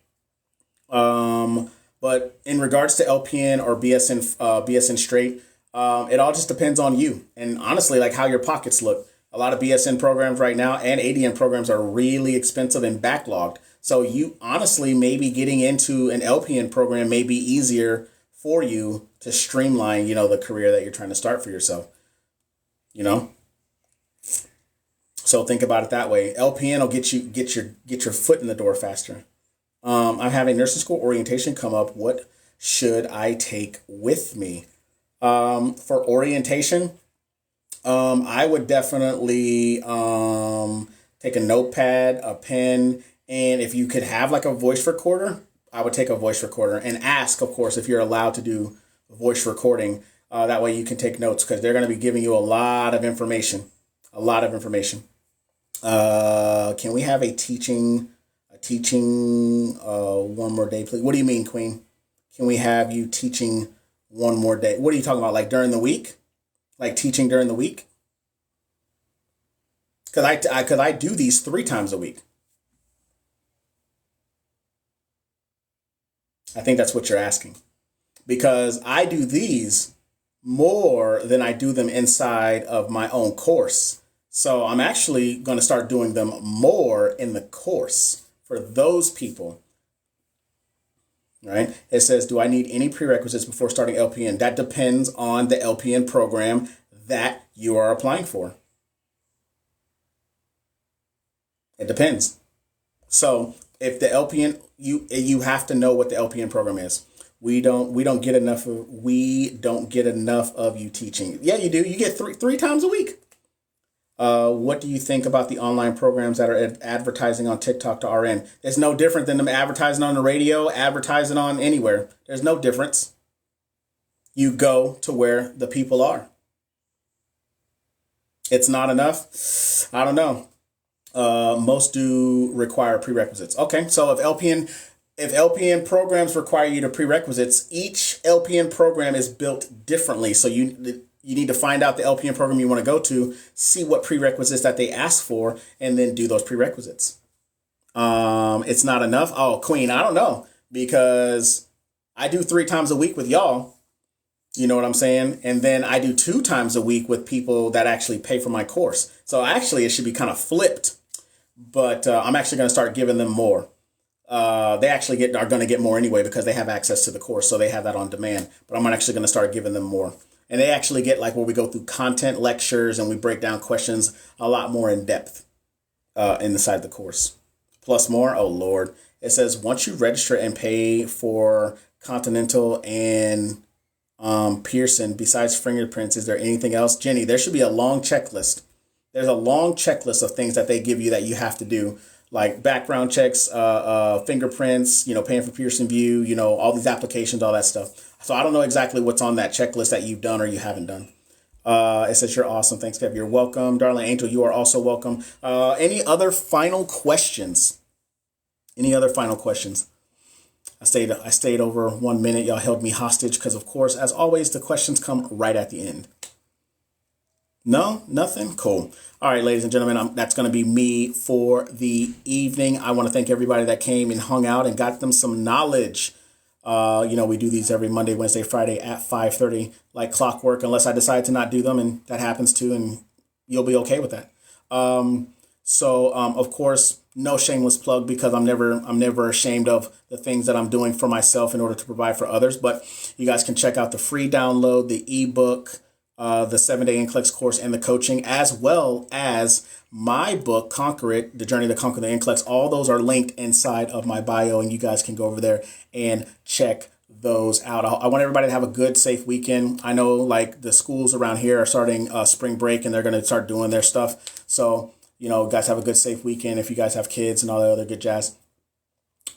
But in regards to LPN or BSN straight, it all just depends on you. And honestly, like how your pockets look. A lot of BSN programs right now and ADN programs are really expensive and backlogged. So you honestly, maybe getting into an LPN program may be easier for you to streamline, the career that you're trying to start for yourself. So think about it that way. LPN will get your foot in the door faster. I'm having nursing school orientation come up. What should I take with me? For orientation, I would definitely take a notepad, a pen, And if you could have like a voice recorder, I would take a voice recorder and ask, of course, if you're allowed to do voice recording. That way you can take notes because they're going to be giving you a lot of information. A lot of information. Can we have a teaching one more day, please? What do you mean, Queen? Can we have you teaching one more day? What are you talking about? Like during the week? Like teaching during the week? Because I do these 3 times a week. I think that's what you're asking. Because I do these more than I do them inside of my own course. So I'm actually going to start doing them more in the course for those people. Right? It says, do I need any prerequisites before starting LPN? That depends on the LPN program that you are applying for. It depends. So if the LPN, you have to know what the LPN program is. We don't get enough of you teaching. Yeah, you do. You get three times a week. What do you think about the online programs that are advertising on TikTok to RN? It's no different than them advertising on the radio, advertising on anywhere. There's no difference. You go to where the people are. It's not enough. I don't know. Most do require prerequisites. Okay, so if LPN programs require you to prerequisites, each LPN program is built differently. So you need to find out the LPN program you want to go to, see what prerequisites that they ask for, and then do those prerequisites. It's not enough. Oh, Queen, I don't know, because I do 3 times a week with y'all. You know what I'm saying? And then I do 2 times a week with people that actually pay for my course. So actually it should be kind of flipped, but I'm actually going to start giving them more. They actually are going to get more anyway because they have access to the course. So they have that on demand, but I'm actually going to start giving them more. And they actually get like where we go through content lectures and we break down questions a lot more in depth inside the course. Plus more. Oh, Lord. It says once you register and pay for Continental and Pearson, besides fingerprints, is there anything else? Jenny, there should be a long checklist. There's a long checklist of things that they give you that you have to do, like background checks, fingerprints, paying for Pearson View, all these applications, all that stuff. So I don't know exactly what's on that checklist that you've done or you haven't done. It says you're awesome. Thanks, Kev. You're welcome. Darling Angel, you are also welcome. Any other final questions? Any other final questions? I stayed over 1 minute. Y'all held me hostage because, of course, as always, the questions come right at the end. No, nothing? Cool. All right, ladies and gentlemen, that's going to be me for the evening. I want to thank everybody that came and hung out and got them some knowledge. We do these every Monday, Wednesday, Friday at 5:30, like clockwork, unless I decide to not do them, and that happens too, and you'll be okay with that. Of course, no shameless plug because I'm never ashamed of the things that I'm doing for myself in order to provide for others. But you guys can check out the free download, the ebook, the 7-day NCLEX course, and the coaching, as well as my book, Conquer It, The Journey to Conquer the NCLEX. All those are linked inside of my bio, and you guys can go over there and check those out. I want everybody to have a good, safe weekend. I know like the schools around here are starting spring break, and they're going to start doing their stuff. So, guys have a good, safe weekend if you guys have kids and all that other good jazz.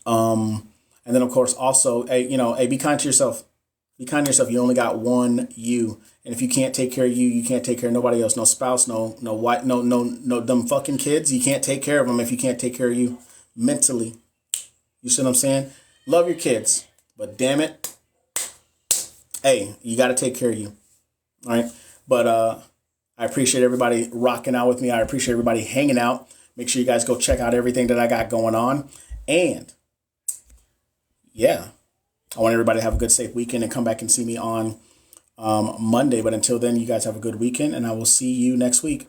And then, of course, also, be kind to yourself. Be kind to yourself. You only got one you. And if you can't take care of you, you can't take care of nobody else. No spouse, no wife, no them fucking kids. You can't take care of them if you can't take care of you mentally. You see what I'm saying? Love your kids, but damn it, hey, you got to take care of you. All right. But I appreciate everybody rocking out with me. I appreciate everybody hanging out. Make sure you guys go check out everything that I got going on. And yeah, I want everybody to have a good, safe weekend and come back and see me on Monday. But until then, you guys have a good weekend, and I will see you next week.